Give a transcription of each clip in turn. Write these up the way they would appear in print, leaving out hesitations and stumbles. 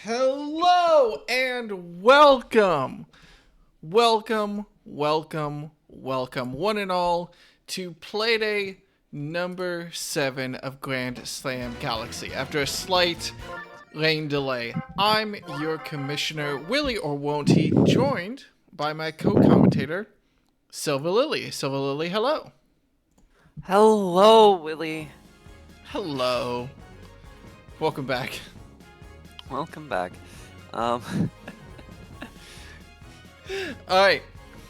Hello and welcome, one and all, to Playday number 7 of Grand Slam Galaxy. After a slight rain delay, I'm your commissioner, Willie or Won't He, joined by my co-commentator, Silver Lily. Silver Lily, hello. Hello, Willie. Hello. Welcome back. Welcome back. Alright,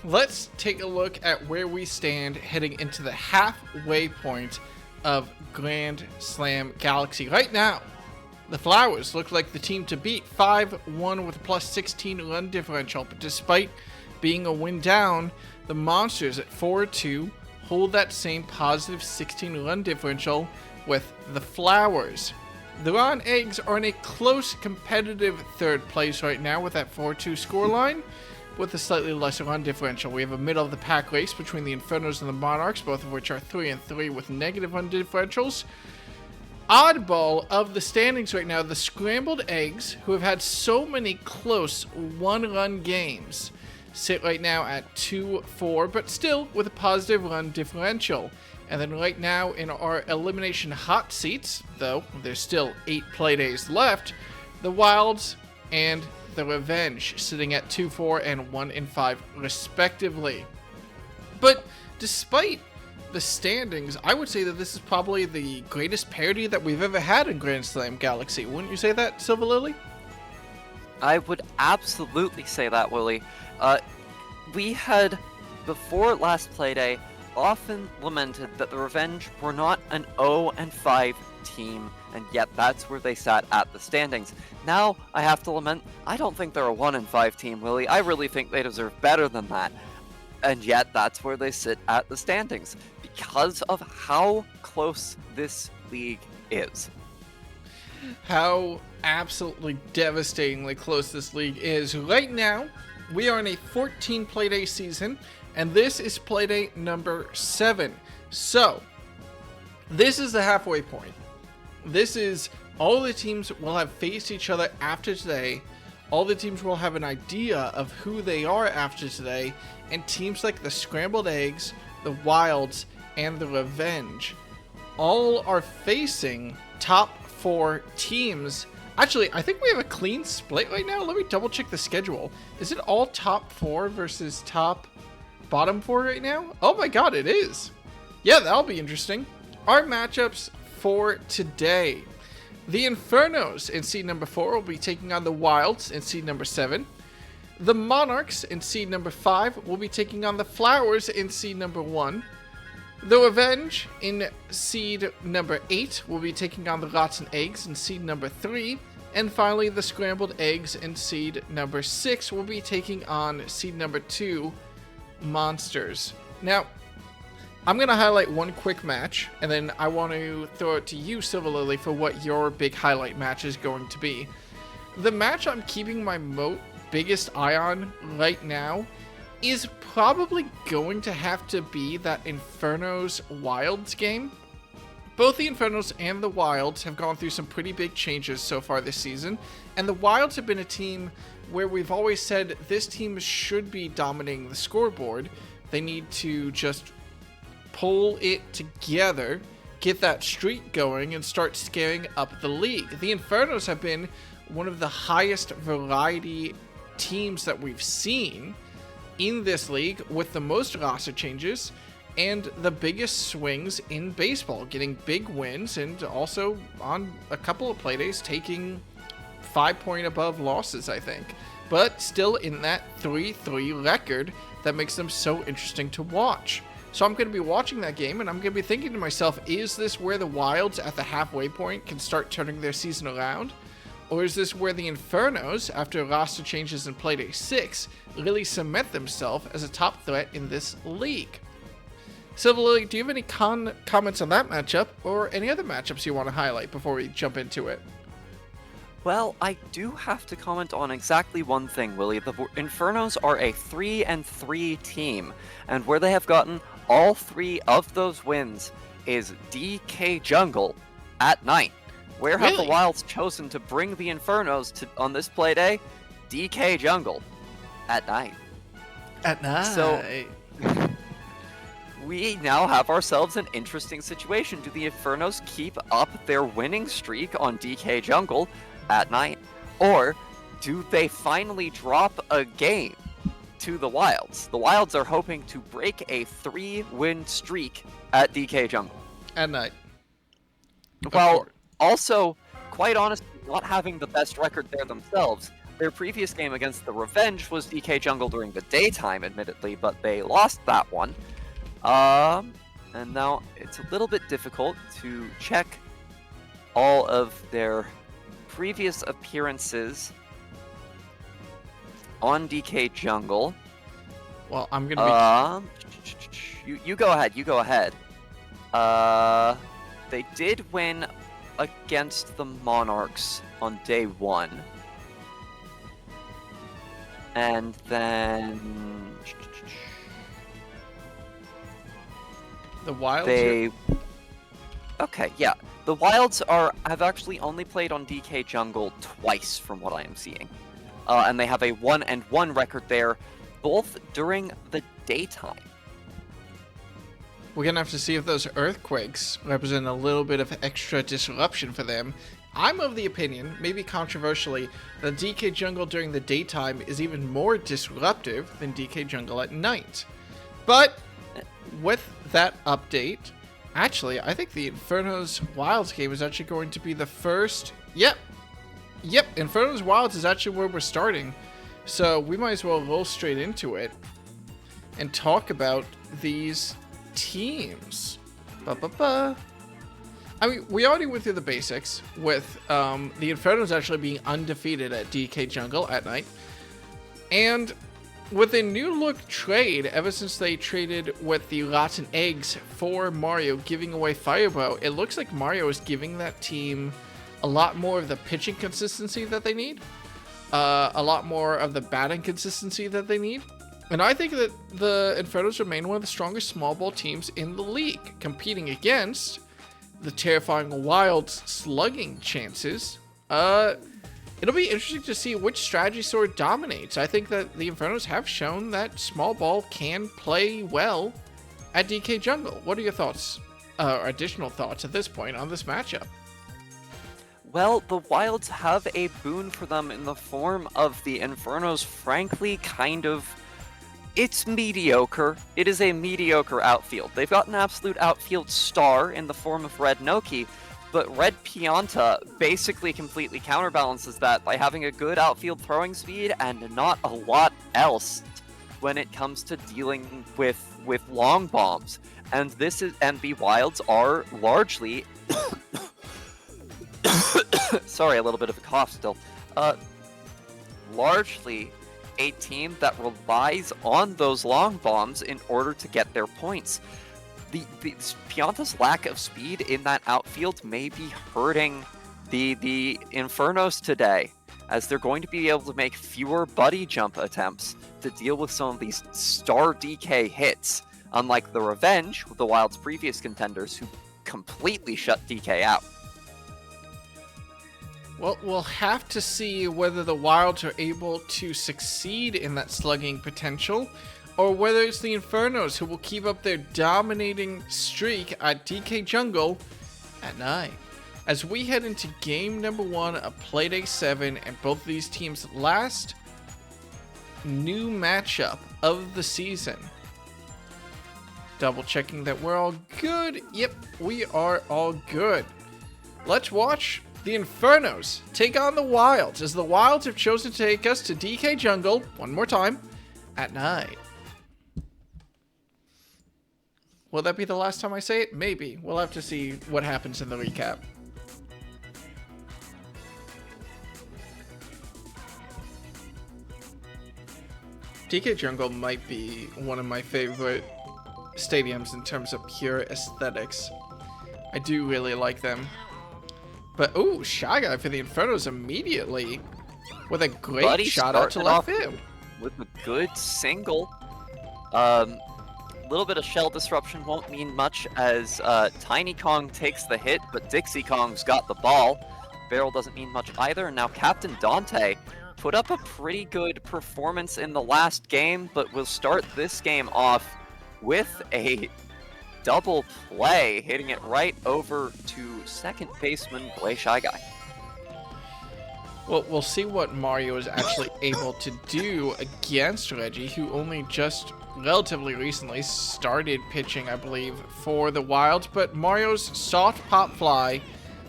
let's take a look at where we stand heading into the halfway point of Grand Slam Galaxy. Right now, the Flowers look like the team to beat, 5-1 with a plus 16 run differential, but despite being a win down, the Monsters at 4-2 hold that same positive 16 run differential with the Flowers. The Ron Eggs are in a close competitive third place right now with that 4-2 scoreline with a slightly lesser run differential. We have a middle of the pack race between the Infernos and the Monarchs, both of which are 3-3 with negative run differentials. Oddball of the standings right now, the Scrambled Eggs, who have had so many close one-run games, sit right now at 2-4, but still with a positive run differential. And then right now in our elimination hot seats, though there's still 8 playdays left, the Wilds and the Revenge sitting at 2-4 and 1-5 respectively. But despite the standings, I would say that this is probably the greatest parity that we've ever had in Grand Slam Galaxy. Wouldn't you say that, Silver Lily? I would absolutely say that, Willie. We had, before last Playday, often lamented that the Revenge were not an 0-5 team, and yet that's where they sat at the standings. Now, I have to lament, I don't think they're a 1-5 team, Willie. I really think they deserve better than that. And yet, that's where they sit at the standings, because of how close this league is. How absolutely devastatingly close this league is. Right now, we are in a 14 playday season, and this is Playday number 7. So, this is the halfway point. This is all the teams will have faced each other after today. All the teams will have an idea of who they are after today. And teams like the Scrambled Eggs, the Wilds, and the Revenge all are facing top 4 teams. Actually, I think we have a clean split right now. Let me double check the schedule. Is it all top 4 versus bottom 4 right now? Oh my god, it is. Yeah, that'll be interesting. Our matchups for today. The Infernos in seed number 4 will be taking on the Wilds in seed number 7. The Monarchs in seed number 5 will be taking on the Flowers in seed number 1. The Revenge in seed number 8 will be taking on the Rotten Eggs in seed number 3. And finally, the Scrambled Eggs in seed number 6 will be taking on seed number 2, Monsters. Now, I'm going to highlight one quick match, and then I want to throw it to you, Silver Lily, for what your big highlight match is going to be. The match I'm keeping my biggest eye on right now is probably going to have to be that Infernos Wilds game. Both the Infernos and the Wilds have gone through some pretty big changes so far this season, and the Wilds have been a team where we've always said this team should be dominating the scoreboard. They need to just pull it together, get that streak going, and start scaring up the league. The Infernos have been one of the highest variety teams that we've seen in this league, with the most roster changes and the biggest swings in baseball, getting big wins and also on a couple of playdays taking 5-point above losses, I think, but still in that 3-3 record that makes them so interesting to watch. So I'm going to be watching that game, and I'm going to be thinking to myself, is this where the Wilds at the halfway point can start turning their season around? Or is this where the Infernos, after roster changes in Playday 6, really cement themselves as a top threat in this league? Silver Lily, do you have any comments on that matchup, or any other matchups you want to highlight before we jump into it? Well, I do have to comment on exactly one thing, Willie. The Infernos are a 3-3 team, and where they have gotten all 3 of those wins is DK Jungle at 9. Where have the Really? Wilds chosen to bring the Infernos on this Playday? DK Jungle. At night. At night. So, we now have ourselves an interesting situation. Do the Infernos keep up their winning streak on DK Jungle at night? Or do they finally drop a game to the Wilds? The Wilds are hoping to break a 3-win streak at DK Jungle. At night. Well, also, quite honestly, not having the best record there themselves. Their previous game against the Revenge was DK Jungle during the daytime, admittedly, but they lost that one. And now it's a little bit difficult to check all of their previous appearances on DK Jungle. Well, I'm gonna be. You go ahead. You go ahead. They did win against the Monarchs on day 1. And then The Wilds. Okay, yeah. The Wilds have actually only played on DK Jungle twice, from what I am seeing, and they have a 1-1 record there, both during the daytime. We're gonna have to see if those earthquakes represent a little bit of extra disruption for them. I'm of the opinion, maybe controversially, that DK Jungle during the daytime is even more disruptive than DK Jungle at night. But with that update, actually, I think the Infernos Wilds game is actually going to be the first. Yep, Infernos Wilds is actually where we're starting. So we might as well roll straight into it and talk about these teams. I mean, we already went through the basics with the Infernos actually being undefeated at DK Jungle at night. And with a new look trade, ever since they traded with the Rotten Eggs for Mario, giving away Firebow, it looks like Mario is giving that team a lot more of the pitching consistency that they need, a lot more of the batting consistency that they need. And I think that the Infernos remain one of the strongest small ball teams in the league, competing against the terrifying Wilds slugging chances. It'll be interesting to see which strategy sort of dominates. I think that the Infernos have shown that small ball can play well at DK Jungle. What are your thoughts, additional thoughts at this point on this matchup? Well, the Wilds have a boon for them in the form of the Infernos, frankly, it's mediocre. It is a mediocre outfield. They've got an absolute outfield star in the form of Red Noki, but Red Pianta basically completely counterbalances that by having a good outfield throwing speed and not a lot else when it comes to dealing with long bombs. And the Wilds are largely sorry, a little bit of a cough still. Largely a team that relies on those long bombs in order to get their points. The Pianta's lack of speed in that outfield may be hurting the Infernos today, as they're going to be able to make fewer buddy jump attempts to deal with some of these star DK hits, unlike the Revenge, the Wild's previous contenders, who completely shut DK out. Well, we'll have to see whether the Wilds are able to succeed in that slugging potential, or whether it's the Infernos who will keep up their dominating streak at DK Jungle at night. As we head into game number 1 of Playday 7 and both of these teams' last new matchup of the season. Double checking that we're all good. Yep, we are all good. Let's watch the Infernos take on the Wilds, as the Wilds have chosen to take us to DK Jungle one more time at night. Will that be the last time I say it? Maybe. We'll have to see what happens in the recap. DK Jungle might be one of my favorite stadiums in terms of pure aesthetics. I do really like them. But, ooh, Shy Guy for the Infernos immediately with a great shot out to left field. With a good single. little bit of shell disruption won't mean much as Tiny Kong takes the hit, but Dixie Kong's got the ball. Barrel doesn't mean much either, and now Captain Dante put up a pretty good performance in the last game, but will start this game off with a double play, hitting it right over to second baseman Play Shy Guy. Well, we'll see what Mario is actually able to do against Reggie, who only just relatively recently started pitching, I believe, for the Wilds. But Mario's soft pop fly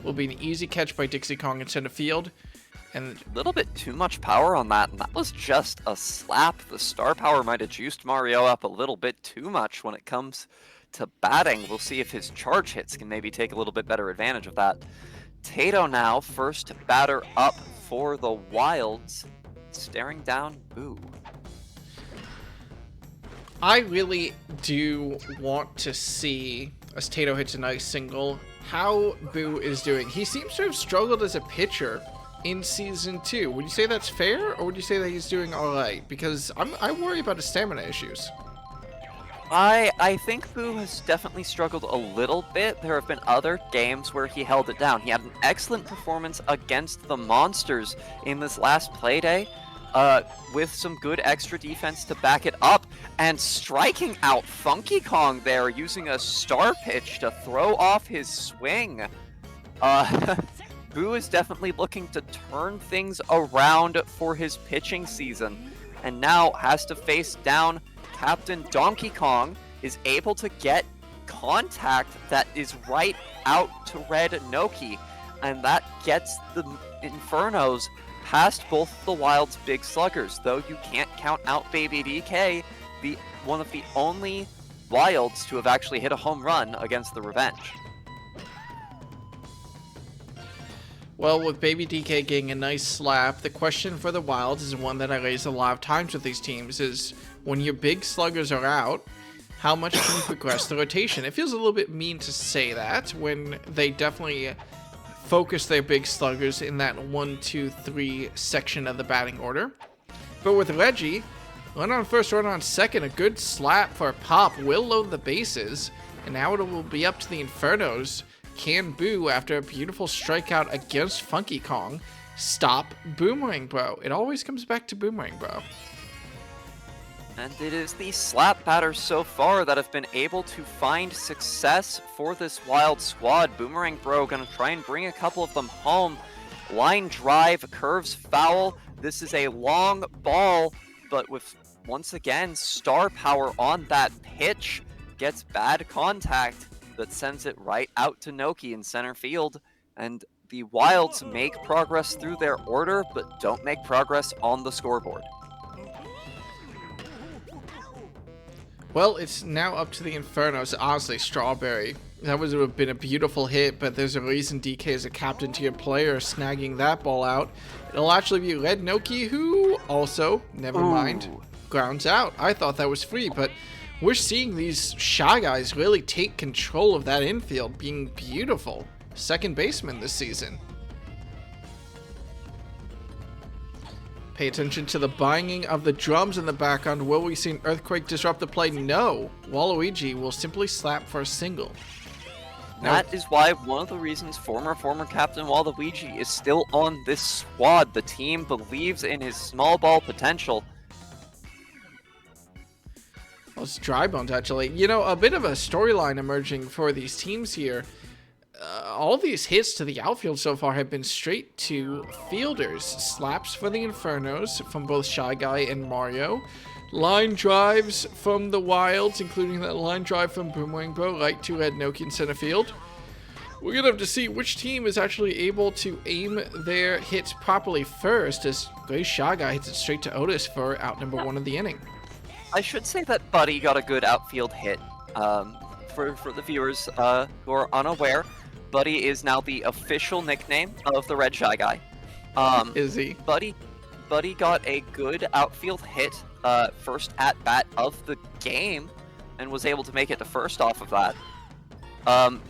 will be an easy catch by Dixie Kong in center field. And a little bit too much power on that, and that was just a slap. The star power might have juiced Mario up a little bit too much when it comes to batting. We'll see if his charge hits can maybe take a little bit better advantage of that. Tato now, first batter up for the Wilds, staring down Boo. I really do want to see, as Tato hits a nice single, how Boo is doing. He seems to have struggled as a pitcher in Season 2. Would you say that's fair, or would you say that he's doing alright? Because I worry about his stamina issues. I think Boo has definitely struggled a little bit. There have been other games where he held it down. He had an excellent performance against the Monsters in this last Playday, with some good extra defense to back it up, and striking out Funky Kong there, using a star pitch to throw off his swing. Boo is definitely looking to turn things around for his pitching season, and now has to face down Captain Donkey Kong. Is able to get contact that is right out to Red Noki, and that gets the Infernos past both the Wild's big sluggers, though you can't count out Baby DK, one of the only Wilds to have actually hit a home run against the Revenge. Well, with Baby DK getting a nice slap, the question for the Wilds is one that I raise a lot of times with these teams, is when your big sluggers are out, how much can you progress the rotation? It feels a little bit mean to say that when they definitely focus their big sluggers in that 1, 2, 3 section of the batting order. But with Reggie, run on first, run on second, a good slap for a pop will load the bases, and now it will be up to the Infernos. Can Boo, after a beautiful strikeout against Funky Kong, stop Boomerang Bro? It always comes back to Boomerang Bro. And it is the slap batters so far that have been able to find success for this Wild squad. Boomerang Bro gonna try and bring a couple of them home. Line drive, curves foul. This is a long ball, but with, once again, star power on that pitch, gets bad contact that sends it right out to Noki in center field. And the Wilds make progress through their order, but don't make progress on the scoreboard. Well, it's now up to the Infernos. Honestly, Strawberry, that would have been a beautiful hit, but there's a reason DK is a captain tier player snagging that ball out. It'll actually be Red Noki, who also, never mind, grounds out. I thought that was free, but we're seeing these Shy Guys really take control of that infield, being beautiful. Second baseman this season. Pay attention to the banging of the drums in the background. Will we see an earthquake disrupt the play? No. Waluigi will simply slap for a single. That is why one of the reasons former Captain Waluigi is still on this squad. The team believes in his small ball potential. Well, it's Dry Bones, actually. You know, a bit of a storyline emerging for these teams here. All these hits to the outfield so far have been straight to fielders. Slaps for the Infernos from both Shy Guy and Mario. Line drives from the Wilds, including that line drive from Boomerang Bro right to Red Noki in center field. We're going to have to see which team is actually able to aim their hits properly first, as Gray Shy Guy hits it straight to Otis for out number 1 of the inning. I should say that Buddy got a good outfield hit. For the viewers who are unaware, Buddy is now the official nickname of the Red Shy Guy. Is he? Buddy got a good outfield hit, first at bat of the game, and was able to make it to first off of that.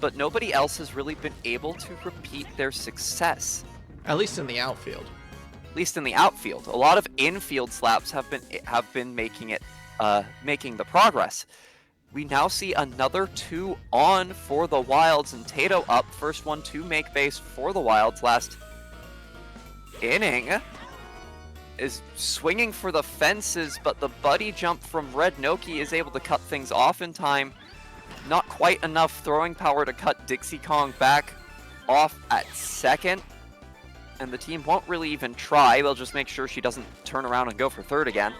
But nobody else has really been able to repeat their success. At least in the outfield. At least in the outfield. A lot of infield slaps have been making the progress. we now see another 2 on for the Wilds, and Tato up, first one to make base for the Wilds last inning. Is swinging for the fences, but the buddy jump from Red Noki is able to cut things off in time. Not quite enough throwing power to cut Dixie Kong back off at second. And the team won't really even try, they'll just make sure she doesn't turn around and go for third again.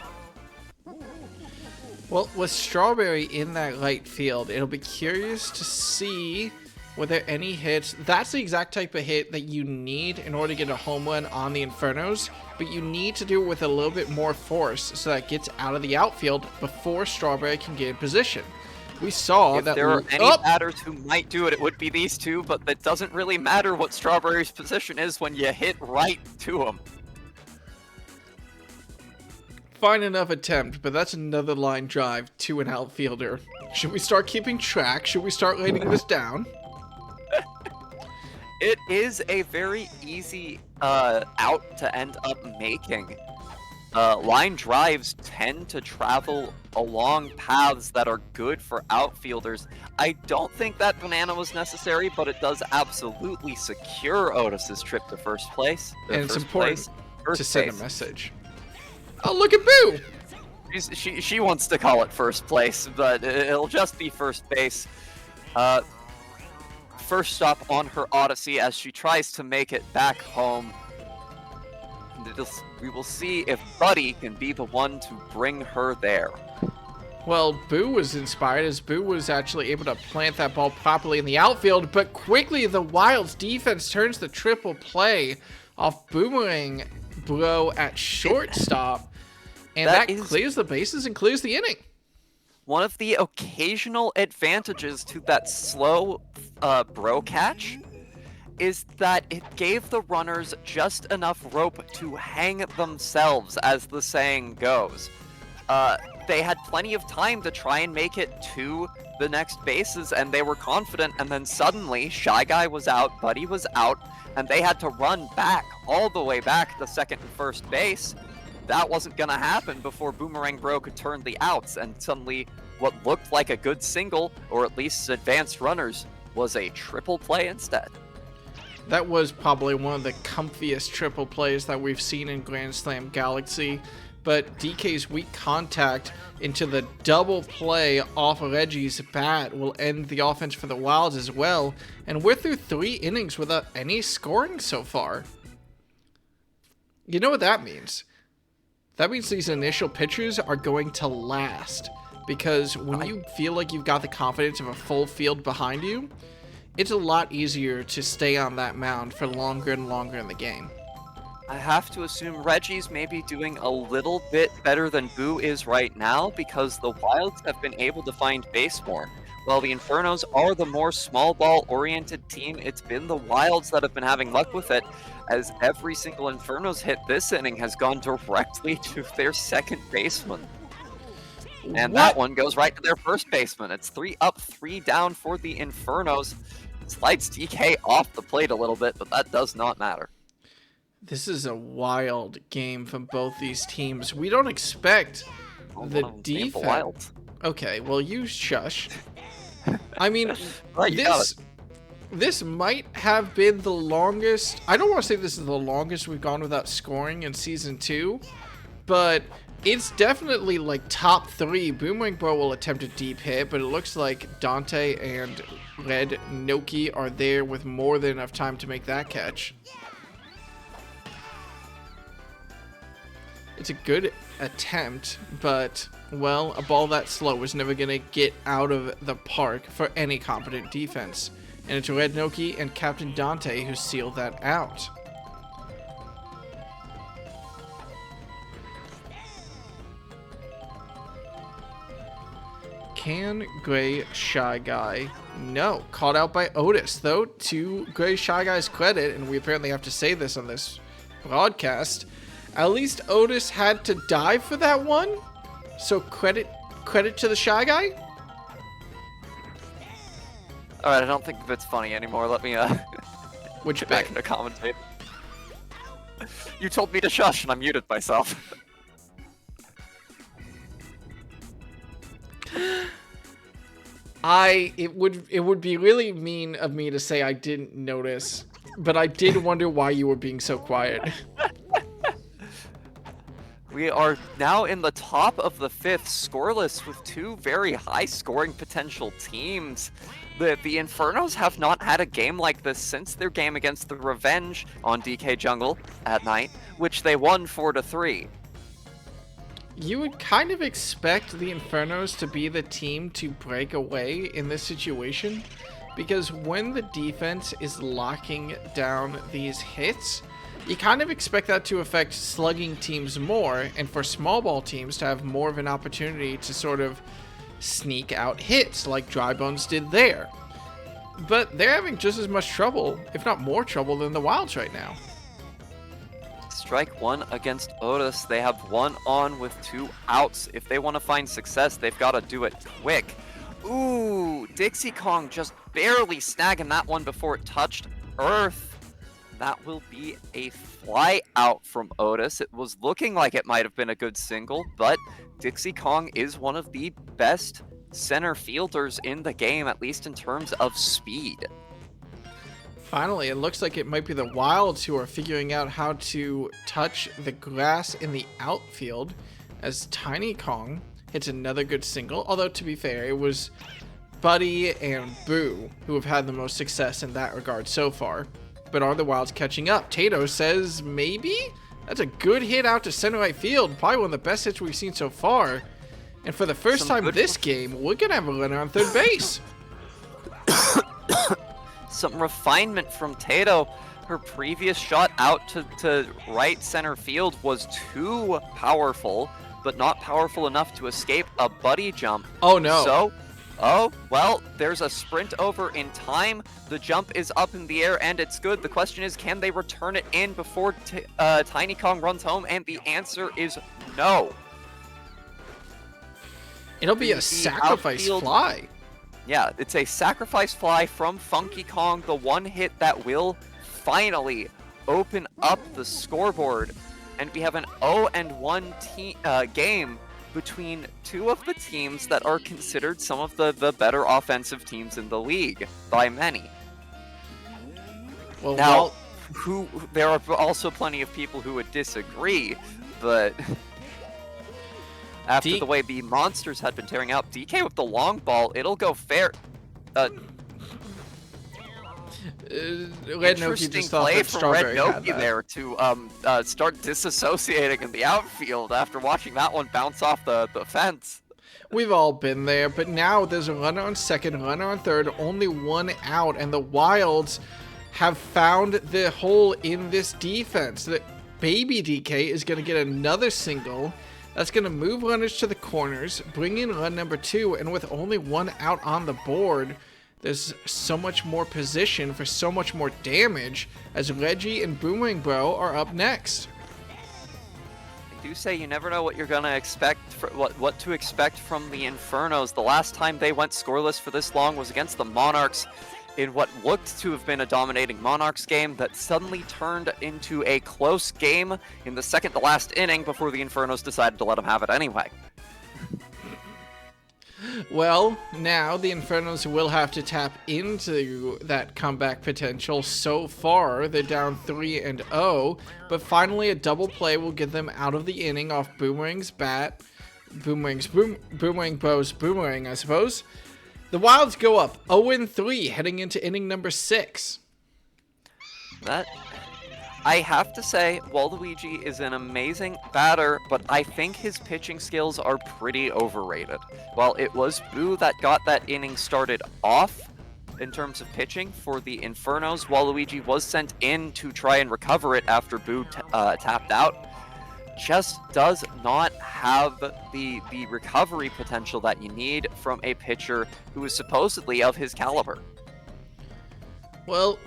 Well, with Strawberry in that right field, it'll be curious to see whether any hits. That's the exact type of hit that you need in order to get a home run on the Infernos, but you need to do it with a little bit more force so that it gets out of the outfield before Strawberry can get in position. We saw that there are any batters who might do it, it would be these two, but it doesn't really matter what Strawberry's position is when you hit right to him. Fine enough attempt, but that's another line drive to an outfielder. Should we start keeping track? Should we start writing this down? It is a very easy out to end up making. Line drives tend to travel along paths that are good for outfielders. I don't think that banana was necessary, but it does absolutely secure Otis's trip to first place. And it's important to send a message. Oh, look at Boo! She wants to call it first place, but it'll just be first base. First stop on her Odyssey as she tries to make it back home. We will see if Buddy can be the one to bring her there. Well, Boo was inspired as Boo was actually able to plant that ball properly in the outfield, but quickly the Wild's defense turns the triple play off Boomerang Bro at shortstop, and that clears the bases and clears the inning. One of the occasional advantages to that slow Bro catch is that it gave the runners just enough rope to hang themselves, as the saying goes. They had plenty of time to try and make it to the next bases, and they were confident, and then suddenly Shy Guy was out, Buddy was out, and they had to run back, all the way back to second and first base. That wasn't going to happen before Boomerang Bro could turn the outs, and suddenly what looked like a good single, or at least advanced runners, was a triple play instead. That was probably one of the comfiest triple plays that we've seen in Grand Slam Galaxy, but DK's weak contact into the double play off Reggie's bat will end the offense for the Wilds as well, and we're through 3 innings without any scoring so far. You know what that means? That means these initial pitches are going to last, because when you feel like you've got the confidence of a full field behind you, it's a lot easier to stay on that mound for longer and longer in the game. I have to assume Reggie's maybe doing a little bit better than Boo is right now, because the Wilds have been able to find base more. While the Infernos are the more small ball oriented team, it's been the Wilds that have been having luck with it, as every single Infernos hit this inning has gone directly to their second baseman. And that one goes right to their first baseman. It's 3 up, 3 down for the Infernos. Slides DK off the plate a little bit, but that does not matter. This is a wild game from both these teams. We don't expect the defense. Okay, well, you shush. I mean, this might have been the longest. I don't want to say this is the longest we've gone without scoring in Season 2, but it's definitely like top 3. Boomerang Bro will attempt a deep hit, but it looks like Dante and Red Noki are there with more than enough time to make that catch. It's a good attempt, but, well, a ball that slow is never going to get out of the park for any competent defense. And it's Red Noki and Captain Dante who seal that out. Can Gray Shy Guy? No. Caught out by Otis, though, to Gray Shy Guy's credit, and we apparently have to say this on this broadcast, at least Otis had to dive for that one, so credit to the Shy Guy. Alright, I don't think it's funny anymore. Let me Which get back into commentate. You told me to shush and I muted myself. It would be really mean of me to say I didn't notice, but I did wonder why you were being so quiet. We are now in the top of the 5th, scoreless with two very high scoring potential teams. The Infernos have not had a game like this since their game against the Revenge on DK Jungle at night, which they won 4-3. You would kind of expect the Infernos to be the team to break away in this situation, because when the defense is locking down these hits, you kind of expect that to affect slugging teams more, and for small ball teams to have more of an opportunity to sort of sneak out hits like Drybones did there. But they're having just as much trouble, if not more trouble, than the Wilds right now. Strike one against Otis. They have one on with 2 outs. If they want to find success, they've got to do it quick. Ooh, Dixie Kong just barely snagging that one before it touched Earth. That will be a fly out from Otis. It was looking like it might have been a good single, but Dixie Kong is one of the best center fielders in the game, at least in terms of speed. Finally, it looks like it might be the Wilds who are figuring out how to touch the grass in the outfield, as Tiny Kong hits another good single. Although, to be fair, it was Buddy and Boo who have had the most success in that regard so far. But are the Wilds catching up? Tato says maybe? That's a good hit out to center right field. Probably one of the best hits we've seen so far. And for the first time this game, we're going to have a runner on third base. Some refinement from Tato. Her previous shot out to right center field was too powerful, but not powerful enough to escape a Buddy jump. Oh, no. So, oh, well, there's a sprint over in time. The jump is up in the air, and it's good. The question is, can they return it in before Tiny Kong runs home? And the answer is no. It'll be a sacrifice outfield fly. Yeah, it's a sacrifice fly from Funky Kong, the one hit that will finally open up the scoreboard. And we have an 0-1 game between two of the teams that are considered some of the better offensive teams in the league, by many. Well, Now, there are also plenty of people who would disagree, but after the way the Monsters had been tearing out, DK with the long ball, it'll go fair. Red Noki Interesting just thought play that from Red Strawberry had Noki that. there to start disassociating in the outfield after watching that one bounce off the fence. We've all been there, but now there's a runner on second, runner on third, only one out, and the Wilds have found the hole in this defense. That Baby DK is going to get another single. That's going to move runners to the corners, bring in run number 2, and with only one out on the board, there's so much more position for so much more damage as Reggie and Boomerang Bro are up next. I do say you never know what you're gonna expect, what to expect from the Infernos. The last time they went scoreless for this long was against the Monarchs in what looked to have been a dominating Monarchs game that suddenly turned into a close game in the second to last inning before the Infernos decided to let them have it anyway. Well, now the Infernos will have to tap into that comeback potential. So far, they're down 3-0, but finally a double play will get them out of the inning off Boomerang's bat. Boomerang Bro's boomerang, I suppose. The Wilds go up 0-3 heading into inning number 6. I have to say, Waluigi is an amazing batter, but I think his pitching skills are pretty overrated. While it was Boo that got that inning started off in terms of pitching for the Infernos, Waluigi was sent in to try and recover it after Boo tapped out. Just does not have the recovery potential that you need from a pitcher who is supposedly of his caliber. Well,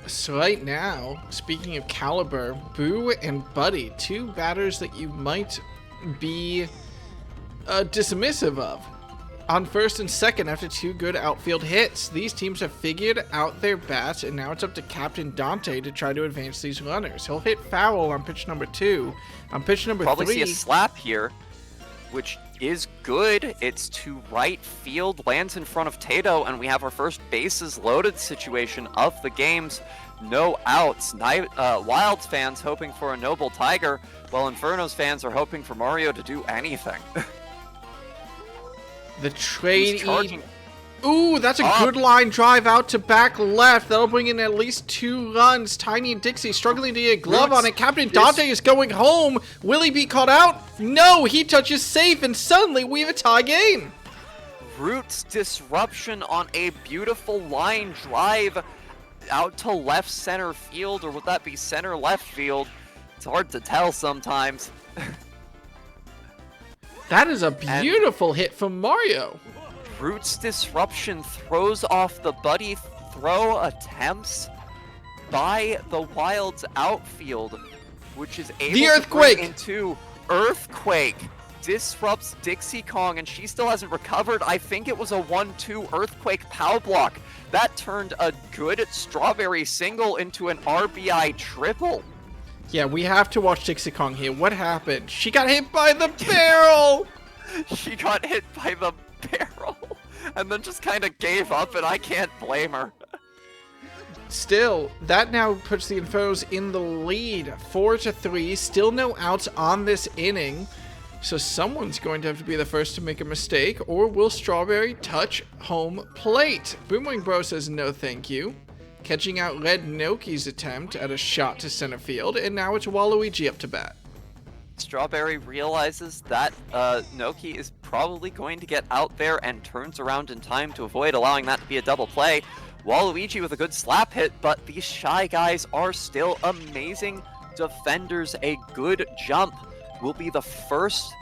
so right now, speaking of caliber, Boo and Buddy, two batters that you might be dismissive of. On first and second after two good outfield hits, these teams have figured out their bats, and now it's up to Captain Dante to try to advance these runners. He'll hit foul on pitch number 2. On pitch number 3... Probably see a slap here, which is good. It's to right field, lands in front of Tato, and we have our first bases loaded situation of the games. No outs. Wilds fans hoping for a noble tiger, while Infernos fans are hoping for Mario to do anything. The trade charging. Ooh, that's a good line drive out to back left. That'll bring in at least 2 runs. Tiny and Dixie struggling to get a glove on it. Captain Dante is going home. Will he be caught out? No, he touches safe, and suddenly we have a tie game. Roots disruption on a beautiful line drive out to left center field, or would that be center left field? It's hard to tell sometimes. That is a beautiful hit from Mario. Roots disruption throws off the buddy throw attempts by the Wild's outfield, which is able to bring into Earthquake. Disrupts Dixie Kong, and she still hasn't recovered. I think it was a 1-2 Earthquake pow block. That turned a good Strawberry single into an RBI triple. Yeah, we have to watch Dixie Kong here. What happened? She got hit by the barrel! She got hit by the barrel and then just kind of gave up, and I can't blame her. Still, that now puts the Infernos in the lead, 4-3. Still no outs on this inning, so someone's going to have to be the first to make a mistake, or will Strawberry touch home plate? Boomerang Bro says no thank you, catching out Red Noki's attempt at a shot to center field, and now it's Waluigi up to bat. Strawberry realizes that Noki is probably going to get out there and turns around in time to avoid allowing that to be a double play. Waluigi with a good slap hit, but these Shy Guys are still amazing defenders. A good jump will be the first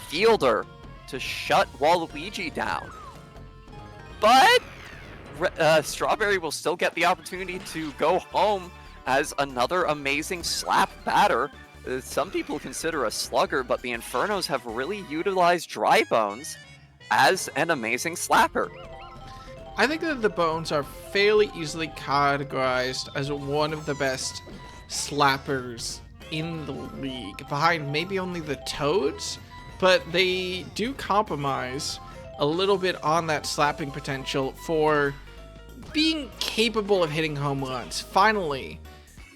fielder to shut Waluigi down. But Strawberry will still get the opportunity to go home as another amazing slap batter. Some people consider a slugger, but the Infernos have really utilized Dry Bones as an amazing slapper. I think that the Bones are fairly easily categorized as one of the best slappers in the league, behind maybe only the Toads, but they do compromise a little bit on that slapping potential for being capable of hitting home runs. Finally,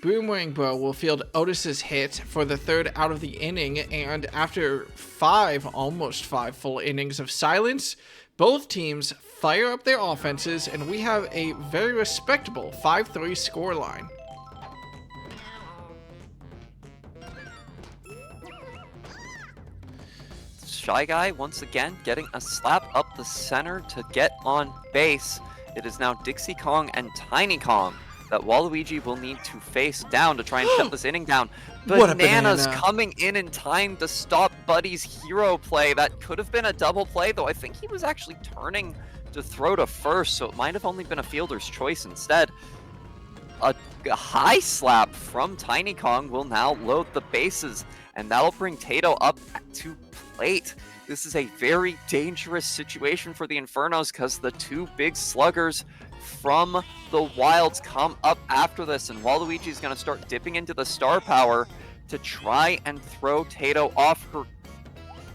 Boomerang Bro will field Otis's hit for the 3rd out of the inning, and after almost five full innings of silence, both teams fire up their offenses, and we have a very respectable 5-3 scoreline. Shy Guy once again getting a slap up the center to get on base. It is now Dixie Kong and Tiny Kong that Waluigi will need to face down to try and shut this inning down. Bananas coming in time to stop Buddy's hero play. That could have been a double play, though I think he was actually turning to throw to first, so it might have only been a fielder's choice instead. A high slap from Tiny Kong will now load the bases, and that'll bring Tato up to plate. This is a very dangerous situation for the Infernos because the two big sluggers from the Wilds come up after this, and Waluigi's going to start dipping into the star power to try and throw Tato off her.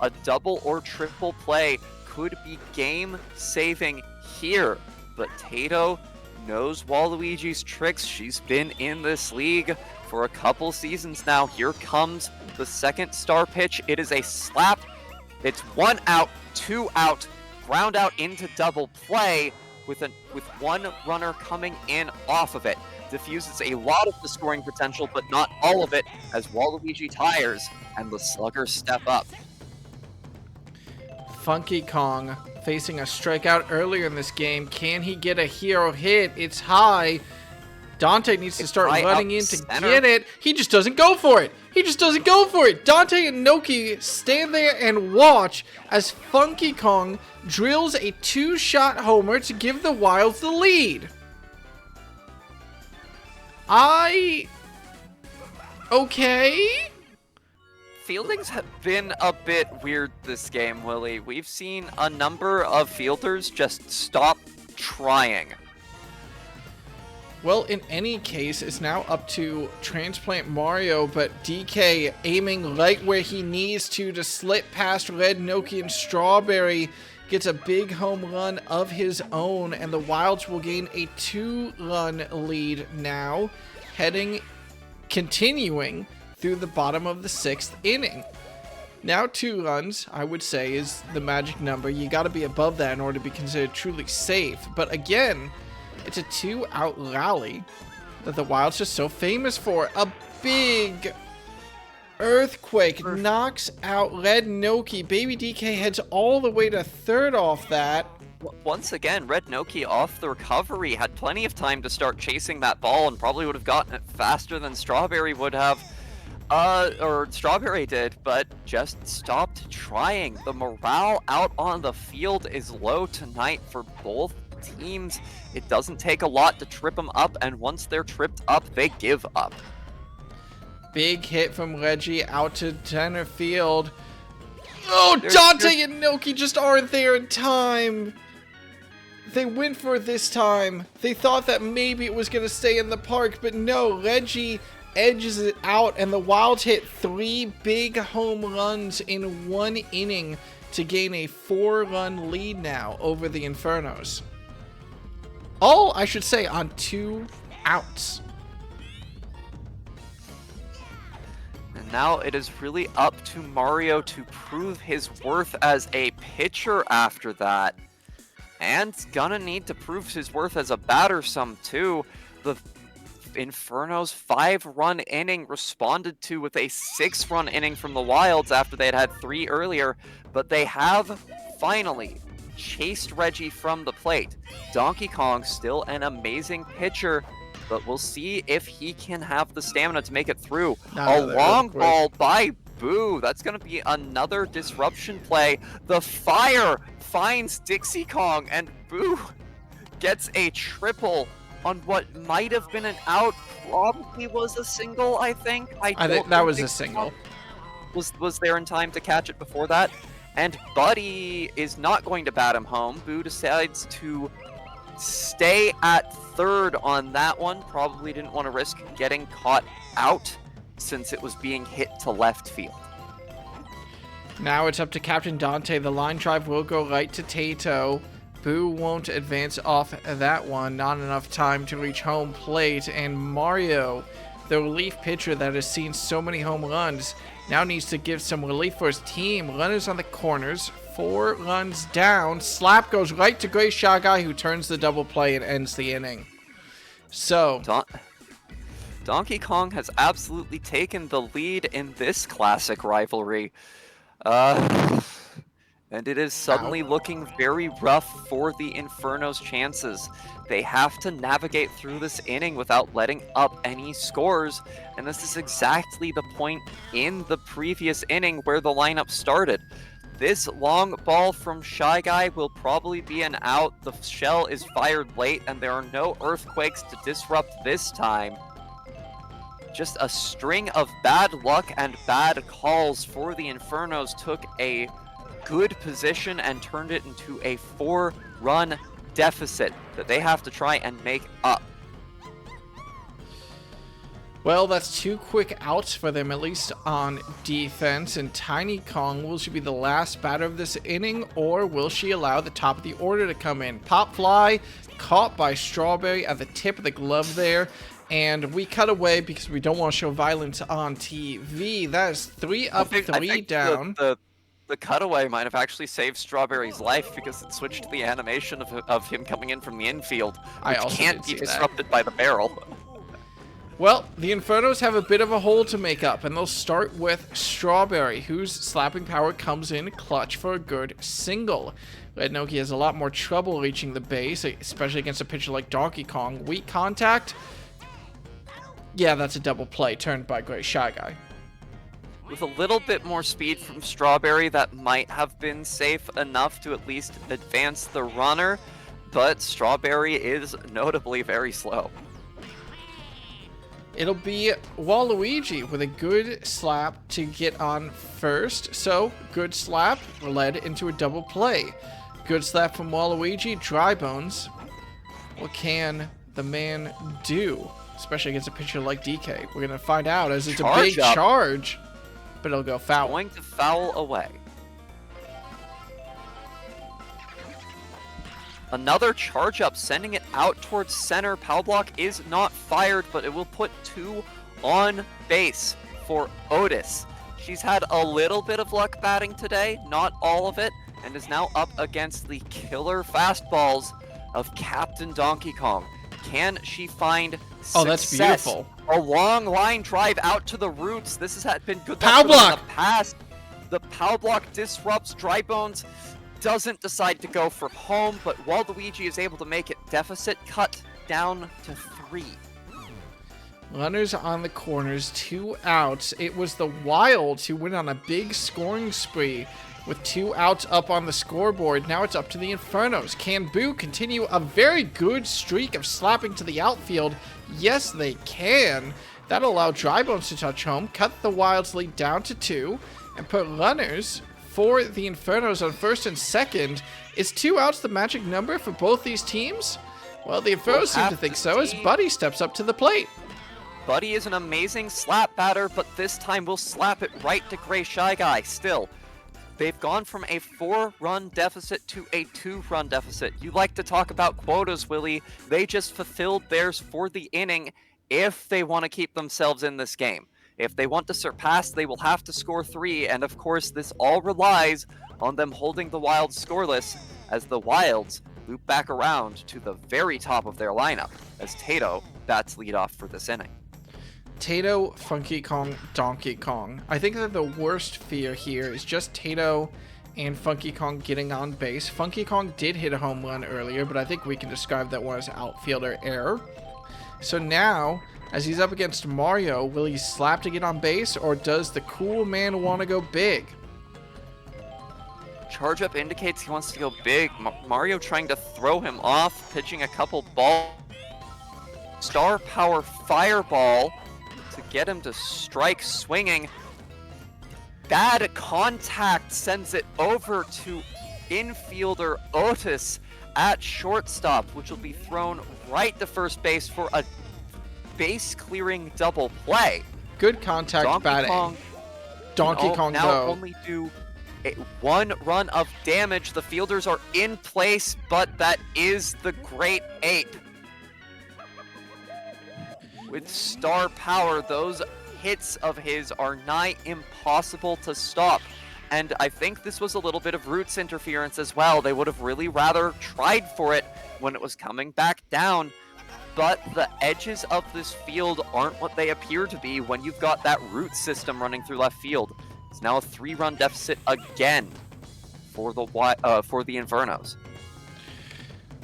A double or triple play could be game-saving here, but Tato knows Waluigi's tricks. She's been in this league for a couple seasons now. Here comes the second star pitch. It is a slap. It's 1 out, 2 out, ground out into double play with one runner coming in off of it. Diffuses a lot of the scoring potential, but not all of it, as Waluigi tires and the sluggers step up. Funky Kong facing a strikeout earlier in this game. Can he get a hero hit? It's high. Dante needs to start running in to get it. He just doesn't go for it. He just doesn't go for it. Dante and Noki stand there and watch as Funky Kong drills a 2-shot homer to give the Wilds the lead. Okay? Fieldings have been a bit weird this game, Willie. We've seen a number of fielders just stop trying. Well, in any case, it's now up to Transplant Mario, but DK aiming right where he needs to slip past Red Noki and Strawberry, gets a big home run of his own, and the Wilds will gain a 2-run lead now, continuing through the bottom of the 6th inning. Now 2 runs, I would say, is the magic number. You got to be above that in order to be considered truly safe. But again, it's a 2-out rally that the Wild's just so famous for. A big earthquake knocks out Red Noki. Baby DK heads all the way to 3rd off that. Once again, Red Noki off the recovery had plenty of time to start chasing that ball and probably would have gotten it faster than Strawberry would have. Or Strawberry did, but just stopped trying. The morale out on the field is low tonight for both teams. It doesn't take a lot to trip them up, and once they're tripped up, they give up. Big hit from Reggie out to center field. Oh, Dante and Noki just aren't there in time. They went for it this time. They thought that maybe it was going to stay in the park, but no, Reggie edges it out, and the Wilds hit 3 big home runs in 1 inning to gain a 4-run lead now over the Infernos. All, I should say, on 2 outs. And now it is really up to Mario to prove his worth as a pitcher after that. And gonna need to prove his worth as a batter some too. The Inferno's 5-run inning responded to with a 6-run inning from the Wilds after they had 3 earlier, but they have finally chased Reggie from the plate. Donkey Kong still an amazing pitcher, but we'll see if he can have the stamina to make it through. A long ball by Boo. That's going to be another disruption play. The fire finds Dixie Kong, and Boo gets a triple on what might have been an out. Probably was a single, I think. I think that was a single. Was there in time to catch it before that? And Buddy is not going to bat him home. Boo decides to stay at 3rd on that one. Probably didn't want to risk getting caught out since it was being hit to left field. Now it's up to Captain Dante. The line drive will go right to Tato. Boo won't advance off that one. Not enough time to reach home plate. And Mario, the relief pitcher that has seen so many home runs, now needs to give some relief for his team. Runners on the corners. 4 runs down. Slap goes right to Gray Shy Guy, who turns the double play and ends the inning. So Donkey Kong has absolutely taken the lead in this classic rivalry. And it is suddenly looking very rough for the Inferno's chances. They have to navigate through this inning without letting up any scores, and this is exactly the point in the previous inning where the lineup started. This long ball from Shy Guy will probably be an out. The shell is fired late, and there are no earthquakes to disrupt this time. Just a string of bad luck and bad calls for the Infernos took a good position and turned it into a 4-run deficit that they have to try and make up. Well, that's 2 quick outs for them, at least on defense. And Tiny Kong, will she be the last batter of this inning, or will she allow the top of the order to come in? Pop fly, caught by Strawberry at the tip of the glove there. And we cut away because we don't want to show violence on TV. That is 3 up, 3 down. The cutaway might have actually saved Strawberry's life because it switched to the animation of him coming in from the infield, which can't be disrupted by the barrel. Well, the Infernos have a bit of a hole to make up, and they'll start with Strawberry, whose slapping power comes in clutch for a good single. Red Noki has a lot more trouble reaching the base, especially against a pitcher like Donkey Kong. Weak contact? Yeah, that's a double play turned by Gray Shy Guy. With a little bit more speed from Strawberry, that might have been safe enough to at least advance the runner, but Strawberry is notably very slow. It'll be Waluigi with a good slap to get on first. So, good slap led into a double play. Good slap from Waluigi. Dry Bones. Well, can the man do? Especially against a pitcher like DK. We're going to find out as it's a Charge big up. charge. But it'll go foul. Going to foul away. Another charge up, sending it out towards center. Power block is not fired, but it will put 2 on base for Otis. She's had a little bit of luck batting today, not all of it, and is now up against the killer fastballs of Captain Donkey Kong. Can she find success? Oh, that's beautiful. A long line drive out to the roots. This has been good Power luck for them in block! the past. The power block disrupts. Dry Bones doesn't decide to go for home, but Waluigi is able to make it deficit cut down to 3. Runners on the corners, 2 outs. It was the Wilds who went on a big scoring spree with 2 outs up on the scoreboard. Now it's up to the Infernos. Can Boo continue a very good streak of slapping to the outfield? Yes, they can. That'll allow Dry Bones to touch home, cut the Wilds lead down to 2, and put runners for the Infernos on first and second. Is 2 outs the magic number for both these teams? Well, the Infernos seem to think so as Buddy steps up to the plate. Buddy is an amazing slap batter, but this time we'll slap it right to Gray Shy Guy. Still, they've gone from a 4-run deficit to a 2-run deficit. You like to talk about quotas, Willie. They just fulfilled theirs for the inning if they want to keep themselves in this game. If they want to surpass, they will have to score 3, and of course this all relies on them holding the Wilds scoreless as the Wilds loop back around to the very top of their lineup as Tato bats leadoff for this inning. Tato, Funky Kong, Donkey Kong. I think that the worst fear here is just Tato and Funky Kong getting on base. Funky Kong did hit a home run earlier, but I think we can describe that one as outfielder error. So now, as he's up against Mario, will he slap to get on base, or does the cool man want to go big? Charge-up indicates he wants to go big. Mario trying to throw him off, pitching a couple balls. Star Power Fireball to get him to strike swinging. Bad contact sends it over to infielder Otis at shortstop, which will be thrown right to first base for a base-clearing double play. Good contact batting. Donkey Kong now though. Only do 1 run of damage. The fielders are in place, but that is the Great Ape. With star power, those hits of his are nigh impossible to stop. And I think this was a little bit of Roots interference as well. They would have really rather tried for it when it was coming back down. But the edges of this field aren't what they appear to be when you've got that root system running through left field. It's now a 3-run deficit again for the Infernos.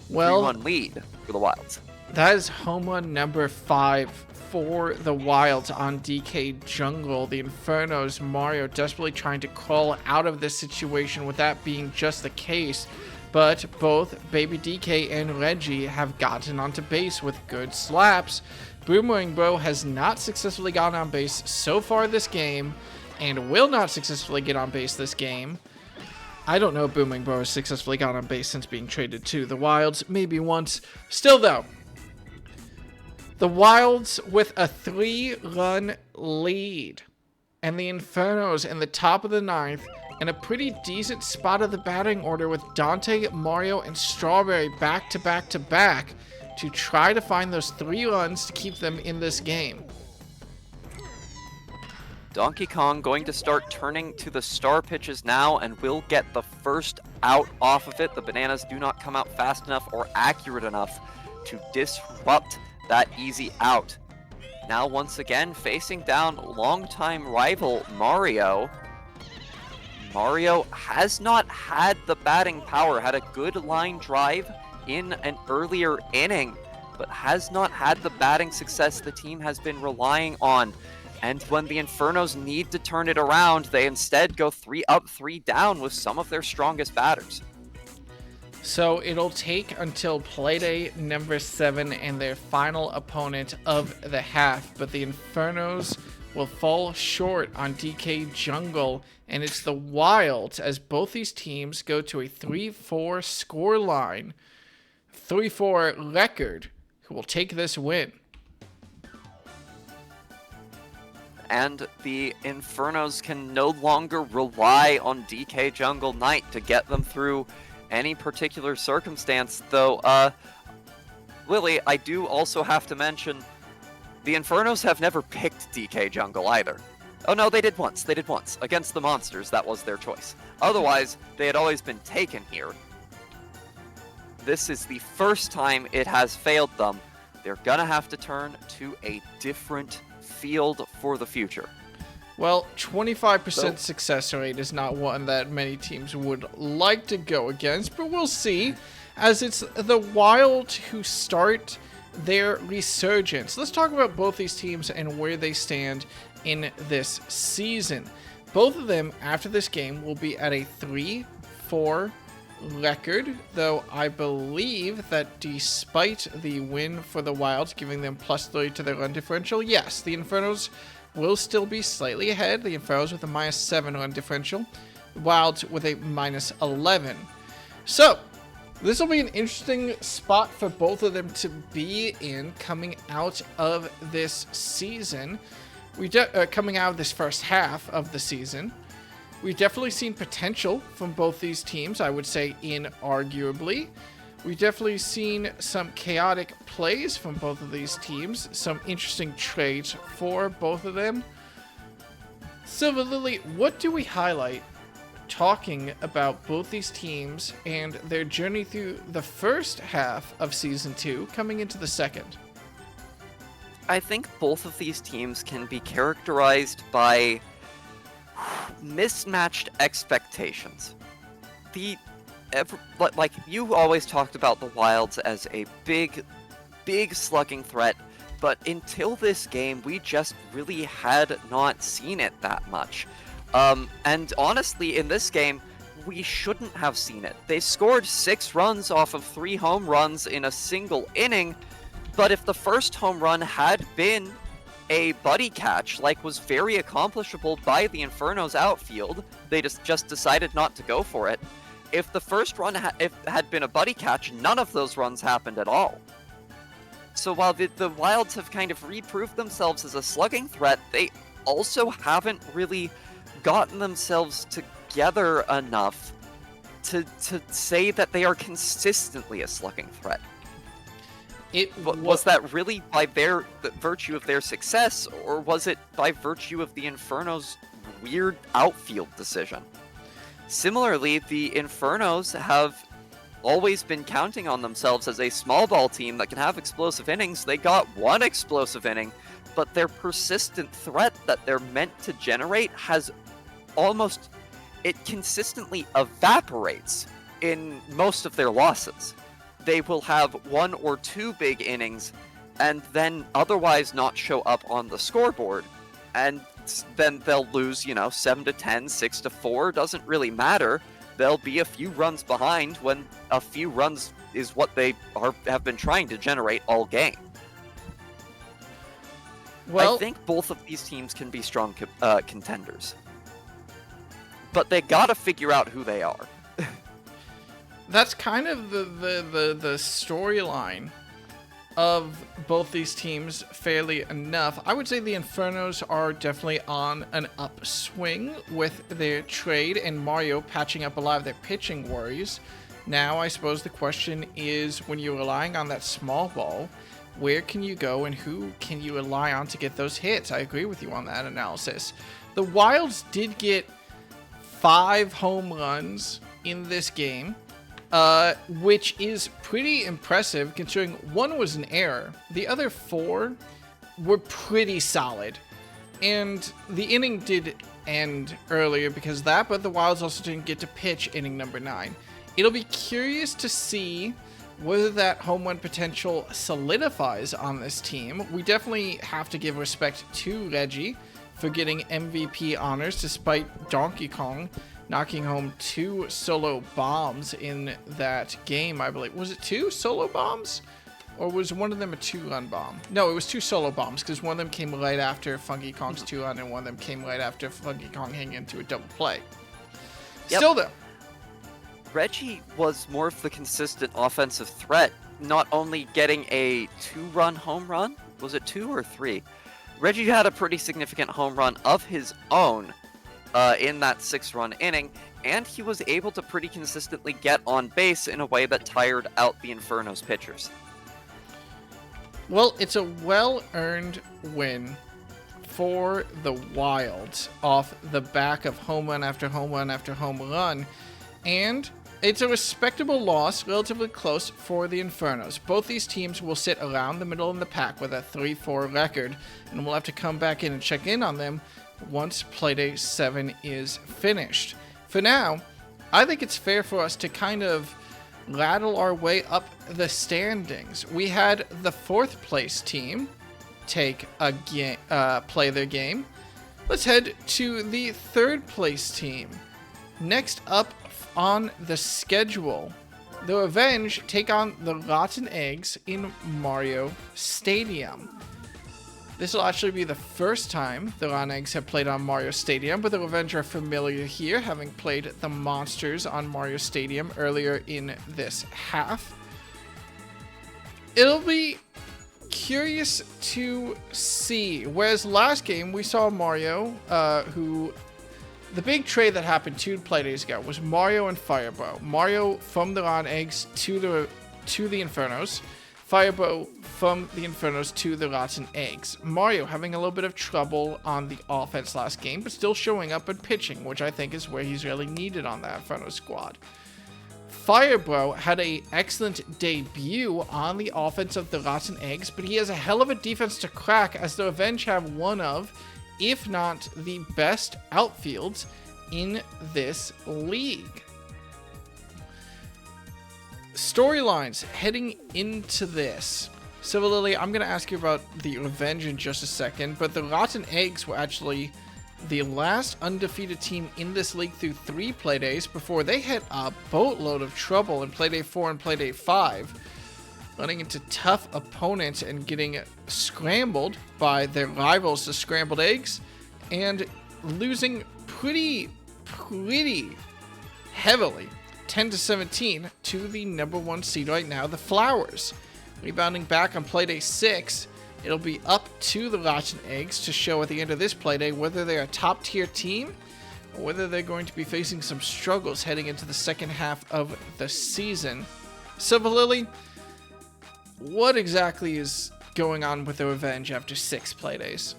Well, 3-run lead for the Wilds. That is home run number 5 for the Wilds on DK Jungle. The Infernos, Mario desperately trying to crawl out of this situation with that being just the case. But both Baby DK and Reggie have gotten onto base with good slaps. Boomerang Bro has not successfully gotten on base so far this game, and will not successfully get on base this game. I don't know if Boomerang Bro has successfully gotten on base since being traded to the Wilds. Maybe once. Still though, the Wilds with a 3-run lead, and the Infernos in the top of the 9th, in a pretty decent spot of the batting order with Dante, Mario, and Strawberry back to back to back to try to find those 3 runs to keep them in this game. Donkey Kong going to start turning to the star pitches now and will get the first out off of it. The bananas do not come out fast enough or accurate enough to disrupt that easy out. Now once again facing down longtime rival Mario. Mario has not had the batting power, had a good line drive in an earlier inning, but has not had the batting success the team has been relying on. And when the Infernos need to turn it around, they instead go 3 up, 3 down with some of their strongest batters. So it'll take until Playday number 7 and their final opponent of the half, but the Infernos will fall short on DK Jungle, and it's the Wilds as both these teams go to a 3-4 score line, 3-4 record, who will take this win. And the Infernos can no longer rely on DK Jungle Knight to get them through any particular circumstance, though, Lily, I do also have to mention, the Infernos have never picked DK Jungle either. Oh no, they did once. Against the Monsters, that was their choice. Otherwise, they had always been taken here. This is the first time it has failed them. They're gonna have to turn to a different field for the future. Well, 25% success rate is not one that many teams would like to go against, but we'll see, as it's the Wild who start their resurgence. Let's talk about both these teams and where they stand in this season. Both of them, after this game, will be at a 3-4 record, though I believe that despite the win for the Wilds, giving them +3 to their run differential, yes, the Infernos will still be slightly ahead. The Infernos with a -7 run differential, the Wilds with a -11. So, this will be an interesting spot for both of them to be in coming out of this season. Coming out of this first half of the season. We've definitely seen potential from both these teams, I would say inarguably. We've definitely seen some chaotic plays from both of these teams, some interesting trades for both of them. Silver Lily, what do we highlight talking about both these teams and their journey through the first half of Season 2 coming into the second? I think both of these teams can be characterized by mismatched expectations. Like you always talked about the Wilds as a big slugging threat, but until this game, we just really had not seen it that much. And honestly, in this game, we shouldn't have seen it. They scored 6 runs off of 3 home runs in a single inning, but if the first home run had been a buddy catch, like was very accomplishable by the Inferno's outfield, they just decided not to go for it. If the first run had been a buddy catch, none of those runs happened at all. So while the Wilds have kind of reproved themselves as a slugging threat, they also haven't really gotten themselves together enough to say that they are consistently a slugging threat. Was that really by the virtue of their success, or was it by virtue of the Inferno's weird outfield decision? Similarly, the Infernos have always been counting on themselves as a small ball team that can have explosive innings. They got 1 explosive inning, but their persistent threat that they're meant to generate it consistently evaporates in most of their losses. They will have 1 or 2 big innings and then otherwise not show up on the scoreboard. And then they'll lose, 7-10, 6-4, doesn't really matter. They'll be a few runs behind when a few runs is what they have been trying to generate all game. Well, I think both of these teams can be strong contenders. But they gotta figure out who they are. That's kind of the storyline of both these teams fairly enough. I would say the Infernos are definitely on an upswing with their trade and Mario patching up a lot of their pitching worries. Now, I suppose the question is, when you're relying on that small ball, where can you go and who can you rely on to get those hits? I agree with you on that analysis. The Wilds did get 5 home runs in this game. Which is pretty impressive considering 1 was an error. The other 4 were pretty solid. And the inning did end earlier because of that, but the Wilds also didn't get to pitch inning number 9. It'll be curious to see whether that home run potential solidifies on this team. We definitely have to give respect to Reggie for getting MVP honors despite Donkey Kong knocking home 2 solo bombs in that game, I believe. Was it 2 solo bombs? Or was one of them a 2-run bomb? No, it was 2 solo bombs, because one of them came right after Funky Kong's 2-run, and one of them came right after Funky Kong hanging into a double play. Yep. Still, though, Reggie was more of the consistent offensive threat not only getting a 2-run home run, was it 2 or 3? Reggie had a pretty significant home run of his own in that 6-run inning, and he was able to pretty consistently get on base in a way that tired out the Infernos pitchers. Well, it's a well-earned win for the Wild off the back of home run after home run after home run, and it's a respectable loss, relatively close for the Infernos. Both these teams will sit around the middle of the pack with a 3-4 record, and we'll have to come back in and check in on them once Playday 7 is finished. For now, I think it's fair for us to kind of rattle our way up the standings. We had the 4th place team take a play their game. Let's head to the 3rd place team. Next up on the schedule, the Revenge take on the Rotten Eggs in Mario Stadium. This will actually be the first time the Rotten Eggs have played on Mario Stadium, but the Revenge are familiar here, having played the Monsters on Mario Stadium earlier in this half. It'll be curious to see, whereas last game we saw Mario, who... The big trade that happened 2 Playdays ago was Mario and Firebro. Mario from the Rotten Eggs to the Infernos. Firebro from the Infernos to the Rotten Eggs. Mario having a little bit of trouble on the offense last game, but still showing up and pitching, which I think is where he's really needed on that Inferno squad. Firebro had an excellent debut on the offense of the Rotten Eggs, but he has a hell of a defense to crack, as the Revenge have one of, if not the best outfields in this league. Storylines heading into this. Silver Lily, I'm going to ask you about the Revenge in just a second, but the Rotten Eggs were actually the last undefeated team in this league through 3 Playdays before they had a boatload of trouble in Playday 4 and Playday 5. Running into tough opponents and getting scrambled by their rivals, the Scrambled Eggs, and losing pretty heavily, 10-17, to the number 1 seed right now, the Flowers. Rebounding back on Playday 6, it'll be up to the Rotten Eggs to show at the end of this Playday whether they're a top-tier team or whether they're going to be facing some struggles heading into the second half of the season. Silver Lily, what exactly is going on with the Revenge after 6 Playdays?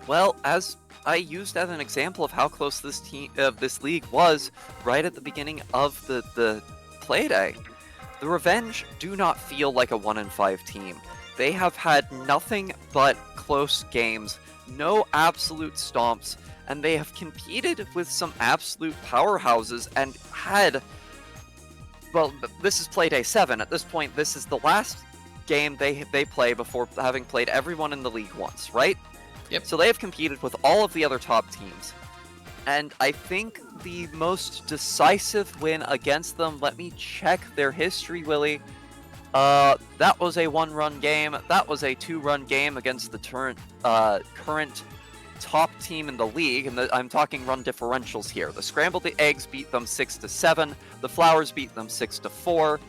Well, as I used as an example of how close this league was right at the beginning of the Playday, the Revenge do not feel like a 1-5 team. They have had nothing but close games, no absolute stomps, and they have competed with some absolute powerhouses and had... Well, this is Playday 7. At this point, this is the last game they play before having played everyone in the league once, right? Yep. So they have competed with all of the other top teams. And I think the most decisive win against them, let me check their history, Willie. That was a 1-run game. That was a 2-run game against the current top team in the league, and I'm talking run differentials here. The Scrambled Eggs beat them 6-7. The Flowers beat them 6-4.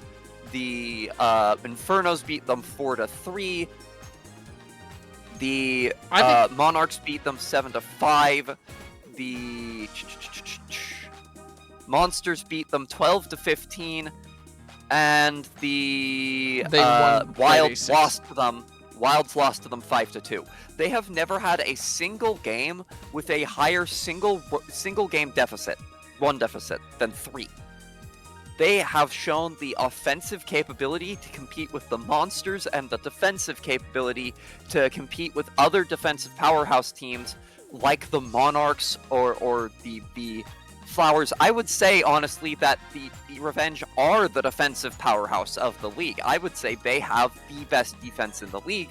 The Infernos beat them 4-3. The Monarchs beat them 7-5. The Monsters beat them 12-15, and the Wilds lost to them. Wilds lost to them 5-2. They have never had a single game with a higher single game deficit, run deficit, than 3. They have shown the offensive capability to compete with the Monsters and the defensive capability to compete with other defensive powerhouse teams like the Monarchs or the Flowers. I would say, honestly, that the Revenge are the defensive powerhouse of the league. I would say they have the best defense in the league.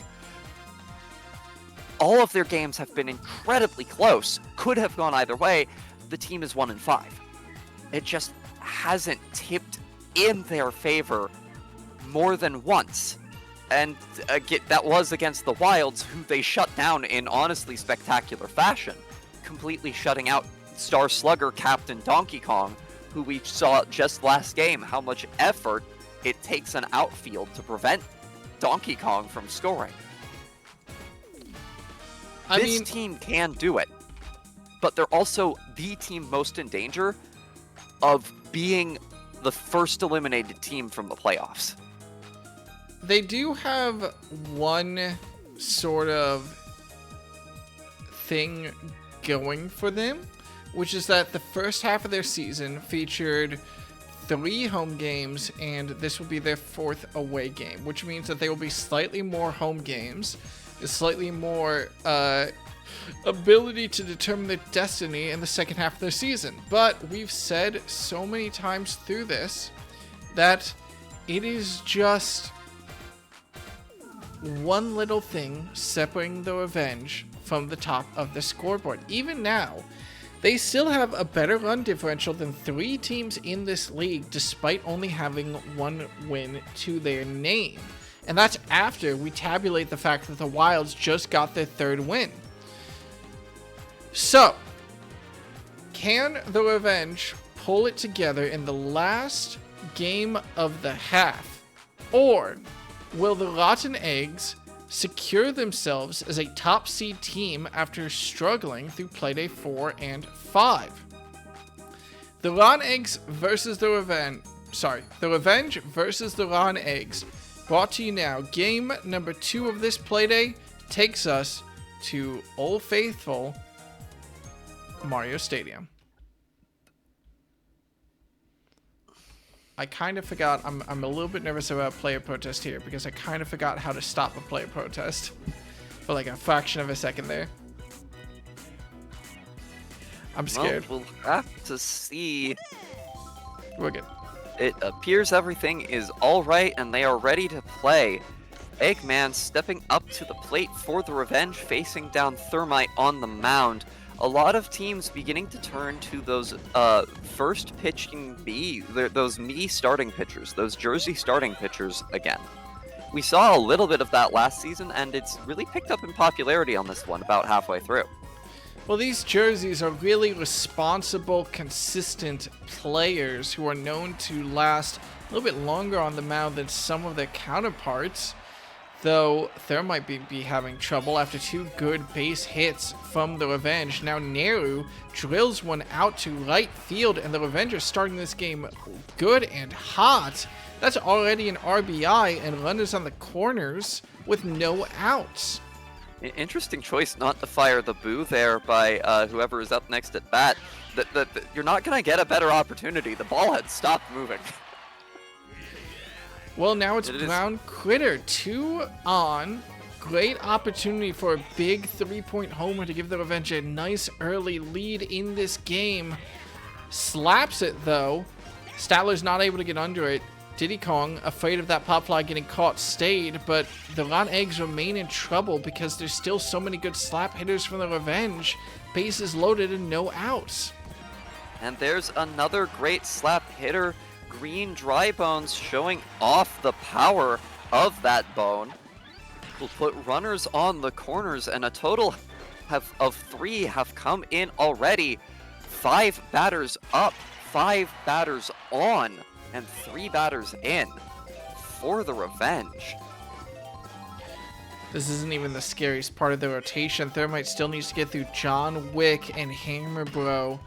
All of their games have been incredibly close. Could have gone either way. The team is 1-5. It just hasn't tipped in their favor more than once. And that was against the Wilds, who they shut down in honestly spectacular fashion, completely shutting out Star Slugger Captain Donkey Kong, who we saw just last game how much effort it takes an outfield to prevent Donkey Kong from scoring. This team can do it, but they're also the team most in danger of being the first eliminated team from the playoffs. They do have one sort of thing going for them, which is that the first half of their season featured 3 home games, and this will be their 4th away game, which means that they will be slightly more home games, slightly more ability to determine their destiny in the second half of their season. But we've said so many times through this that it is just one little thing separating the Revenge from the top of the scoreboard. Even now, they still have a better run differential than 3 teams in this league, despite only having 1 win to their name. And that's after we tabulate the fact that the Wilds just got their 3rd win. So, can the Revenge pull it together in the last game of the half? Or will the Rotten Eggs secure themselves as a top seed team after struggling through Playday 4 and 5? The Rotten Eggs versus the Revenge. The Revenge versus the Rotten Eggs. Brought to you now. Game number 2 of this Playday takes us to Old Faithful Mario Stadium. I kind of forgot, I'm a little bit nervous about player protest here because I kind of forgot how to stop a player protest for like a fraction of a second there. I'm scared. Well, we'll have to see. We're good. It appears everything is alright and they are ready to play. Eggman stepping up to the plate for the Revenge, facing down Thermite on the mound. A lot of teams beginning to turn to those first pitching those me starting pitchers, those Jersey starting pitchers again. We saw a little bit of that last season, and it's really picked up in popularity on this one about halfway through. Well, these jerseys are really responsible, consistent players who are known to last a little bit longer on the mound than some of their counterparts. Though Thermite be having trouble after 2 good base hits from the Revenge. Now Neru drills one out to right field, and the Revenge are starting this game good and hot. That's already an RBI and runners on the corners with no outs. Interesting choice not to fire the boo there by whoever is up next at bat. You're not going to get a better opportunity. The ball had stopped moving. Well, now it's Brown Critter, 2 on. Great opportunity for a big 3-point homer to give the Revenge a nice early lead in this game. Slaps it, though. Statler's not able to get under it. Diddy Kong, afraid of that pop fly getting caught, stayed, but the Rotten Eggs remain in trouble because there's still so many good slap hitters from the Revenge. Bases loaded and no outs. And there's another great slap hitter. Green Dry Bones showing off the power of that bone. Will put runners on the corners, and a total of 3 have come in already. 5 batters up, 5 batters on, and 3 batters in for the Revenge. This isn't even the scariest part of the rotation. Thermite still needs to get through John Wick and Hammer Bro.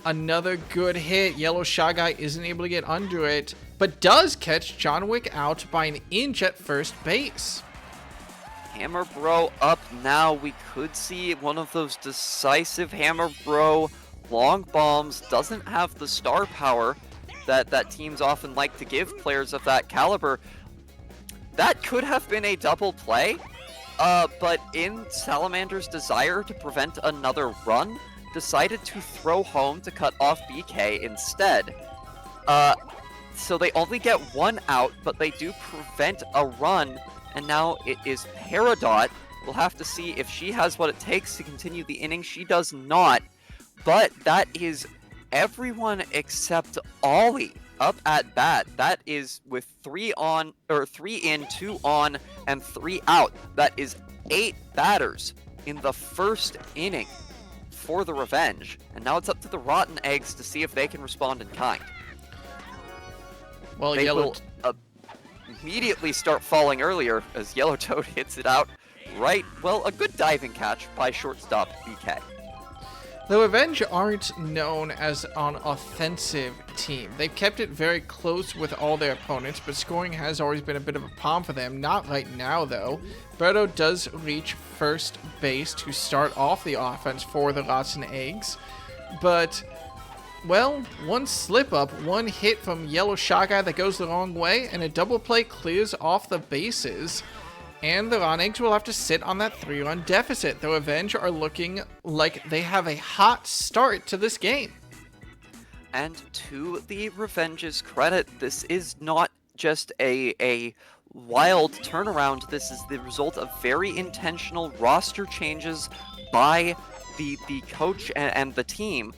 Another good hit. Yellow Shy Guy isn't able to get under it, but does catch John Wick out by an inch at first base. Hammer Bro up now. We could see one of those decisive Hammer Bro long bombs. Doesn't have the star power that teams often like to give players of that caliber. That could have been a double play, but in Salamander's desire to prevent another run, decided to throw home to cut off BK instead. So they only get 1 out, but they do prevent a run, and now it is Peridot. We'll have to see if she has what it takes to continue the inning. She does not, but that is everyone except Ollie up at bat. That is with 3 in, 2 on, and 3 out. That is 8 batters in the first inning for the Revenge, and now it's up to the Rotten Eggs to see if they can respond in kind. Well, they Yellow will immediately start falling earlier as Yellow Toad hits it out right. Well, a good diving catch by shortstop BK. The Revenge aren't known as an offensive team. They've kept it very close with all their opponents, but scoring has always been a bit of a problem for them. Not right now, though. Berto does reach first base to start off the offense for the Lots and Eggs, but, well, one slip-up, one hit from Yellow Shot Guy that goes the wrong way, and a double play clears off the bases. And the Ron Eggs will have to sit on that 3-run deficit. The Revenge are looking like they have a hot start to this game. And to the Revenge's credit, this is not just a wild turnaround. This is the result of very intentional roster changes by the coach and the team.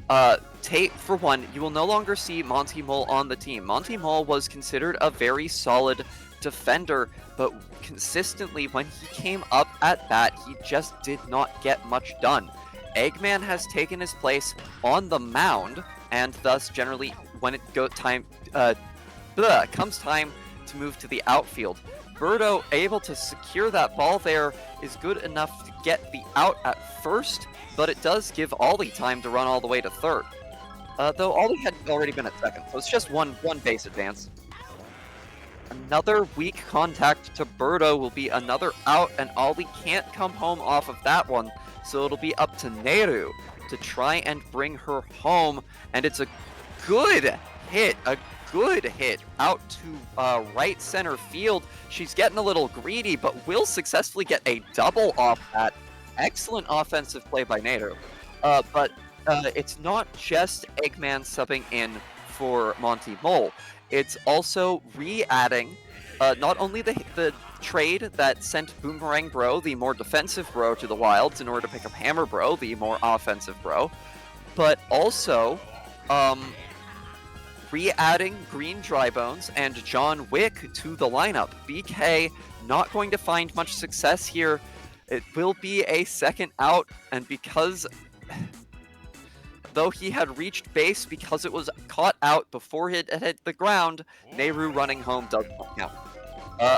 For one, you will no longer see Monty Mole on the team. Monty Mole was considered a very solid defender, but consistently when he came up at bat, he just did not get much done. Eggman has taken his place on the mound, and thus generally when it comes time to move to the outfield, Berto, able to secure that ball there, is good enough to get the out at first, but it does give Ollie time to run all the way to third. Though Ollie had already been at second, so it's just one base advance. Another weak contact to Berto will be another out, and Ollie can't come home off of that one, so it'll be up to Neru to try and bring her home, and it's a good hit out to right center field. She's getting a little greedy, but will successfully get a double off that. Excellent offensive play by Neru. But it's not just Eggman subbing in for Monty Mole. It's also re-adding not only the trade that sent Boomerang Bro, the more defensive bro, to the Wilds in order to pick up Hammer Bro, the more offensive bro, but also re-adding Green Drybones and John Wick to the lineup. BK not going to find much success here. It will be a second out, and because though he had reached base because it was caught out before it hit the ground, Neru running home does not count.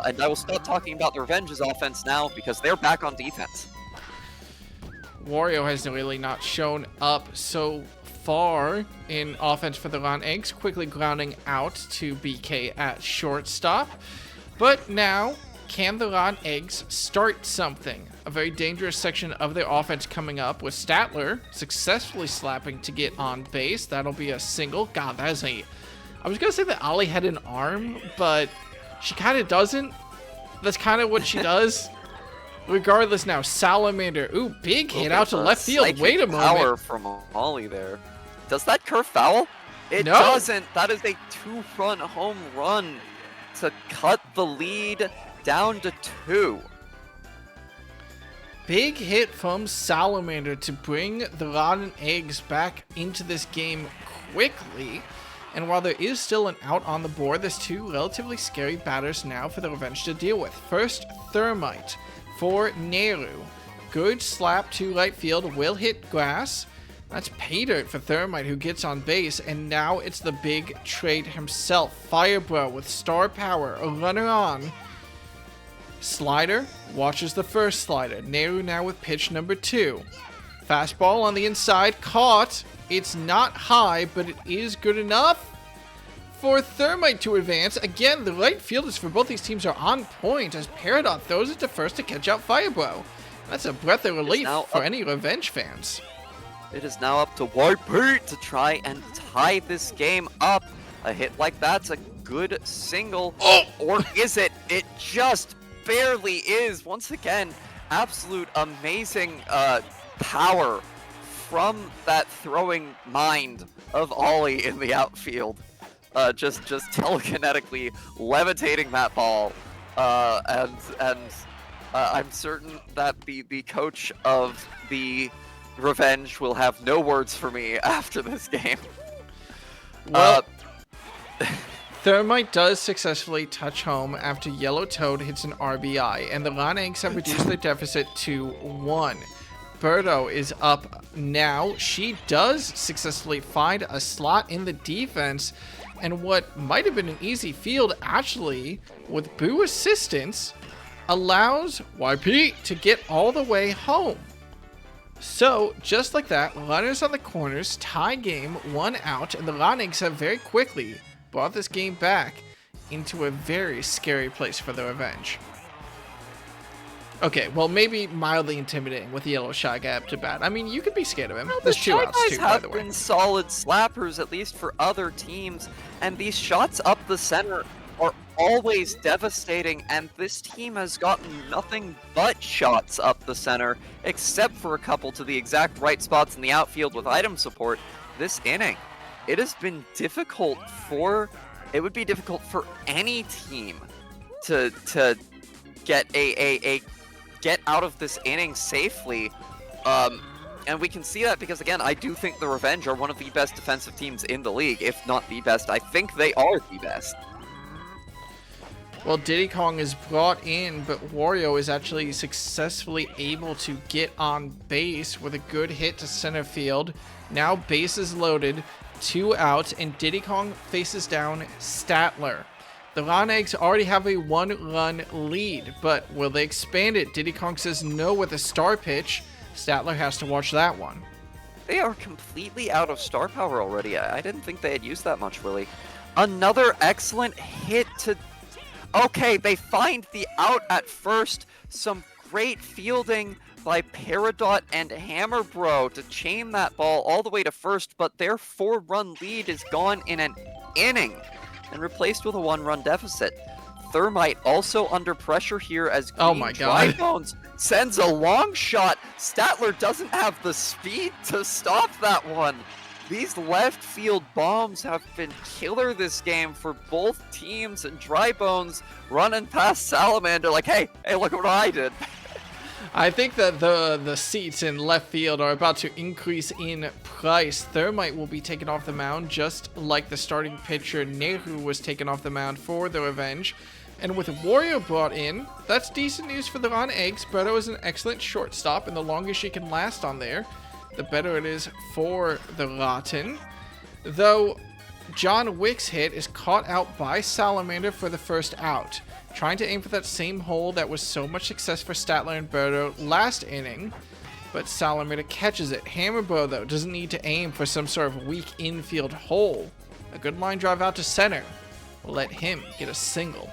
And I will stop talking about the Revenge's offense now because they're back on defense. Wario has really not shown up so far in offense for the Ron Eggs, quickly grounding out to BK at shortstop. But now, can the Ron Eggs start something? A very dangerous section of their offense coming up with Statler successfully slapping to get on base. That'll be a single. God, that is a... I was going to say that Ollie had an arm, but she kind of doesn't. That's kind of what she does. Regardless now, Salamander. Ooh, big hit out to left field. Wait a moment. Power from Ollie there. Does that curve foul? It No. doesn't. That is a 2-run home run to cut the lead down to 2. Big hit from Salamander to bring the Rotten Eggs back into this game quickly. And while there is still an out on the board, there's two relatively scary batters now for the Revenge to deal with. First, Thermite for Neru. Good slap to right field, will hit grass. That's pay dirt for Thermite, who gets on base, and now it's the big trade himself. Firebro with star power, a runner on. Slider watches the first slider. Neru now with pitch number 2. Fastball on the inside, caught. It's not high, but it is good enough for Thermite to advance. Again, the right fielders for both these teams are on point as Peridot throws it to first to catch out Firebro. That's a breath of relief for any Revenge fans. It is now up to White Pete to try and tie this game up. A hit like that's a good single. Oh! Or is it? It just barely is. Once again, absolute amazing power from that throwing mind of Ollie in the outfield. Just telekinetically levitating that ball. And I'm certain that the coach of the Revenge will have no words for me after this game. Well, Thermite does successfully touch home after Yellow Toad hits an RBI, and the Ron Eggs have reduced their deficit to 1. Berto is up now. She does successfully find a slot in the defense, and what might have been an easy field actually, with Boo assistance, allows YP to get all the way home. So, just like that, runners on the corners, tie game, 1 out, and the Ronigs have very quickly brought this game back into a very scary place for the revenge. Okay, well, maybe mildly intimidating with the yellow Shy Guy up to bat. I mean, you could be scared of him. Well, There's the 2 Shy outs Guys too, by have the way. been solid slappers, at least for other teams, and these shots up the center are always devastating, and this team has gotten nothing but shots up the center, except for a couple to the exact right spots in the outfield with item support this inning. It has been difficult for... It would be difficult for any team to get get out of this inning safely. And we can see that because, again, I do think the Revenge are one of the best defensive teams in the league, if not the best. I think they are the best. Well, Diddy Kong is brought in, but Wario is actually successfully able to get on base with a good hit to center field. Now base is loaded, 2 out, and Diddy Kong faces down Statler. The Ronigs already have a 1-run lead, but will they expand it? Diddy Kong says no with a star pitch. Statler has to watch that one. They are completely out of star power already. I didn't think they had used that much, Willie. Another excellent hit to... Okay, they find the out at first. Some great fielding by Peridot and Hammerbro to chain that ball all the way to first, but their 4-run lead is gone in an inning and replaced with a 1-run deficit. Thermite also under pressure here as Green Oh my God. Drybones sends a long shot. Statler doesn't have the speed to stop that one. These left field bombs have been killer this game for both teams, and Drybones running past Salamander like, hey, look what I did. I think that the seats in left field are about to increase in price. Thermite will be taken off the mound, just like the starting pitcher Nehu was taken off the mound for the Revenge. And with Wario brought in, that's decent news for the Ron Eggs. Berto is an excellent shortstop, and the longer she can last on there, the better it is for the Rotten. Though John Wick's hit is caught out by Salamander for the first out, trying to aim for that same hole that was so much success for Statler and Berto last inning, but Salamander catches it. Hammerbro, though, doesn't need to aim for some sort of weak infield hole. A good line drive out to center will let him get a single.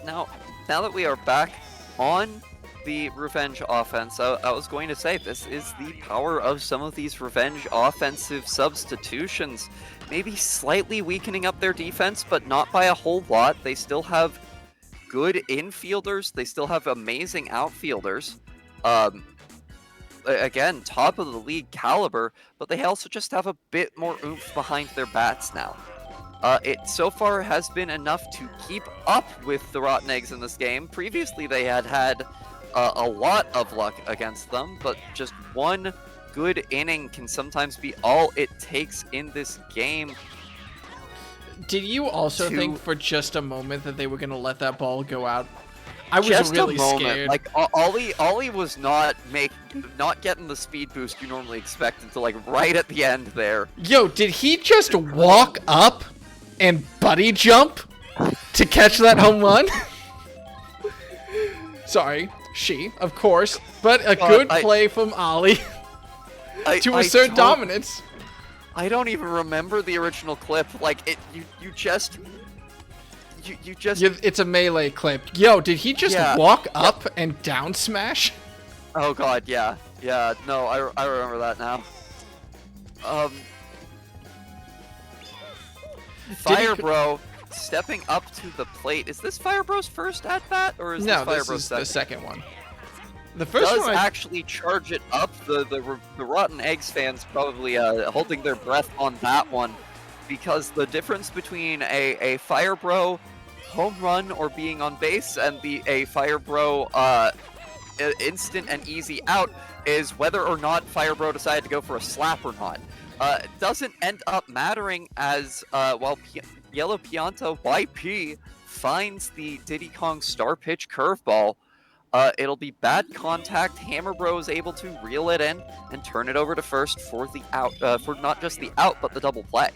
Now that we are back on the Revenge offense, I was going to say, this is the power of some of these Revenge offensive substitutions. Maybe slightly weakening up their defense, but not by a whole lot. They still have good infielders. They still have amazing outfielders. Again, top of the league caliber, but they also just have a bit more oomph behind their bats now. It so far has been enough to keep up with the Rotten Eggs in this game. Previously, they had a lot of luck against them, but just one good inning can sometimes be all it takes in this game. Did you also think for just a moment that they were going to let that ball go out? I was just really a moment. scared. Like Ollie was not getting the speed boost you normally expect until like right at the end there. Yo, did he just walk up and buddy jump to catch that home run? Sorry, she, of course, but a good play from Ollie to assert dominance. I don't even remember the original clip. Like you just. It's a melee clip. Yo, did he just walk up and down smash? Oh god, yeah. No, I remember that now. Firebro stepping up to the plate. Is this Firebro's first at bat, or is this Firebro's second? The second one. The first does one actually charge it up. The Rotten Eggs fans probably holding their breath on that one, because the difference between a Firebro home run or being on base and a Firebro instant and easy out is whether or not Firebro decided to go for a slap or not. It doesn't end up mattering as while Yellow Pianta YP finds the Diddy Kong star pitch curveball. It'll be bad contact. Hammer Bro is able to reel it in and turn it over to first for the out, for not just the out, but the double play.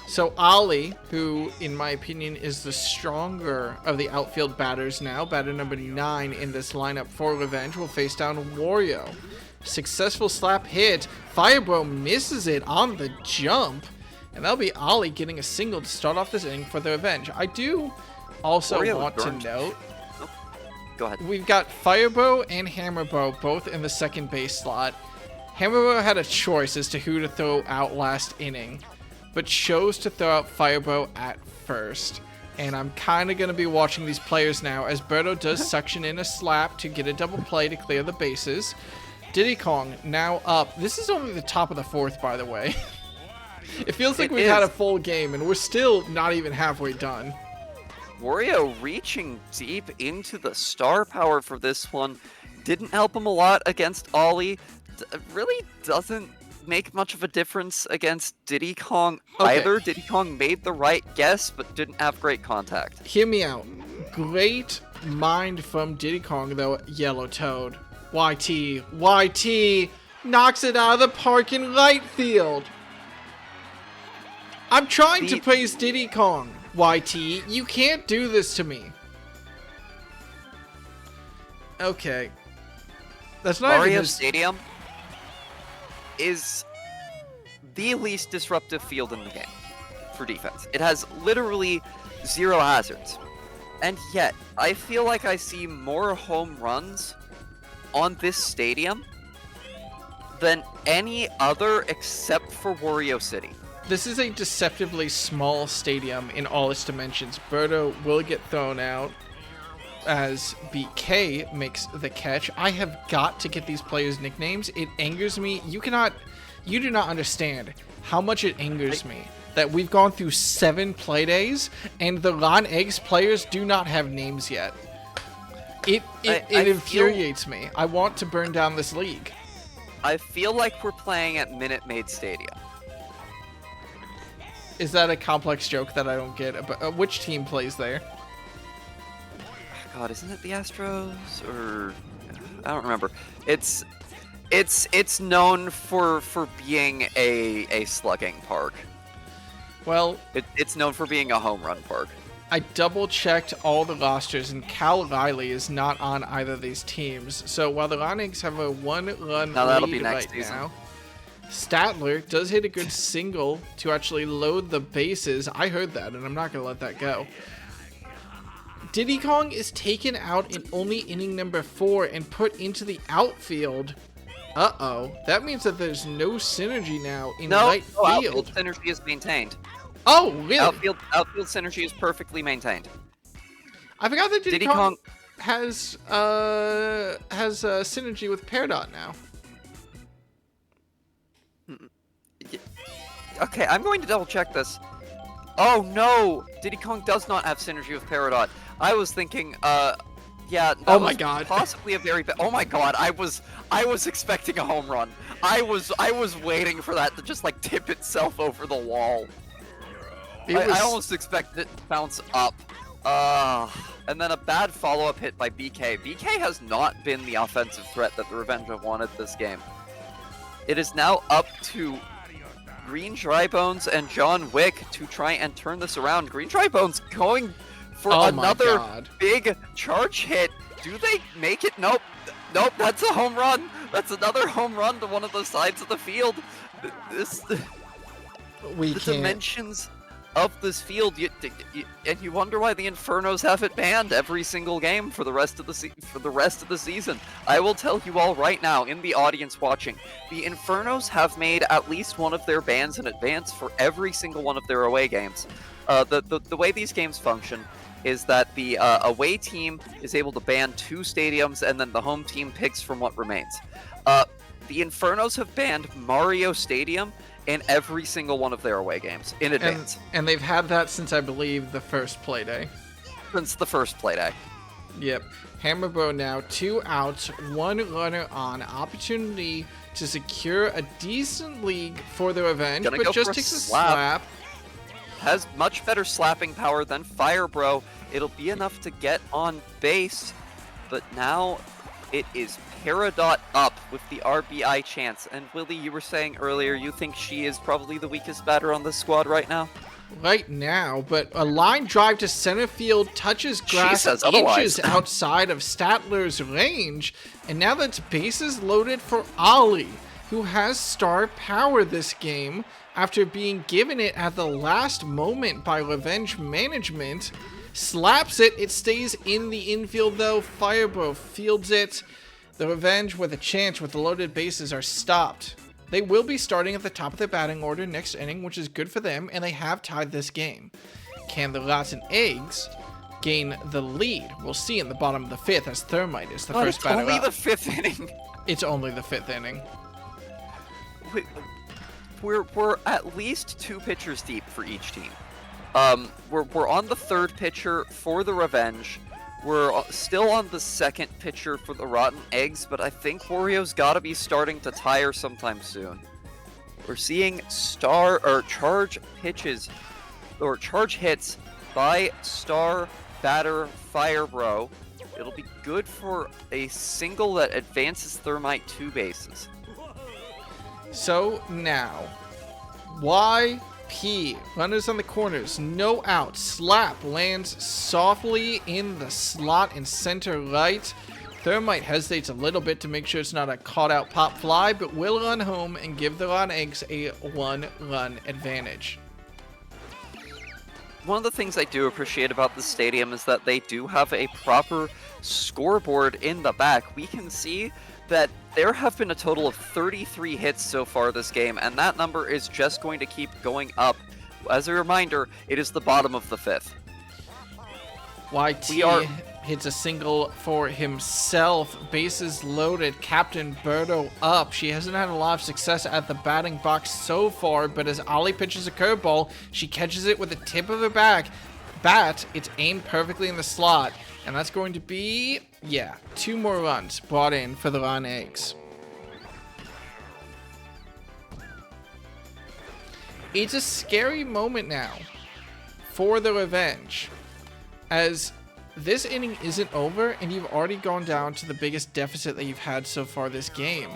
So Ollie, who in my opinion is the stronger of the outfield batters now, batter number 9 in this lineup for Revenge, will face down Wario. Successful slap hit. Firebro misses it on the jump. And that'll be Ollie getting a single to start off this inning for the Revenge. I do also Wario want to burned. note, Go ahead. we've got Firebro and Hammerbo both in the second base slot. Hammerbo had a choice as to who to throw out last inning, but chose to throw out Firebro at first. And I'm kind of going to be watching these players now as Birdo does suction in a slap to get a double play to clear the bases. Diddy Kong now up. This is only the top of the 4th, by the way. It feels like we've had a full game and we're still not even halfway done. Wario reaching deep into the star power for this one didn't help him a lot against Ollie. Really doesn't make much of a difference against Diddy Kong either. Diddy Kong made the right guess, but didn't have great contact. Hear me out. Great mind from Diddy Kong, though. Yellow Toad. YT knocks it out of the park in right field. I'm trying to praise Diddy Kong. YT, you can't do this to me. Okay. That's not Mario even his... Stadium is the least disruptive field in the game for defense. It has literally 0 hazards. And yet, I feel like I see more home runs on this stadium than any other except for Wario City. This is a deceptively small stadium in all its dimensions. Birdo will get thrown out as BK makes the catch. I have got to get these players' nicknames. It angers me. You do not understand how much it angers me that we've gone through 7 Playdays and the Ron Eggs players do not have names yet. It infuriates me. I want to burn down this league. I feel like we're playing at Minute Maid Stadium. Is that a complex joke that I don't get? Which team plays there? God, isn't it the Astros? Or I don't remember. It's known for being a slugging park. Well, it's known for being a home run park. I double-checked all the rosters, and Cal Riley is not on either of these teams. So while the Ronix have a 1-run lead right now, Statler does hit a good single to actually load the bases. I heard that, and I'm not going to let that go. Diddy Kong is taken out in only inning number 4 and put into the outfield. Uh-oh. That means that there's no synergy now in right field. Outfield synergy is maintained. Oh, really? Outfield synergy is perfectly maintained. I forgot that Diddy Kong has synergy with Peridot now. Okay, I'm going to double check this. Oh no! Diddy Kong does not have synergy with Peridot. I was thinking, yeah. Oh my god. Possibly a very bad. Oh my god! I was expecting a home run. I was waiting for that to just like tip itself over the wall. I almost expected it to bounce up. And then a bad follow-up hit by BK. BK has not been the offensive threat that the Revenge have wanted this game. It is now up to Green Drybones and John Wick to try and turn this around. Green Drybones going for another big charge hit. Do they make it? Nope. Nope, that's a home run. That's another home run to one of the sides of the field. The dimensions of this field, and you wonder why the Infernos have it banned every single game for the rest of the season. I will tell you all right now, in the audience watching, the Infernos have made at least one of their bans in advance for every single one of their away games. The way these games function is that the away team is able to ban 2 stadiums, and then the home team picks from what remains. The Infernos have banned Mario Stadium in every single one of their away games in advance. And they've had that since, I believe, the first Playday. Since the first Playday. Yep. Hammerbro now 2 outs, 1 runner on. Opportunity to secure a decent league for the Revenge, but just takes a slap. Has much better slapping power than Firebro. It'll be enough to get on base. but now it is Peridot up with the RBI chance. And Willie, you were saying earlier you think she is probably the weakest batter on this squad right now? Right now, but a line drive to center field touches grass says otherwise. inches outside of Statler's range, and now that's bases loaded for Ollie, who has star power this game after being given it at the last moment by Revenge Management. Slaps it, it stays in the infield though. Firebro fields it. The Revenge with a chance with the loaded bases are stopped. They will be starting at the top of the batting order next inning, which is good for them, and they have tied this game. Can the Rotten Eggs gain the lead? We'll see in the bottom of the fifth as Thermite is the first batter It's only up. the fifth inning. It's only the fifth inning. We're at least 2 pitchers deep for each team. We're on the 3rd pitcher for the Revenge. We're still on the 2nd pitcher for the Rotten Eggs, but I think Wario's got to be starting to tire sometime soon. We're seeing charge pitches or charge hits by star batter Firebro. It'll be good for a single that advances Thermite 2 bases. So now, YP, runners on the corners, no out, slap, lands softly in the slot in center right. Thermite hesitates a little bit to make sure it's not a caught out pop fly, but will run home and give the Rotten Eggs a 1-run advantage. One of the things I do appreciate about this stadium is that they do have a proper scoreboard in the back. We can see that there have been a total of 33 hits so far this game, and that number is just going to keep going up. As a reminder, it is the bottom of the 5th. YT hits a single for himself. Bases loaded. Captain Birdo up. She hasn't had a lot of success at the batting box so far, but as Ollie pitches a curveball, she catches it with the tip of her bat. It's aimed perfectly in the slot, and that's going to be, 2 more runs brought in for the Rotten Eggs. It's a scary moment now for the Revenge, as this inning isn't over and you've already gone down to the biggest deficit that you've had so far this game.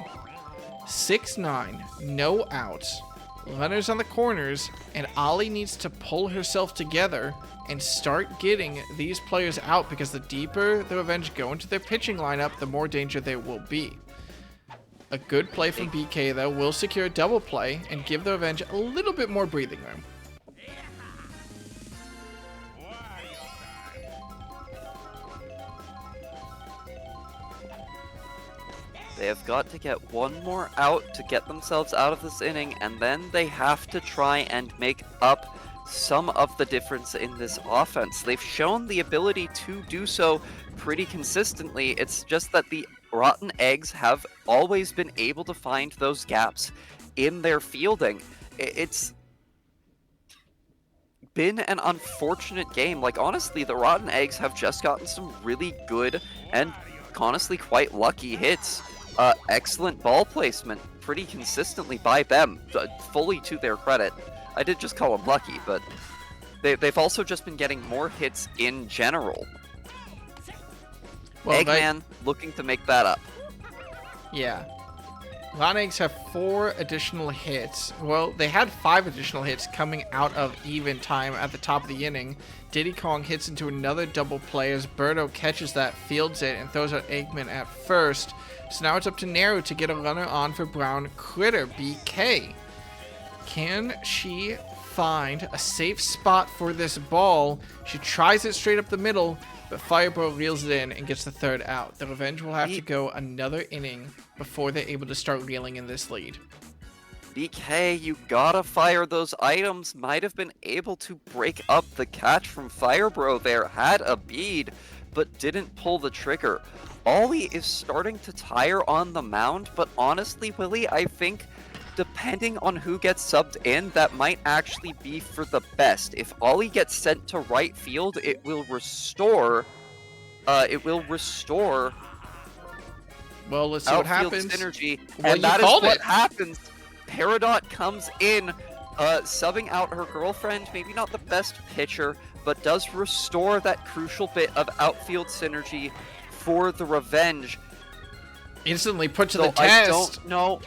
6-9, no outs, runners on the corners, and Ollie needs to pull herself together and start getting these players out, because the deeper the Revenge go into their pitching lineup, the more danger there will be. A good play from BK, though, will secure a double play and give the Revenge a little bit more breathing room. They have got to get one more out to get themselves out of this inning, and then they have to try and make up some of the difference in this offense. They've shown the ability to do so pretty consistently. It's just that the Rotten Eggs have always been able to find those gaps in their fielding. It's been an unfortunate game. Like, honestly, the Rotten Eggs have just gotten some really good and honestly quite lucky hits. Excellent ball placement pretty consistently by them, fully to their credit. I did just call them lucky, but they've also just been getting more hits in general. Well, Eggman looking to make that up. Yeah. Rotten Eggs have 4 additional hits. Well, they had 5 additional hits coming out of even time at the top of the inning. Diddy Kong hits into another double play as Birdo catches that, fields it, and throws out Eggman at first. So now it's up to Naru to get a runner on for Brown Critter, BK. Can she find a safe spot for this ball? She tries it straight up the middle, but Firebro reels it in and gets the 3rd out. The Revenge will have to go another inning before they're able to start reeling in this lead. BK, you gotta fire those items. Might have been able to break up the catch from Firebro there. Had a bead, but didn't pull the trigger. Ollie is starting to tire on the mound, but honestly, Willie, I think depending on who gets subbed in, that might actually be for the best. If Ollie gets sent to right field, it will restore. Well, let's see what outfield happens. synergy, Well, and that you is called what it. happens. Peridot comes in, subbing out her girlfriend. Maybe not the best pitcher, but does restore that crucial bit of outfield synergy for the Revenge. Instantly put to So the test. I don't know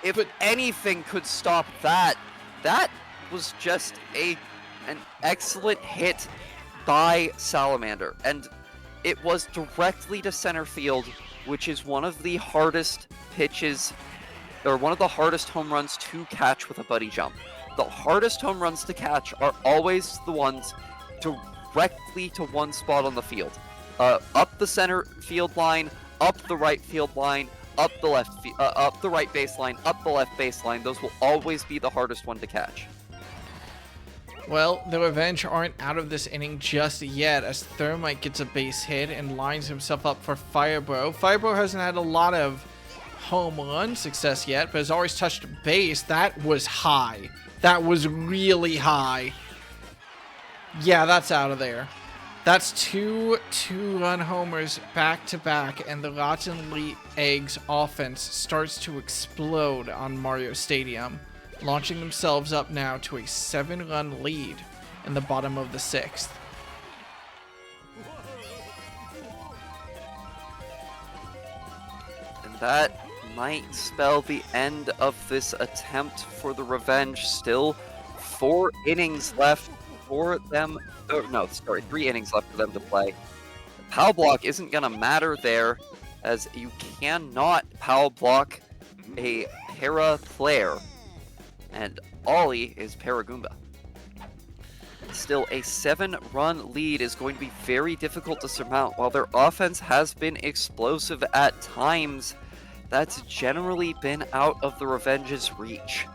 if anything could stop that. That was just an excellent hit by Salamander, and it was directly to center field, which is one of the hardest pitches, or one of the hardest home runs to catch with a buddy jump. The hardest home runs to catch are always the ones directly to one spot on the field. Up the center field line, up the right field line, up the right baseline, up the left baseline. Those will always be the hardest one to catch. Well, the Revenge aren't out of this inning just yet, as Thermite gets a base hit and lines himself up for Firebro. Firebro hasn't had a lot of home run success yet, but has always touched base. That was high. That was really high. Yeah, that's out of there. That's two two-run homers back-to-back, and the Rotten Eggs offense starts to explode on Mario Stadium, launching themselves up now to a 7-run lead in the bottom of the 6th. And that might spell the end of this attempt for the Revenge. Still 4 innings left for them. Oh, no, sorry, 3 innings left for them to play. Power block isn't going to matter there, as you cannot power block a para player. And Ollie is Paragoomba. Still, a 7-run lead is going to be very difficult to surmount. While their offense has been explosive at times, that's generally been out of the Revenge's reach.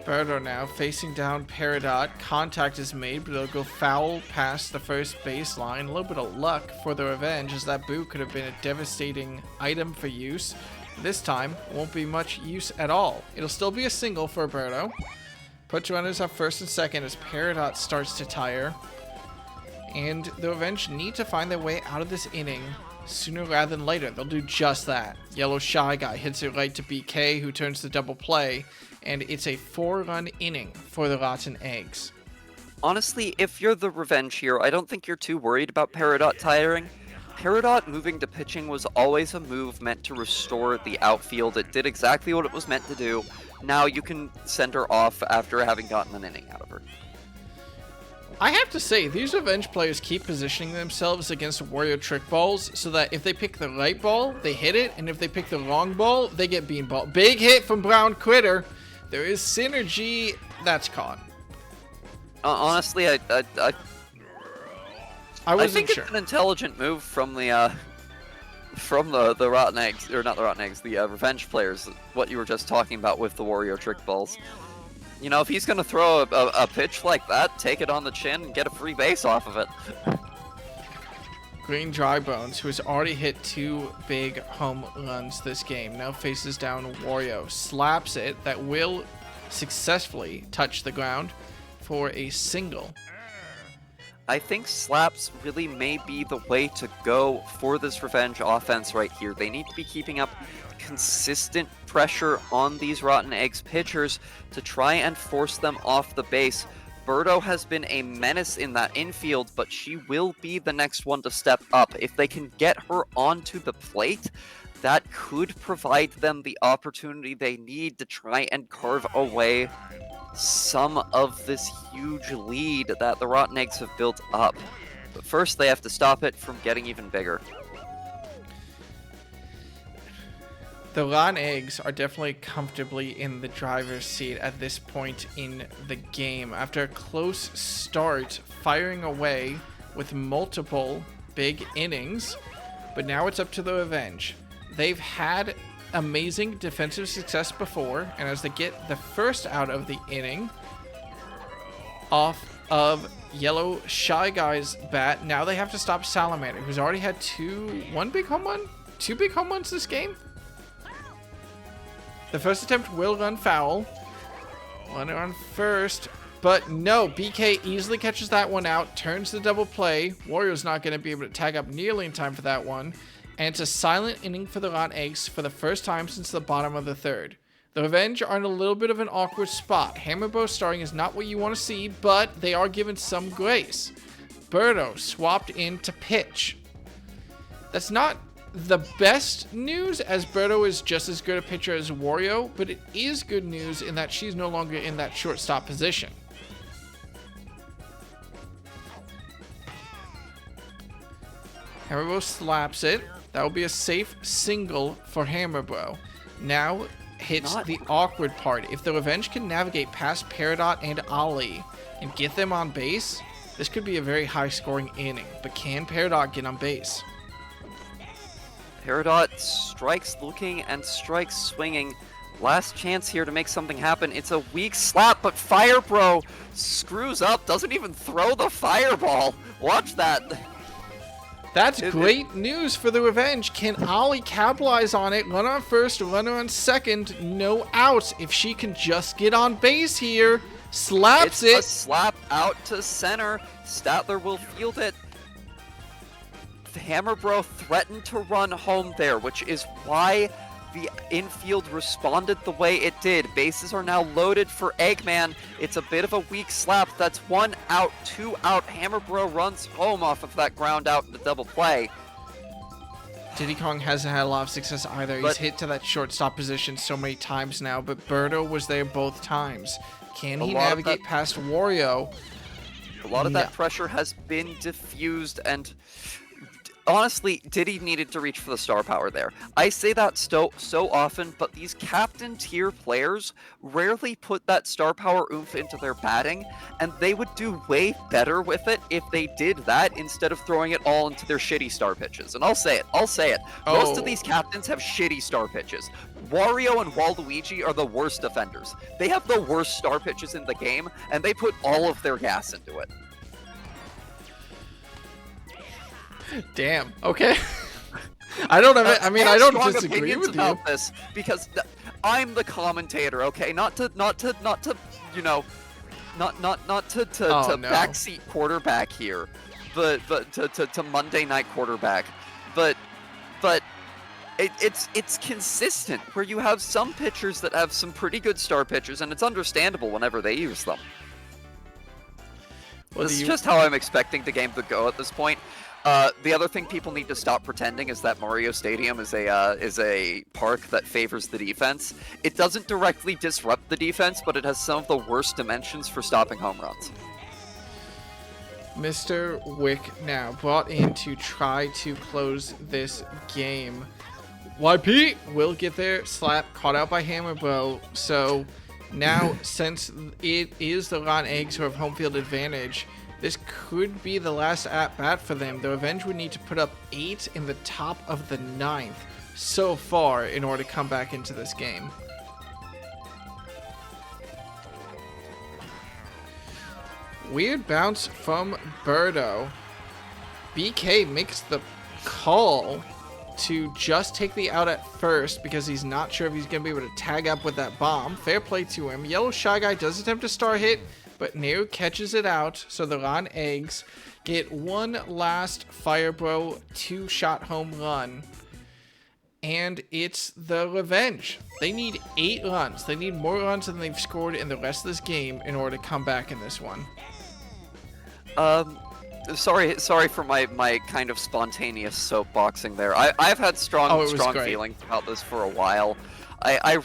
Birdo now facing down Peridot. Contact is made, but it'll go foul past the first baseline. A little bit of luck for the Revenge, as that boot could have been a devastating item for use. This time, won't be much use at all. It'll still be a single for Birdo. Put runners up first and second as Peridot starts to tire. And the Revenge need to find their way out of this inning sooner rather than later. They'll do just that. Yellow Shy Guy hits it right to BK, who turns the double play. And it's a 4-run inning for the Rotten Eggs. Honestly, if you're the Revenge here, I don't think you're too worried about Peridot tiring. Peridot moving to pitching was always a move meant to restore the outfield. It did exactly what it was meant to do. Now you can send her off after having gotten an inning out of her. I have to say, these Revenge players keep positioning themselves against Wario Trick Balls so that if they pick the right ball, they hit it, and if they pick the wrong ball, they get beanball. Big hit from Brown Critter. There is synergy. That's caught. Honestly, I think sure. It's an intelligent move from the Rotten Eggs, or not the Rotten Eggs, the Revenge players. What you were just talking about with the Wario Trick Balls. You know, if he's gonna throw a pitch like that, take it on the chin and get a free base off of it. Green Dry Bones, who has already hit 2 big home runs this game, now faces down Wario. Slaps it. That will successfully touch the ground for a single. I think slaps really may be the way to go for this Revenge offense right here. They need to be keeping up consistent pressure on these Rotten Eggs pitchers to try and force them off the base. Birdo has been a menace in that infield, but she will be the next one to step up. If they can get her onto the plate, that could provide them the opportunity they need to try and carve away some of this huge lead that the Rotten Eggs have built up. But first, they have to stop it from getting even bigger. The Rotten Eggs are definitely comfortably in the driver's seat at this point in the game. After a close start, firing away with multiple big innings, but now it's up to the Revenge. They've had amazing defensive success before, and as they get the first out of the inning off of Yellow Shy Guy's bat, now they have to stop Salamander, who's already had two big home runs this game. The first attempt will run foul. Runner on first, but no, BK easily catches that one out, turns the double play. Warrior's not going to be able to tag up nearly in time for that one. And it's a silent inning for the Rotten Eggs for the first time since the bottom of the 3rd. The Revenge are in a little bit of an awkward spot. Hammerbow starting is not what you want to see, but they are given some grace. Birdo swapped in to pitch. That's not the best news, as Birdo is just as good a pitcher as Wario, but it is good news in that she's no longer in that shortstop position. Hammerbow slaps it. That will be a safe single for Hammerbow. Now hits the awkward part. If the Revenge can navigate past Peridot and Ollie and get them on base, this could be a very high-scoring inning. But can Peridot get on base? Peridot strikes looking and strikes swinging. Last chance here to make something happen. It's a weak slap, but Fire Bro screws up, doesn't even throw the fireball. Watch that. That's great news for the Revenge. Can Ollie capitalize on it? Runner on first, runner on second, no outs. If she can just get on base here, slaps it. It's a slap out to center. Statler will field it. Hammerbro threatened to run home there, which is why the infield responded the way it did. Bases are now loaded for Eggman. It's a bit of a weak slap. That's 1 out, 2 out. Hammerbro runs home off of that ground out in the double play. Diddy Kong hasn't had a lot of success either. He's hit to that shortstop position so many times now, but Birdo was there both times. Can he navigate past Wario? A lot of that pressure has been diffused, and honestly, Diddy needed to reach for the star power there. I say that so often, but these captain tier players rarely put that star power oomph into their batting, and they would do way better with it if they did that instead of throwing it all into their shitty star pitches. And I'll say it. Most of these captains have shitty star pitches. Wario and Waluigi are the worst defenders. They have the worst star pitches in the game, and they put all of their gas into it. Damn. Okay. I don't have it. I mean, I don't disagree with about you. This because I'm the commentator. Okay, not to you know, not to backseat quarterback here, but to Monday night quarterback, but it's consistent where you have some pitchers that have some pretty good star pitchers, and it's understandable whenever they use them. This is just how I'm expecting the game to go at this point. The other thing people need to stop pretending is that Mario Stadium is a park that favors the defense. It doesn't directly disrupt the defense, but it has some of the worst dimensions for stopping home runs. Mr. Wick now brought in to try to close this game. YP will get there. Slap caught out by Hammerbro. So now, since it is the Ron Eggs who have home field advantage, this could be the last at-bat for them. The Revenge would need to put up 8 in the top of the 9th so far in order to come back into this game. Weird bounce from Birdo. BK makes the call to just take the out at first because he's not sure if he's going to be able to tag up with that bomb. Fair play to him. Yellow Shy Guy does attempt a star hit, but Nero catches it out, so the Ron Eggs get one last Firebro 2-shot home run. And it's the Revenge. They need 8 runs. They need more runs than they've scored in the rest of this game in order to come back in this one. Sorry for my kind of spontaneous soapboxing there. I've had strong feelings about this for a while. I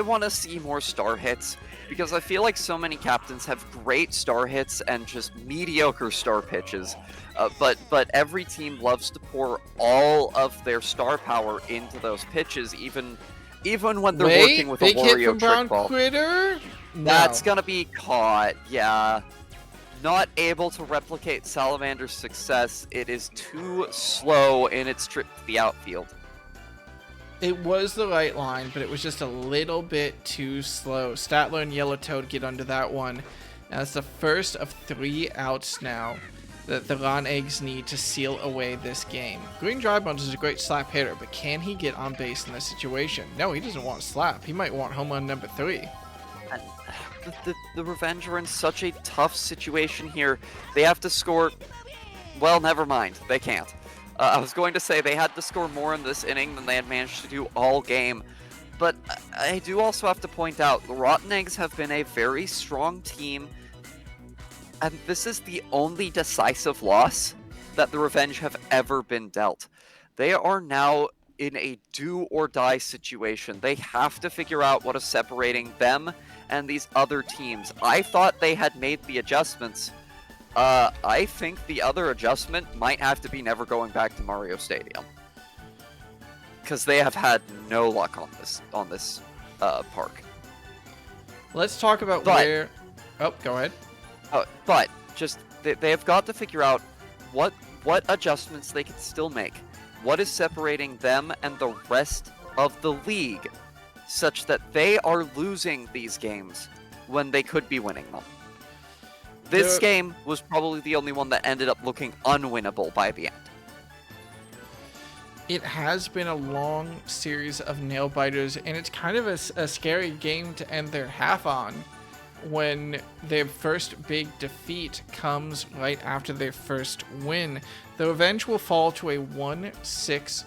want to see more star hits, because I feel like so many captains have great star hits and just mediocre star pitches. But every team loves to pour all of their star power into those pitches, even when they're working with a Wario trick ball. Critter? No. That's gonna be caught. Yeah. Not able to replicate Salamander's success. It is too slow in its trip to the outfield. It was the right line, but it was just a little bit too slow. Statler and Yellow Toad get under that one. And that's the first of 3 outs now that the Ron Eggs need to seal away this game. Green Dry Bones is a great slap hitter, but can he get on base in this situation? No, he doesn't want slap. He might want home run number 3. And the Revenge are in such a tough situation here. They have to score... Well, never mind. They can't. I was going to say they had to score more in this inning than they had managed to do all game. But I do also have to point out, the Rotten Eggs have been a very strong team, and this is the only decisive loss that the Revenge have ever been dealt. They are now in a do-or-die situation. They have to figure out what is separating them and these other teams. I thought they had made the adjustments. I think the other adjustment might have to be never going back to Mario Stadium, because they have had no luck on this park. Let's talk about where... Oh, go ahead. But just they have got to figure out what adjustments they can still make. What is separating them and the rest of the league, such that they are losing these games when they could be winning them. This game was probably the only one that ended up looking unwinnable by the end. It has been a long series of nail biters, and it's kind of a scary game to end their half on, when their first big defeat comes right after their first win. The Revenge will fall to a 1-6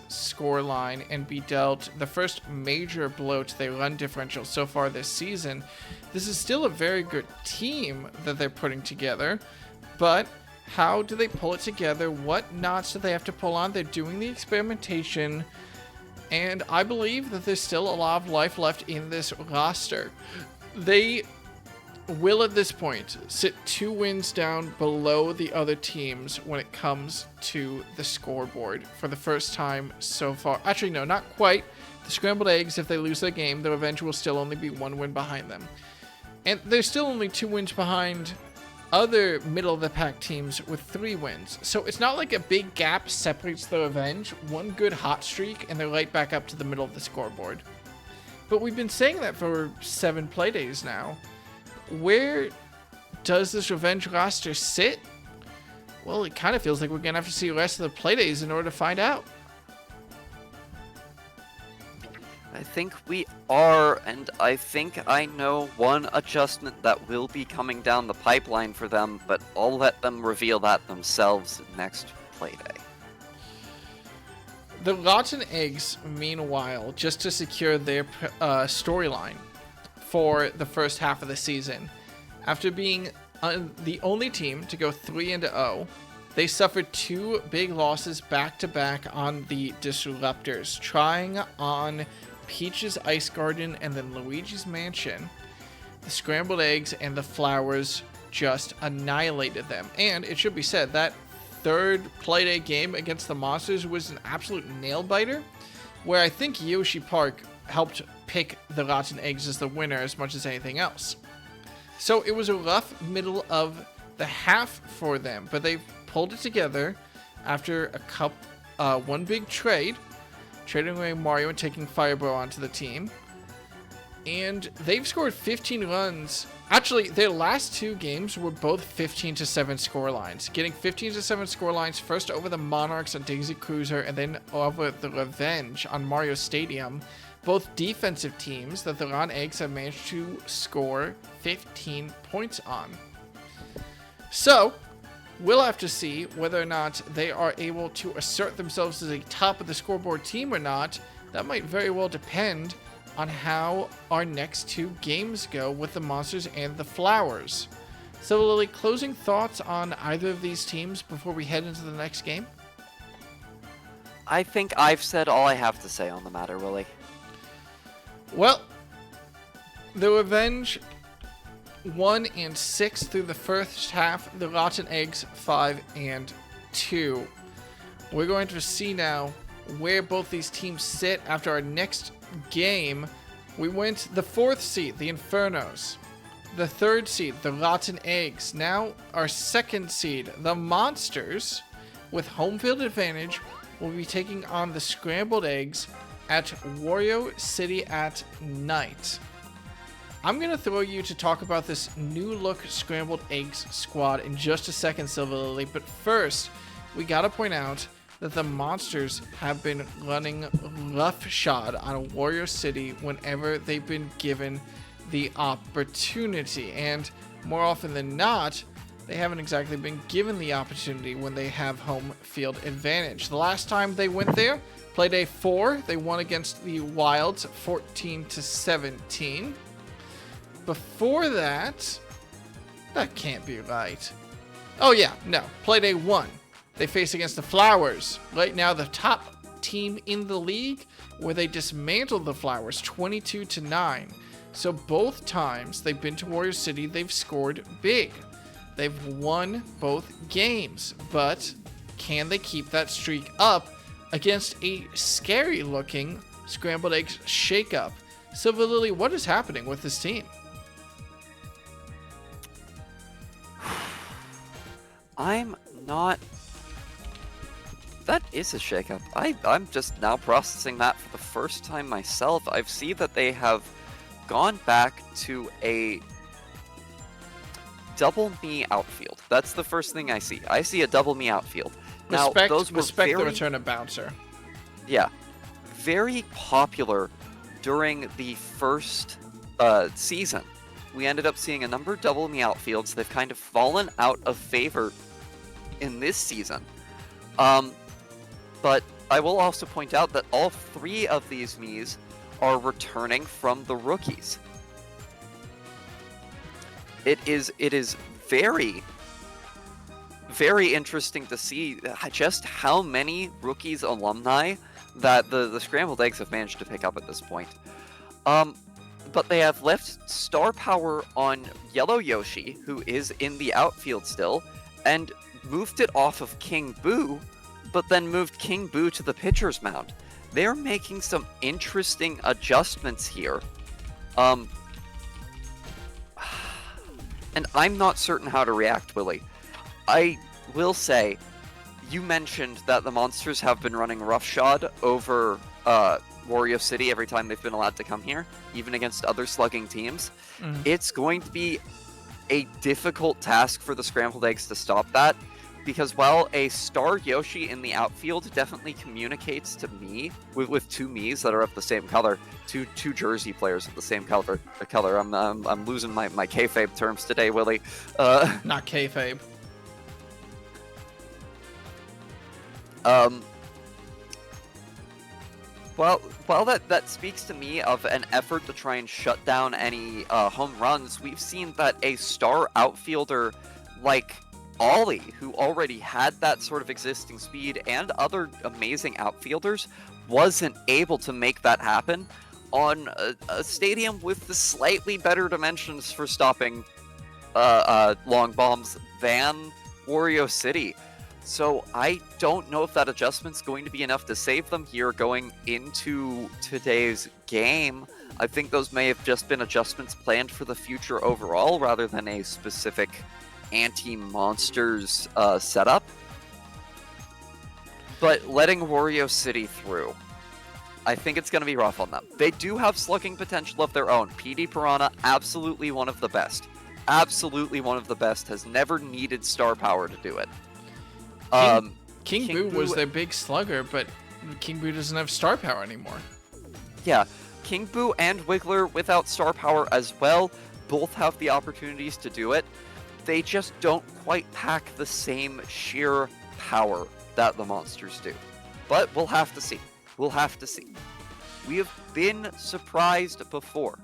scoreline and be dealt the first major blow to their run differential so far this season. This is still a very good team that they're putting together, but how do they pull it together? What knots do they have to pull on? They're doing the experimentation, and I believe that there's still a lot of life left in this roster. They will at this point sit 2 wins down below the other teams when it comes to the scoreboard for the first time so far. Actually, no, not quite. The Scrambled Eggs, if they lose their game, the Revenge will still only be 1 win behind them. And they're still only 2 wins behind other middle-of-the-pack teams with 3 wins. So it's not like a big gap separates the Revenge. One good hot streak, and they're right back up to the middle of the scoreboard. But we've been saying that for 7 Playdays now. Where does this Revenge roster sit? Well, it kind of feels like we're going to have to see the rest of the Playdays in order to find out. I think we are, and I think I know one adjustment that will be coming down the pipeline for them, but I'll let them reveal that themselves next Playday. The Rotten Eggs, meanwhile, just to secure their storyline for the first half of the season, after being the only team to go 3-0, they suffered 2 big losses back-to-back on the Disruptors, trying on Peach's Ice Garden and then Luigi's Mansion. The Scrambled Eggs and the Flowers just annihilated them. And it should be said, that third Playday game against the Monsters was an absolute nail-biter, where I think Yoshi Park helped pick the Rotten Eggs as the winner as much as anything else. So it was a rough middle of the half for them, but they pulled it together after one big trade, trading away Mario and taking Fireball onto the team. And they've scored 15 runs. Actually, their last 2 games were both 15-7 scorelines. Getting 15-7 scorelines first over the Monarchs on Daisy Cruiser and then over the Revenge on Mario Stadium. Both defensive teams that the Rotten Eggs have managed to score 15 points on. So, we'll have to see whether or not they are able to assert themselves as a top of the scoreboard team or not. That might very well depend on how our next 2 games go with the Monsters and the Flowers. So, Lily, closing thoughts on either of these teams before we head into the next game? I think I've said all I have to say on the matter, Willie. Well, the Revenge 1-6 through the first half, the Rotten Eggs 5-2. We're going to see now where both these teams sit after our next game. We went the 4th seed, the Infernos. The 3rd seed, the Rotten Eggs. Now our 2nd seed, the Monsters, with home field advantage, will be taking on the Scrambled Eggs at Wario City at night. I'm going to throw you to talk about this new look Scrambled Eggs squad in just a second, Silver Lily, but first, we got to point out that the Monsters have been running roughshod on Wario City whenever they've been given the opportunity, and more often than not, they haven't exactly been given the opportunity when they have home field advantage. The last time they went there, Playday 4, they won against the Wilds 14-17. Before that, that can't be right. Oh yeah, no, Playday 1. They faced against the Flowers. Right now, the top team in the league, where they dismantled the Flowers 22-9. So both times they've been to Warrior City, they've scored big. They've won both games, but can they keep that streak up against a scary-looking Scrambled Eggs shakeup? Silver Lily, what is happening with this team? I'm not... That is a shakeup. I'm just now processing that for the first time myself. I see that they have gone back to a double me outfield. That's the first thing I see. I see a double me outfield. Now, those were respect the return of Bouncer. Yeah. Very popular during the first season. We ended up seeing a number of double me outfields. They've kind of fallen out of favor in this season. But I will also point out that all 3 of these Miis are returning from the rookies. It is very, very interesting to see just how many rookies alumni that the Scrambled Eggs have managed to pick up at this point. But they have left star power on Yellow Yoshi, who is in the outfield still, and moved it off of King Boo, but then moved King Boo to the pitcher's mound. They're making some interesting adjustments here. And I'm not certain how to react, Willie. I will say, you mentioned that the Monsters have been running roughshod over Wario City every time they've been allowed to come here, even against other slugging teams. It's going to be a difficult task for the Scrambled Eggs to stop that, because while a star Yoshi in the outfield definitely communicates to me with 2 Miis that are of the same color, two Jersey players of the same color. I'm losing my kayfabe terms today, Willie. Not kayfabe. While that speaks to me of an effort to try and shut down any home runs, we've seen that a star outfielder like Ollie, who already had that sort of existing speed, and other amazing outfielders, wasn't able to make that happen on a stadium with the slightly better dimensions for stopping long bombs than Wario City. So I don't know if that adjustment's going to be enough to save them here going into today's game. I think those may have just been adjustments planned for the future overall, rather than a specific anti-monsters setup. But letting Wario City through, I think it's going to be rough on them. They do have slugging potential of their own. PD Piranha, absolutely one of the best. Absolutely one of the best. Has never needed star power to do it. King Boo was their big slugger, but King Boo doesn't have star power anymore. Yeah, King Boo and Wiggler without star power as well both have the opportunities to do it. They just don't quite pack the same sheer power that the Monsters do. But we'll have to see. We'll have to see. We have been surprised before.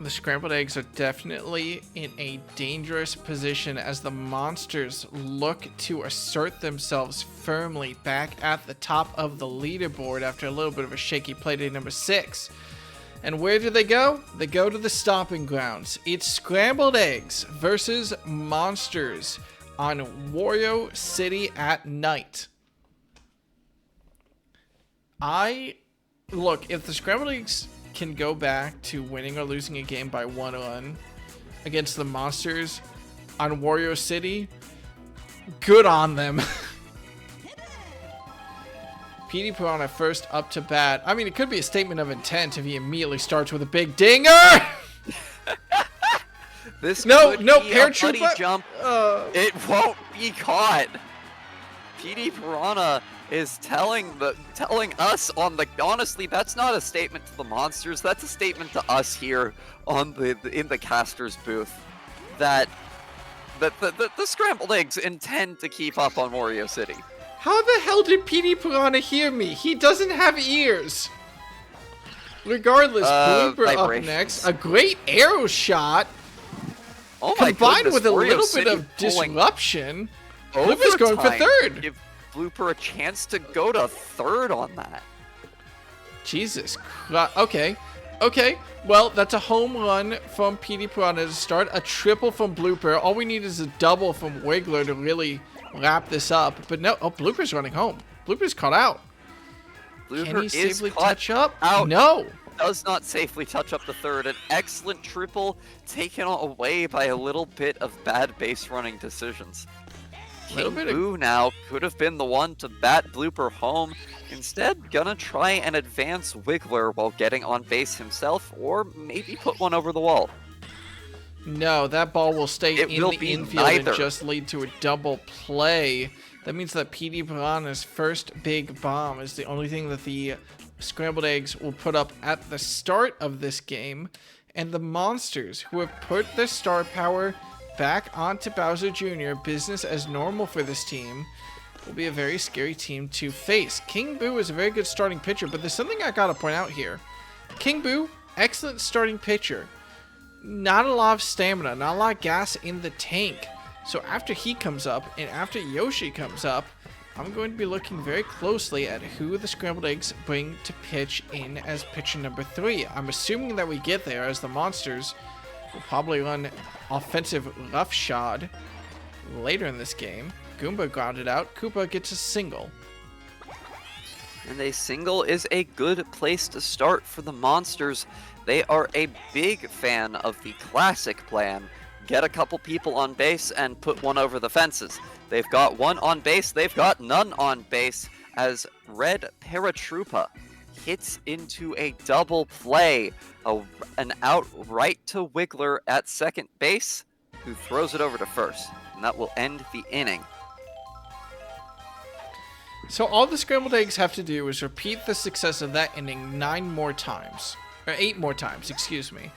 The Scrambled Eggs are definitely in a dangerous position as the Monsters look to assert themselves firmly back at the top of the leaderboard after a little bit of a shaky Playday number 6. And where do they go? They go to the stomping grounds. It's Scrambled Eggs versus Monsters on Wario City at night. Look, if the Scrambled Eggs can go back to winning or losing a game by 1 run against the Monsters on Wario City, good on them. PD Piranha first up to bat. I mean, it could be a statement of intent if he immediately starts with a big dinger. This no could be a paratrooper buddy jump. It won't be caught. PD Piranha is telling us on the, honestly, that's not a statement to the Monsters, that's a statement to us here on in the caster's booth, that The scrambled eggs intend to keep up on Wario City. How the hell did Petey Piranha hear me? He doesn't have ears. Regardless, Blooper up vibrations. next. A great arrow shot. Oh my Combined goodness, with a Wario little City bit of pulling disruption. Blooper's going for overtime. third. Give Blooper a chance to go to third on that. Jesus Christ. Okay. Well, that's a home run from Petey Piranha to start. A triple from Blooper. All we need is a double from Wiggler to really wrap this up. But no, Blooper's running home. Blooper's caught out. Can he Blooper is safely caught touch up? out. No. Does not safely touch up the third. An excellent triple taken away by a little bit of bad base running decisions. King Boo now could have been the one to bat Blooper home. Instead, gonna try and advance Wiggler while getting on base himself, or maybe put one over the wall. No, that ball will stay It in will the be infield neither. and just lead to a double play. That means that Petey Piranha's first big bomb is the only thing that the Scrambled Eggs will put up at the start of this game. And the Monsters, who have put their star power back onto Bowser Jr., business as normal for this team, will be a very scary team to face. King Boo is a very good starting pitcher, but there's something I gotta point out here. King Boo, excellent starting pitcher. Not a lot of stamina, not a lot of gas in the tank. So after he comes up, and after Yoshi comes up, I'm going to be looking very closely at who the Scrambled Eggs bring to pitch in as pitcher number 3. I'm assuming that we get there, as the Monsters will probably run offensive roughshod later in this game. Goomba grounded out. Koopa gets a single. And a single is a good place to start for the Monsters. They are a big fan of the classic plan. Get a couple people on base and put one over the fences. They've got one on base, they've got none on base, as Red Paratroopa hits into a double play. An out right to Wiggler at second base, who throws it over to first. And that will end the inning. So all the Scrambled Eggs have to do is repeat the success of that inning 9 more times. Or 8 more times, excuse me.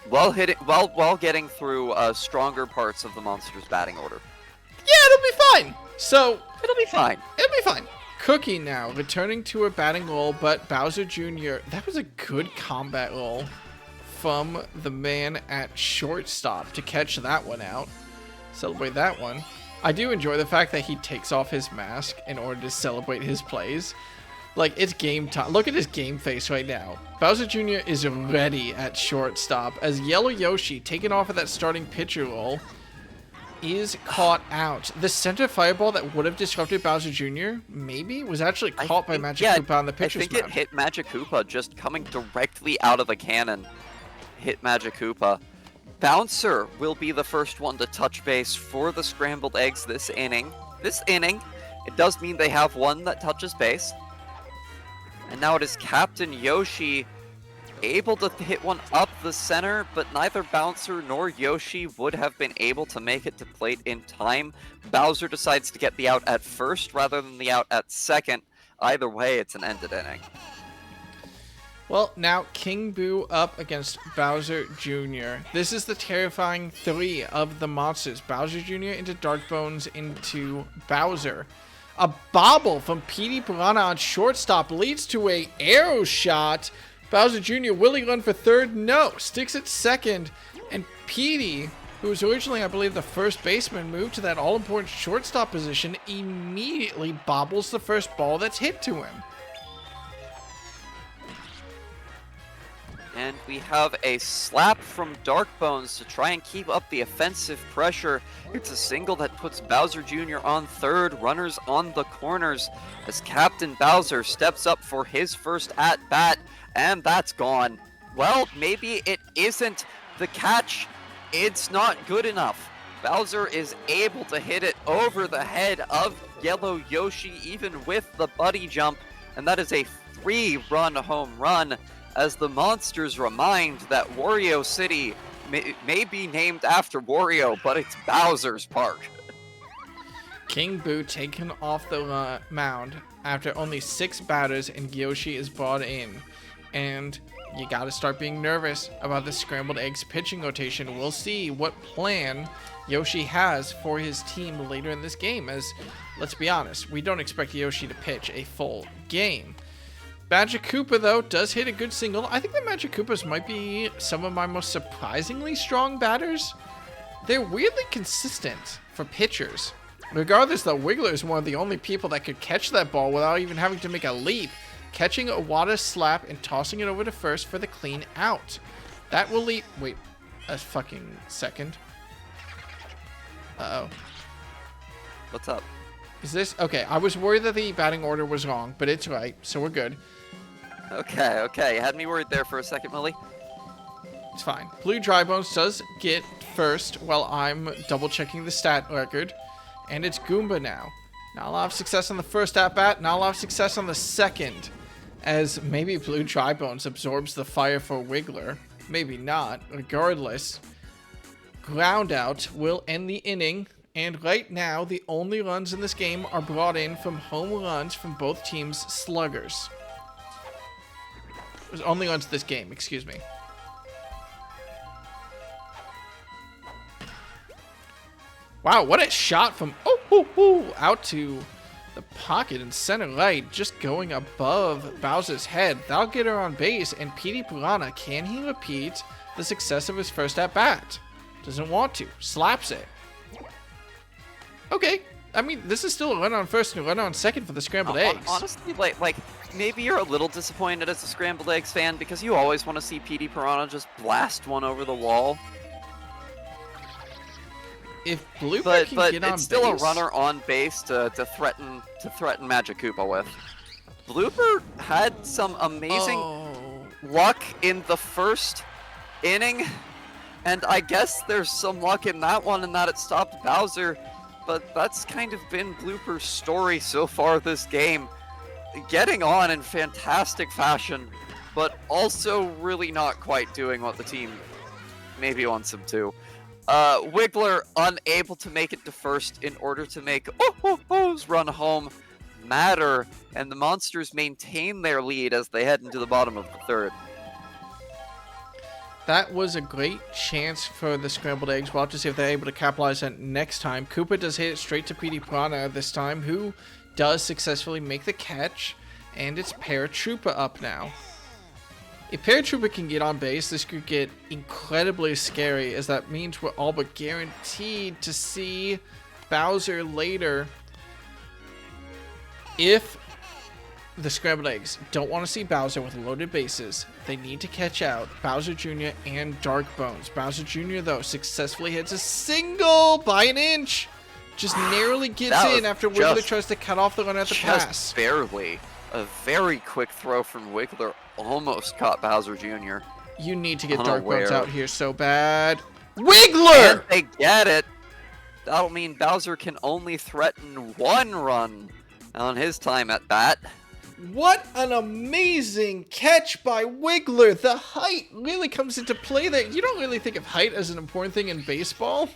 While getting through stronger parts of the Monsters' batting order. Yeah, it'll be fine. So It'll be fine. it'll be fine. Cookie now returning to a batting role, but Bowser Jr. That was a good combat roll from the man at shortstop to catch that one out. Celebrate that one. I do enjoy the fact that he takes off his mask in order to celebrate his plays. Like, it's game time. Look at his game face right now. Bowser Jr. is ready at shortstop as Yellow Yoshi, taken off of that starting pitcher role, is caught out. The center fireball that would have disrupted Bowser Jr., maybe, was actually caught by Magic Koopa on the pitcher's mound. I think it hit Magic Koopa just coming directly out of the cannon. Hit Magic Koopa. Bouncer will be the first one to touch base for the Scrambled Eggs this inning. It does mean they have one that touches base. And now it is Captain Yoshi able to hit one up the center, but neither Bouncer nor Yoshi would have been able to make it to plate in time. Bowser decides to get the out at first rather than the out at second. Either way, it's an ended inning. Well, now King Boo up against Bowser Jr. This is the terrifying 3 of the Monsters. Bowser Jr. into Dark Bones into Bowser. A bobble from Petey Piranha on shortstop leads to a arrow shot. Bowser Jr. will he run for third? No. Sticks at second. And Petey, who was originally, I believe, the first baseman, moved to that all-important shortstop position, immediately bobbles the first ball that's hit to him. And we have a slap from Dark Bones to try and keep up the offensive pressure. It's a single that puts Bowser Jr. on third, runners on the corners, as Captain Bowser steps up for his first at-bat, and that's gone. Well, maybe it isn't the catch. It's not good enough. Bowser is able to hit it over the head of Yellow Yoshi, even with the buddy jump, and that is a 3-run home run, as the Monsters remind that Wario City may be named after Wario, but it's Bowser's park. King Boo taken off the mound after only 6 batters, and Yoshi is brought in. And you got to start being nervous about the Scrambled Eggs pitching rotation. We'll see what plan Yoshi has for his team later in this game, as, let's be honest, we don't expect Yoshi to pitch a full game. Magic Koopa, though, does hit a good single. I think the Magic Koopas might be some of my most surprisingly strong batters. They're weirdly consistent for pitchers. Regardless, though, Wiggler is one of the only people that could catch that ball without even having to make a leap, catching Iwata's slap and tossing it over to first for the clean out. That will lead... Wait a fucking second. Uh-oh. What's up? Is this... Okay, I was worried that the batting order was wrong, but it's right, so we're good. Okay. You had me worried there for a second, Millie. It's fine. Blue Drybones does get first while I'm double-checking the stat record. And it's Goomba now. Not a lot of success on the first at-bat, not a lot of success on the second. As maybe Blue Drybones absorbs the fire for Wiggler. Maybe not. Regardless, ground out will end the inning. And right now, the only runs in this game are brought in from home runs from both teams' sluggers. There's only runs this game, excuse me. Wow, what a shot from out to the pocket in center right, just going above Bowser's head. That'll get her on base, and Petey Piranha, can he repeat the success of his first at-bat? Doesn't want to. Slaps it. Okay. I mean, this is still a run on first and a run on second for the Scrambled Eggs. Honestly, like maybe you're a little disappointed as a Scrambled Eggs fan because you always want to see Petey Piranha just blast one over the wall. If Blooper But can get on base, it's still a runner on base to threaten Magic Koopa with. Blooper had some amazing luck in the first inning, and I guess there's some luck in that one in that it stopped Bowser. But that's kind of been Blooper's story so far this game. Getting on in fantastic fashion, but also really not quite doing what the team maybe wants him to. Wiggler unable to make it to first in order to make Oh's run home matter, and the Monsters maintain their lead as they head into the bottom of the third. That was a great chance for the Scrambled Eggs. We'll have to see if they're able to capitalize on it next time. Koopa does hit it straight to Petey Piranha this time, who does successfully make the catch, and it's Paratroopa up now. If Paratroopa can get on base, this could get incredibly scary, as that means we're all but guaranteed to see Bowser later. If the Scrambled Eggs don't want to see Bowser with loaded bases, they need to catch out Bowser Jr. and Dark Bones. Bowser Jr., though, successfully hits a single by an inch. Just narrowly gets in after Wiggler tries to cut off the runner at the pass. Just barely. A very quick throw from Wiggler almost caught Bowser Jr. You need to get Dark Bones out here so bad. Wiggler! And they get it. That'll mean Bowser can only threaten one run on his time at bat. What an amazing catch by Wiggler. The height really comes into play there. You don't really think of height as an important thing in baseball.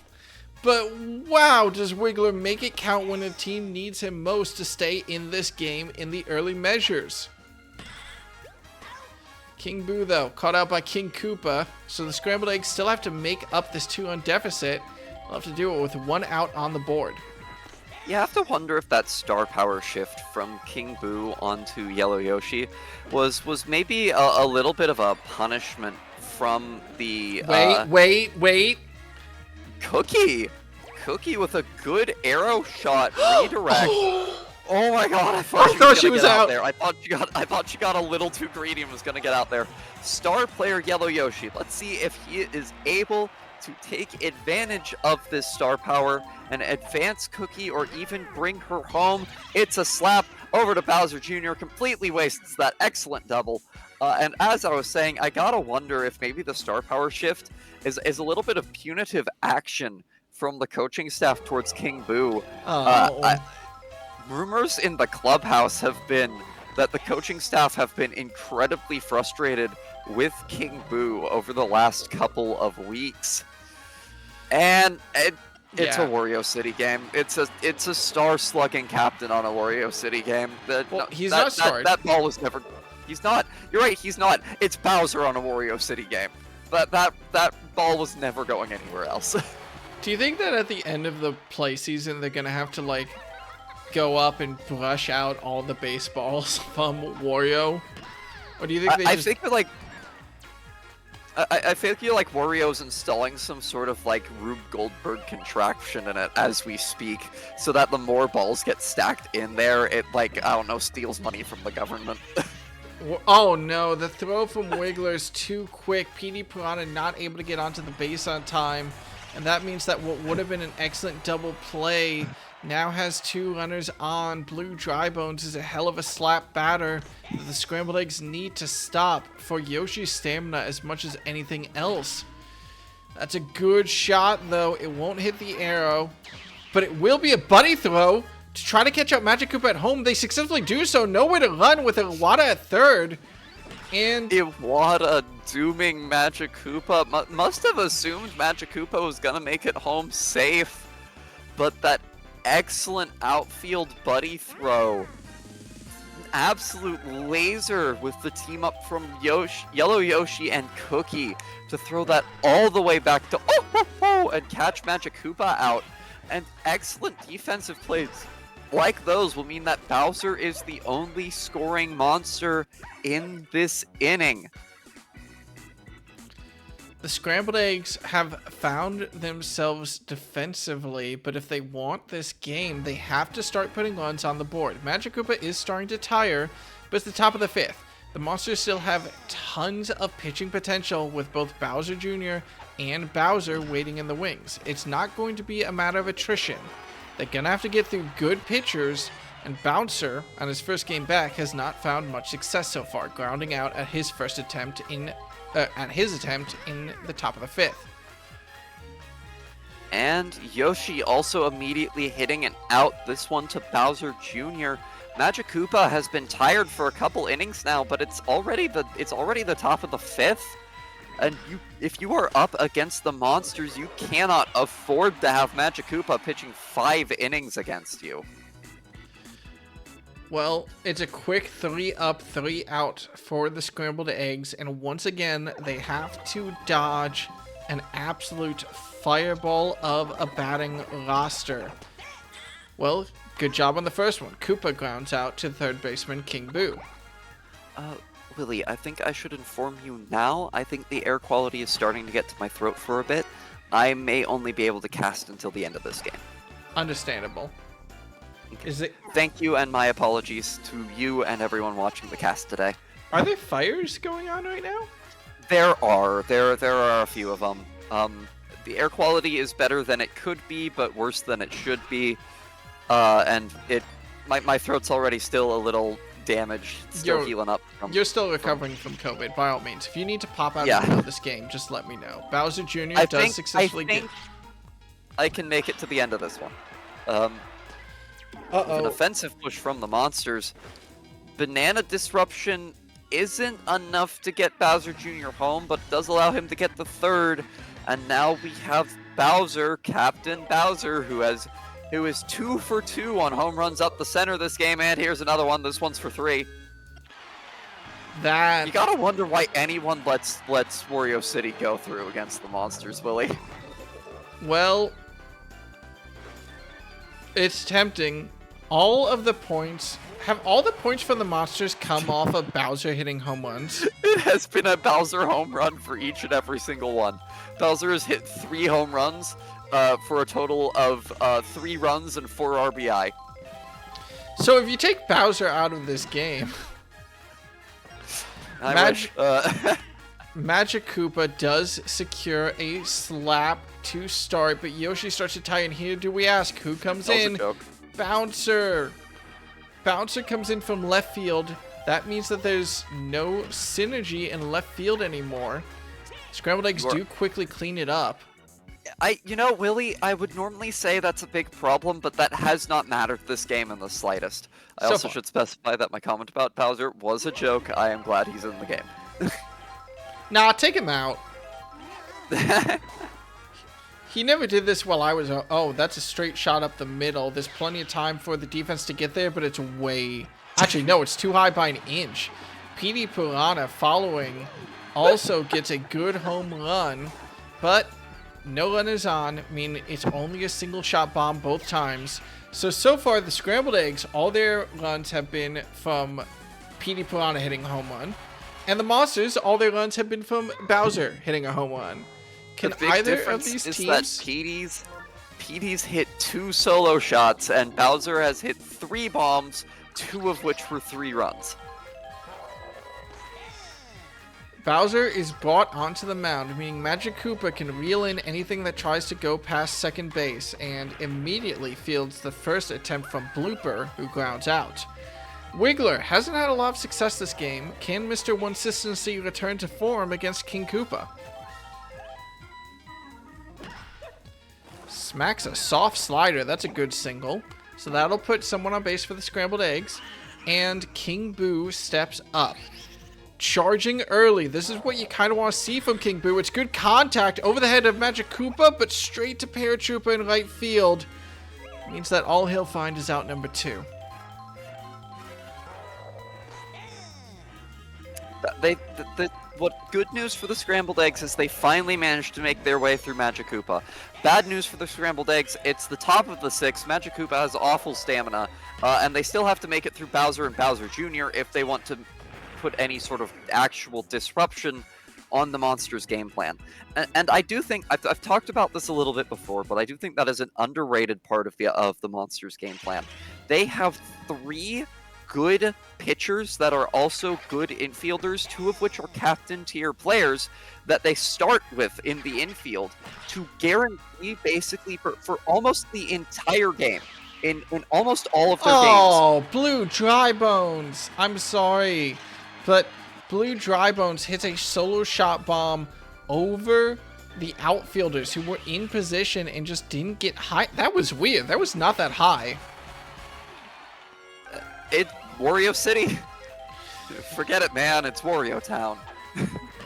But wow, does Wiggler make it count when a team needs him most to stay in this game in the early measures. King Boo, though, caught out by King Koopa. So the Scrambled Eggs still have to make up this 2-run deficit. They'll have to do it with one out on the board. You have to wonder if that star power shift from King Boo onto Yellow Yoshi was maybe a little bit of a punishment from the... Wait. Cookie with a good arrow shot redirect. Oh my god, I thought she was out there. I thought she got a little too greedy and was gonna get out there. Star player Yellow Yoshi. Let's see if he is able to take advantage of this star power and advance Cookie or even bring her home. It's a slap over to Bowser Jr. Completely wastes that excellent double. And as I was saying, I gotta wonder if maybe the star power shift is a little bit of punitive action from the coaching staff towards King Boo. Rumors in the clubhouse have been that the coaching staff have been incredibly frustrated with King Boo over the last couple of weeks. And it's a Wario City game. It's a star slugging captain on a Wario City game. He's not starred. That ball was never... He's not. You're right, he's not. It's Bowser on a Wario City game. That ball was never going anywhere else. Do you think that at the end of the play season, they're going to have to, like, go up and brush out all the baseballs from Wario? Or do you think they I think that, like... I feel like Wario's installing some sort of, like, Rube Goldberg contraption in it as we speak, so that the more balls get stacked in there, it, like, I don't know, steals money from the government. Oh no, the throw from Wiggler's too quick. PD Piranha not able to get onto the base on time. And that means that what would have been an excellent double play now has two runners on. Blue Dry Bones is a hell of a slap batter that the Scrambled Eggs need to stop for Yoshi's stamina as much as anything else. That's a good shot, though. It won't hit the arrow, but it will be a buddy throw to try to catch up Magic Koopa at home. They successfully do so. Nowhere to run with Iwata at third. And Iwata dooming Magic Koopa. Must have assumed Magic Koopa was gonna make it home safe. But that excellent outfield buddy throw. Absolute laser with the team up from Yellow Yoshi and Cookie to throw that all the way back to and catch Magic Koopa out. And excellent defensive plays like those will mean that Bowser is the only scoring monster in this inning. The Scrambled Eggs have found themselves defensively, but if they want this game, they have to start putting runs on the board. Magic Koopa is starting to tire, but it's the top of the fifth. The monsters still have tons of pitching potential with both Bowser Jr. and Bowser waiting in the wings. It's not going to be a matter of attrition. They're going to have to get through good pitchers, and Bouncer, on his first game back, has not found much success so far, grounding out at his first attempt in the top of the fifth. And Yoshi also immediately hitting an out, this one to Bowser Jr. Magic Koopa has been tired for a couple innings now, but it's already the top of the fifth. And if you are up against the monsters, you cannot afford to have Magic Koopa pitching 5 innings against you. Well, it's a quick 3 up, 3 out for the Scrambled Eggs, and once again, they have to dodge an absolute fireball of a batting roster. Well, good job on the first one. Koopa grounds out to third baseman King Boo. Willie, I think I should inform you now. I think the air quality is starting to get to my throat for a bit. I may only be able to cast until the end of this game. Understandable. Is it? Thank you, and my apologies to you and everyone watching the cast today. Are there fires going on right now? There are a few of them. The air quality is better than it could be, but worse than it should be. And my throat's already still a little damaged, still healing up. You're still recovering from COVID, by all means. If you need to pop out of this game, just let me know. Bowser Jr. does successfully get... I can make it to the end of this one. With an offensive push from the monsters. Banana Disruption isn't enough to get Bowser Jr. home, but does allow him to get the third. And now we have Bowser, Captain Bowser, who is 2 for 2 on home runs up the center this game, and here's another one. This one's for 3. You gotta wonder why anyone lets Wario City go through against the monsters, Willie. Well, it's tempting. Have all the points for the monsters come off of Bowser hitting home runs? It has been a Bowser home run for each and every single one. Bowser has hit 3 home runs for a total of 3 runs and 4 RBI. So if you take Bowser out of this game, Magic Koopa does secure a slap to start, but Yoshi starts to tie in here. Do we ask who comes in? Bouncer. Bouncer comes in from left field. That means that there's no synergy in left field anymore. Scrambled Eggs do quickly clean it up. Willie, I would normally say that's a big problem, but that has not mattered this game in the slightest. I also should specify that my comment about Bowser was a joke. I am glad he's in the game. Nah, take him out. He never did this while I was... Oh, that's a straight shot up the middle. There's plenty of time for the defense to get there, but it's way... Actually, no, it's too high by an inch. PD Piranha following also gets a good home run, but no runners on, meaning it's only a single shot bomb both times. So far the Scrambled Eggs, all their runs have been from PD Piranha hitting a home run. And the Monsters, all their runs have been from Bowser hitting a home run. Can The big either of difference these is teams... that PD's hit 2 solo shots, and Bowser has hit 3 bombs, 2 of which were 3 runs. Bowser is brought onto the mound, meaning Magic Koopa can reel in anything that tries to go past second base, and immediately fields the first attempt from Blooper, who grounds out. Wiggler hasn't had a lot of success this game. Can Mr. Consistency return to form against King Koopa? Smacks a soft slider. That's a good single. So that'll put someone on base for the Scrambled Eggs. And King Boo steps up. Charging early. This is what you kind of want to see from King Boo. It's good contact over the head of Magic Koopa, but straight to Paratroopa in right field. Means that all he'll find is out number 2. What good news for the Scrambled Eggs is they finally managed to make their way through Magic Koopa. Bad news for the Scrambled Eggs, it's the top of the 6th. Magic Koopa has awful stamina, and they still have to make it through Bowser and Bowser Jr. if they want to put any sort of actual disruption on the Monsters' game plan. And I do think, I've talked about this a little bit before, but I do think that is an underrated part of the Monsters' game plan. They have 3 good pitchers that are also good infielders, 2 of which are captain tier players that they start with in the infield to guarantee basically for almost the entire game in almost all of their games. Oh, Blue Drybones. I'm sorry, but Blue Drybones hits a solo shot bomb over the outfielders who were in position and just didn't get high. That was weird. That was not that high. It's Wario City. Forget it, man. It's Wario Town.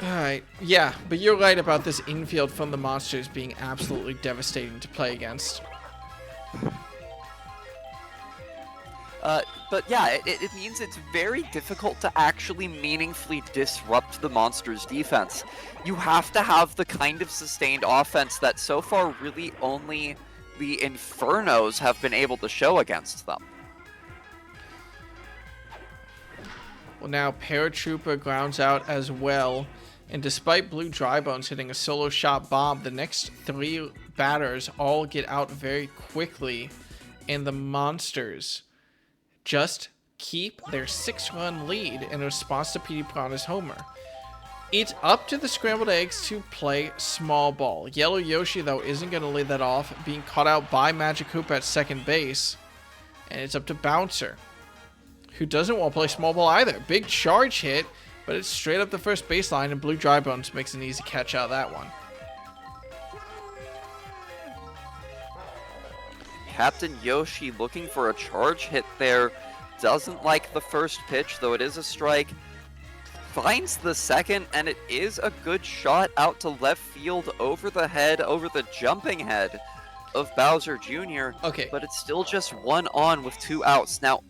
Alright, yeah, but you're right about this infield from the Monsters being absolutely devastating to play against. But yeah, it means it's very difficult to actually meaningfully disrupt the Monsters' defense. You have to have the kind of sustained offense that so far really only the Infernos have been able to show against them. Well, now Paratroopa grounds out as well, and despite Blue Drybones hitting a solo shot bomb, the next 3 batters all get out very quickly, and the Monsters just keep their 6-run lead in response to PD Piranha's homer. It's up to the Scrambled Eggs to play small ball. Yellow Yoshi, though, isn't going to lay that off, being caught out by Magic Koopa at second base, and it's up to Bouncer, who doesn't want to play small ball either. Big charge hit, but it's straight up the first baseline, and Blue Drybones makes an easy catch out of that one. Captain Yoshi looking for a charge hit there. Doesn't like the first pitch, though it is a strike. Finds the second, and it is a good shot out to left field over the head, over the jumping head of Bowser Jr. Okay. But it's still just 1 on with 2 outs. Now,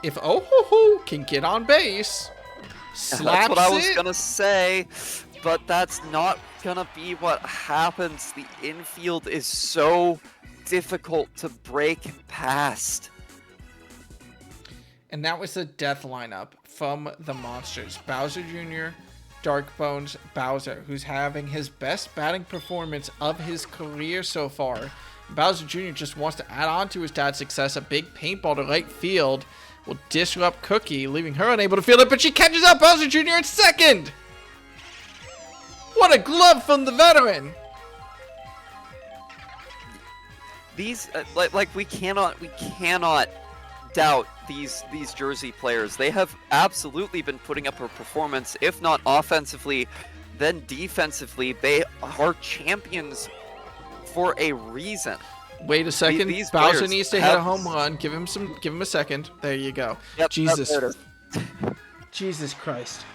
If Oh-Ho-Ho can get on base, slaps that's what I was it. gonna say, but that's not gonna be what happens. The infield is so difficult to break past. And that was the death lineup from the Monsters. Bowser Jr., Darkbones, Bowser, who's having his best batting performance of his career so far. Bowser Jr. just wants to add on to his dad's success. A big paintball to right field will disrupt Cookie, leaving her unable to field it, but she catches up Bowser Jr. at second! What a glove from the veteran! These we cannot doubt these Jersey players. They have absolutely been putting up a performance, if not offensively, then defensively. They are champions for a reason. Wait a second. These Bowser players needs to hit a home run. Give him a second. There you go. Yep, Jesus. there it is. Jesus Christ.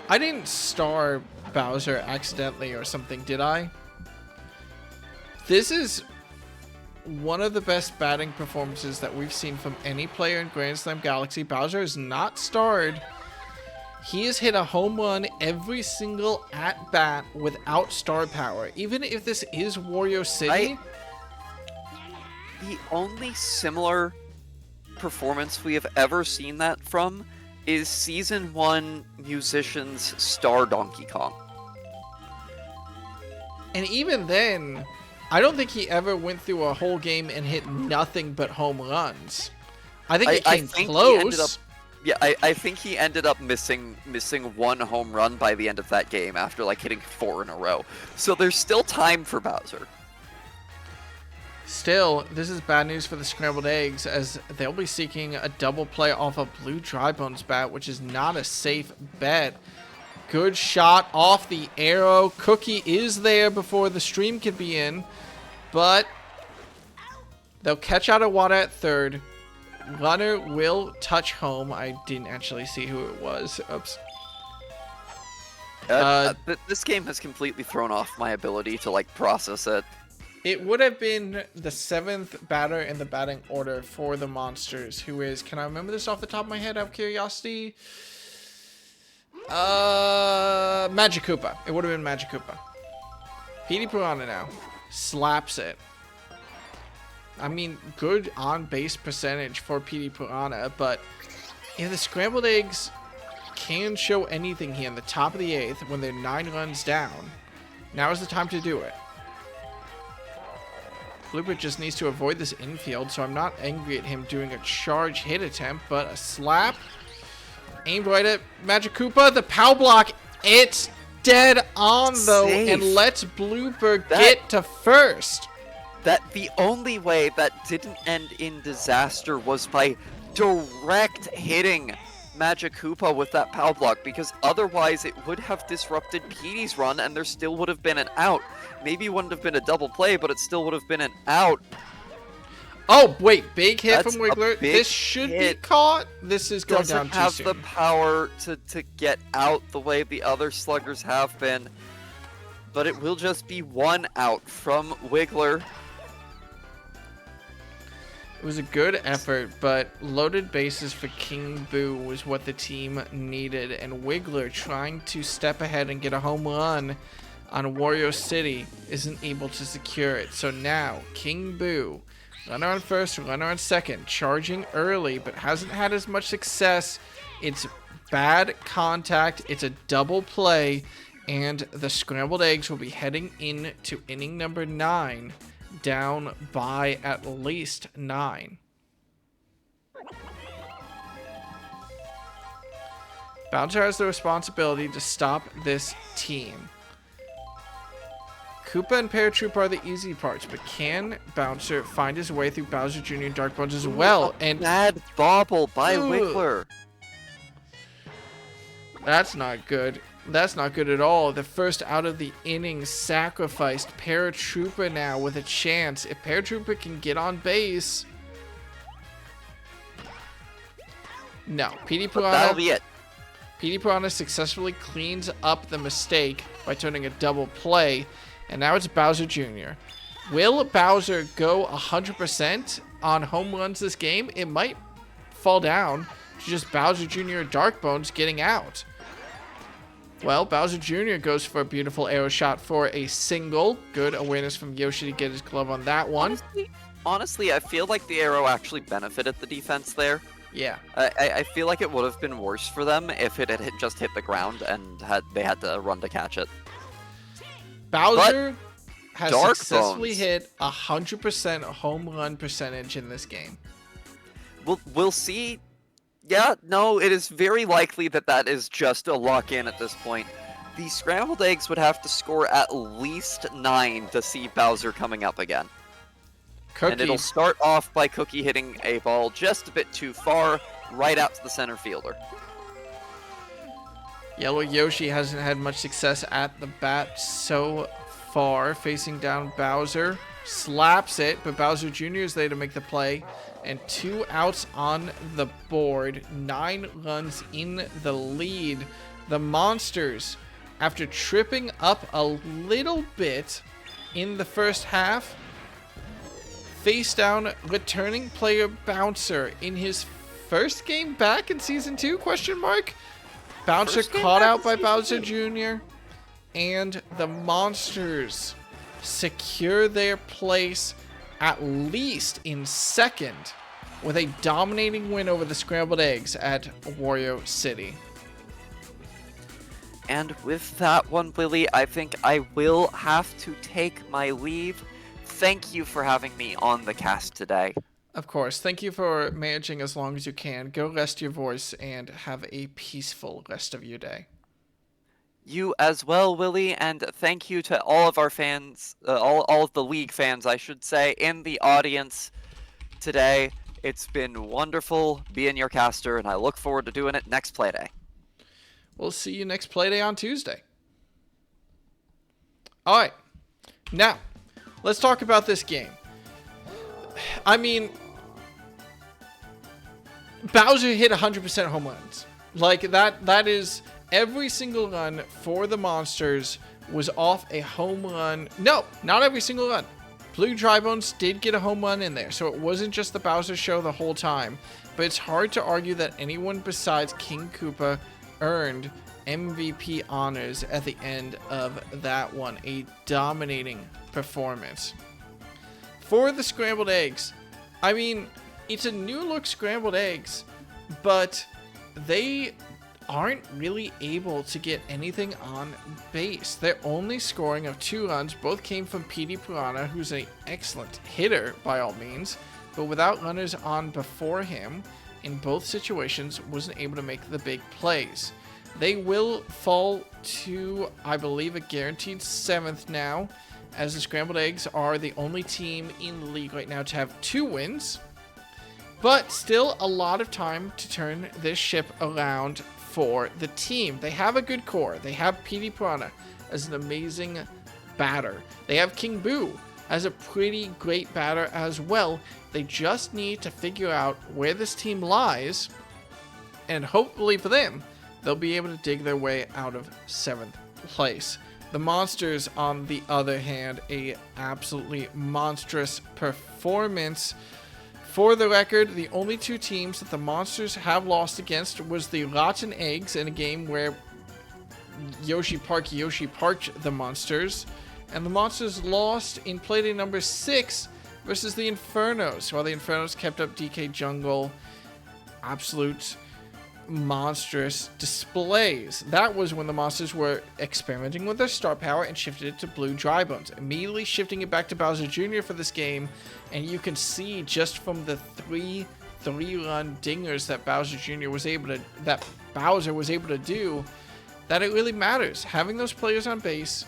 I didn't star Bowser accidentally or something, did I? This is one of the best batting performances that we've seen from any player in Grand Slam Galaxy. Bowser is not starred. He has hit a home run every single at-bat without star power. Even if this is Wario City... The only similar performance we have ever seen that from is Season 1 Musician's Star Donkey Kong. And even then, I don't think he ever went through a whole game and hit nothing but home runs. I think he came close. I think he ended up missing one home run by the end of that game after like hitting 4 in a row. So there's still time for Bowser. Still, this is bad news for the Scrambled Eggs, as they'll be seeking a double play off a blue Dry Bones bat, which is not a safe bet. Good shot off the arrow. Cookie is there before the stream can be in, but they'll catch out Iwata at third. Runner will touch home. I didn't actually see who it was. Oops. This game has completely thrown off my ability to like process it. It would have been the 7th batter in the batting order for the Monsters, who is, can I remember this off the top of my head out of curiosity? Magic Koopa. It would have been Magic Koopa. Petey Piranha now. Slaps it. I mean, good on-base percentage for Petey Piranha, but if the Scrambled Eggs can show anything here in the top of the 8th when they're 9 runs down, now is the time to do it. Blooper just needs to avoid this infield, so I'm not angry at him doing a charge hit attempt, but a slap. Aimed right at Magic Koopa. The pow block, it's dead on, though, Safe. and lets Blooper get to first. That the only way that didn't end in disaster was by direct hitting Magic Koopa with that pow block, because otherwise it would have disrupted Petey's run and there still would have been an out. Maybe it wouldn't have been a double play, but it still would have been an out. Oh, wait, big hit That's from Wiggler. This should be caught. This is going down too soon. Doesn't have the power to get out the way the other sluggers have been. But it will just be 1 out from Wiggler. It was a good effort, but loaded bases for King Boo was what the team needed, and Wiggler, trying to step ahead and get a home run on Wario City, isn't able to secure it. So now, King Boo, runner on first, runner on second, charging early, but hasn't had as much success. It's bad contact, it's a double play, and the Scrambled Eggs will be heading into inning number 9. Down by at least 9. Bowser has the responsibility to stop this team. Koopa and Paratroopa are the easy parts, but can Bouncer find his way through Bowser Jr. and Dark Bones as well? And bad bobble by Wiggler. That's not good. That's not good at all. The first out of the inning sacrificed. Paratroopa now with a chance. If Paratroopa can get on base. No. Petey That'll be it. Petey Piranha successfully cleans up the mistake by turning a double play. And now it's Bowser Jr. Will Bowser go 100% on home runs this game? It might fall down to just Bowser Jr. and Dark Bones getting out. Well, Bowser Jr. goes for a beautiful arrow shot for a single. Good awareness from Yoshi to get his glove on that one. Honestly, I feel like the arrow actually benefited the defense there. Yeah. I feel like it would have been worse for them if it had just hit the ground and they had to run to catch it. Bowser has Dark successfully Bones hit 100% home run percentage in this game. We'll see. Yeah, no, it is very likely that is just a lock-in at this point. The Scrambled Eggs would have to score at least 9 to see Bowser coming up again. Cookie. And it'll start off by Cookie hitting a ball just a bit too far, right out to the center fielder. Yellow Yoshi hasn't had much success at the bat so far. Facing down Bowser. Slaps it, but Bowser Jr. is there to make the play. And 2 outs on the board. 9 runs in the lead. The Monsters, after tripping up a little bit in the first half, face down returning player Bouncer in his first game back in Season 2, question mark? Bouncer caught out by Bowser Jr. And the Monsters secure their place at least in second with a dominating win over the Scrambled Eggs at Wario City. And with that one, Willie, I think I will have to take my leave. Thank you for having me on the cast today. Of course. Thank you for managing as long as you can. Go rest your voice and have a peaceful rest of your day. You as well, Willie, and thank you to all of our fans, all of the League fans, I should say, in the audience today. It's been wonderful being your caster, and I look forward to doing it next Playday. We'll see you next Playday on Tuesday. All right. Now, let's talk about this game. I mean, Bowser hit 100% home runs. Like, that is... Every single run for the Monsters was off a home run. No, not every single run. Blue Drybones did get a home run in there, so it wasn't just the Bowser show the whole time. But it's hard to argue that anyone besides King Koopa earned MVP honors at the end of that one. A dominating performance. For the Scrambled Eggs, I mean, it's a new look Scrambled Eggs, but they aren't really able to get anything on base. Their only scoring of 2 runs both came from PD Piranha, who's an excellent hitter by all means, but without runners on before him, in both situations, wasn't able to make the big plays. They will fall to, I believe, a guaranteed 7th now, as the Scrambled Eggs are the only team in the league right now to have 2 wins, but still a lot of time to turn this ship around for the team. They have a good core. They have PD Piranha as an amazing batter. They have King Boo as a pretty great batter as well. They just need to figure out where this team lies, and hopefully for them, they'll be able to dig their way out of 7th place. The Monsters, on the other hand, a absolutely monstrous performance. For the record, the only 2 teams that the Monsters have lost against was the Rotten Eggs in a game where Yoshi parked the Monsters, and the Monsters lost in Playday number 6 versus the Infernos, while the Infernos kept up DK Jungle. Absolute monstrous displays. That was when the Monsters were experimenting with their star power and shifted it to Blue Drybones, immediately shifting it back to Bowser Jr. for this game, and you can see just from the three-run dingers that Bowser was able to do, that it really matters. Having those players on base,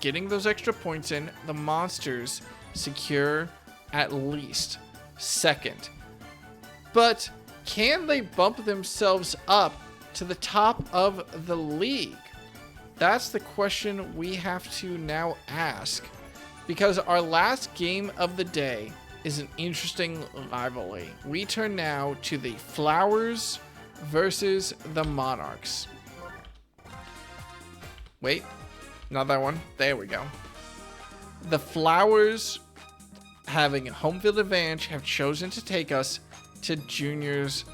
getting those extra points in, the Monsters secure at least 2nd. But can they bump themselves up to the top of the league? That's the question we have to now ask, because our last game of the day is an interesting rivalry. We turn now to the Flowers versus the Monarchs. Wait, not that one. There we go. The Flowers, having a home field advantage, have chosen to take us to Junior's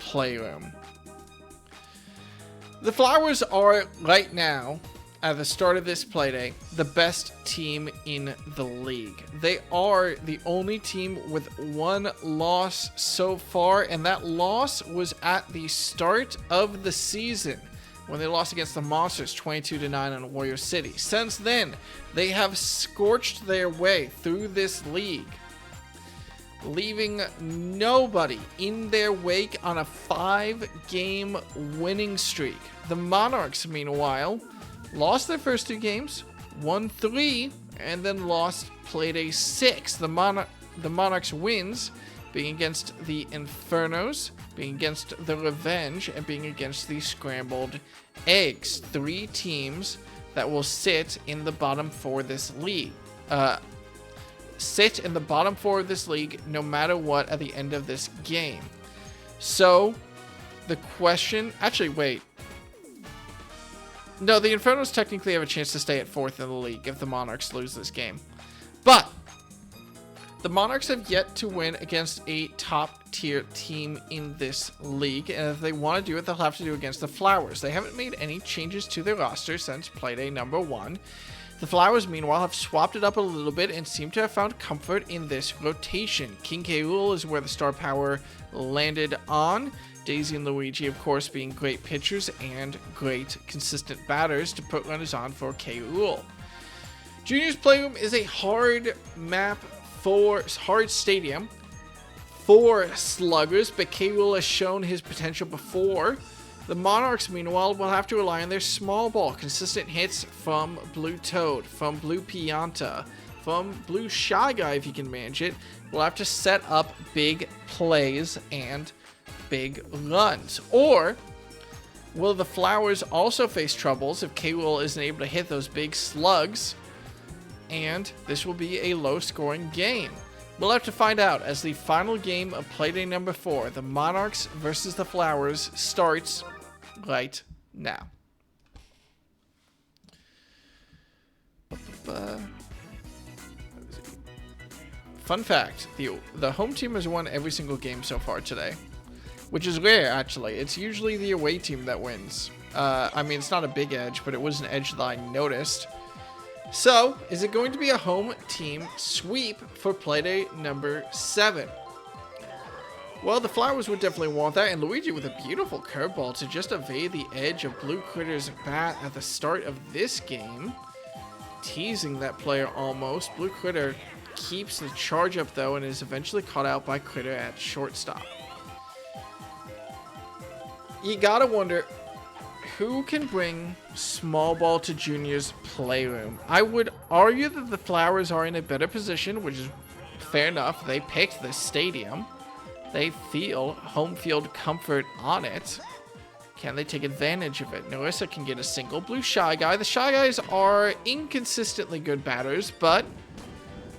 Playroom. The Flowers are, right now, at the start of this Playday, the best team in the league. They are the only team with 1 loss so far, and that loss was at the start of the season, when they lost against the Monsters 22-9 on Wario City. Since then, they have scorched their way through this league, leaving nobody in their wake on a 5-game winning streak. The Monarchs, meanwhile, lost their first 2 games, won 3, and then lost Playday 6. The Monarchs wins being against the Infernos, being against the Revenge, and being against the Scrambled Eggs. 3 teams that will sit in the bottom 4 of this league. Sit in the bottom 4 of this league no matter what at the end of this game. So, the question... Actually, wait. No, the Infernos technically have a chance to stay at 4th in the league if the Monarchs lose this game. But, The Monarchs have yet to win against a top-tier team in this league, and if they want to do it, they'll have to do it against the Flowers. They haven't made any changes to their roster since Playday number 1. The Flowers, meanwhile, have swapped it up a little bit and seem to have found comfort in this rotation. King K. Rool is where the star power landed on. Daisy and Luigi, of course, being great pitchers and great consistent batters to put runners on for K. Rool. Junior's Playroom is a hard stadium for sluggers, but K. Rool has shown his potential before. The Monarchs, meanwhile, will have to rely on their small ball, consistent hits from Blue Toad, from Blue Pianta, from Blue Shy Guy if he can manage it. We'll have to set up big plays and big runs. Or will the Flowers also face troubles if K. Rool isn't able to hit those big slugs? And this will be a low-scoring game. We'll have to find out as the final game of Playday number 4, the Monarchs versus the Flowers, starts right now. Fun fact, the home team has won every single game so far today, which is rare, actually. It's usually the away team that wins. I mean, it's not a big edge, but it was an edge that I noticed. So, is it going to be a home team sweep for Playday number 7? Well, the Flowers would definitely want that, and Luigi with a beautiful curveball to just evade the edge of Blue Critter's bat at the start of this game. Teasing that player almost. Blue Critter keeps the charge up, though, and is eventually caught out by Critter at shortstop. You gotta wonder, who can bring small ball to Junior's Playroom? I would argue that the Flowers are in a better position, which is fair enough. They picked this stadium. They feel home field comfort on it. Can they take advantage of it? Narissa can get a single. Blue Shy Guy. The Shy Guys are inconsistently good batters, but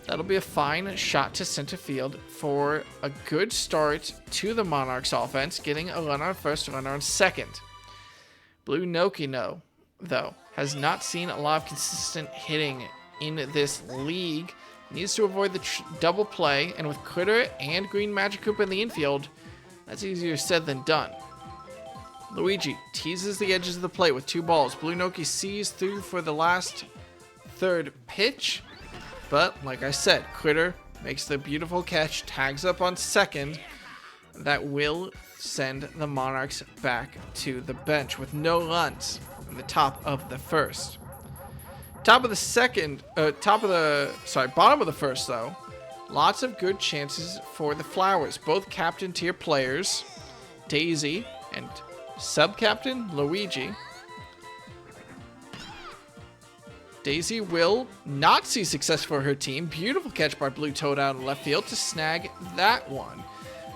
that'll be a fine shot to center field for a good start to the Monarchs offense, getting a runner on first, a runner on second. Blue Nokino, though, has not seen a lot of consistent hitting in this league. Needs to avoid the double play, and with Critter and Green Magic Koopa in the infield, that's easier said than done. Luigi teases the edges of the plate with 2 balls. Blue Noki sees through for the last third pitch, but like I said, Critter makes the beautiful catch, tags up on second. That will send the Monarchs back to the bench with no runs in the top of the first. Bottom of the first, though. Lots of good chances for the Flowers. Both captain tier players, Daisy and sub-captain Luigi. Daisy will not see success for her team. Beautiful catch by Blue Toad out in left field to snag that one.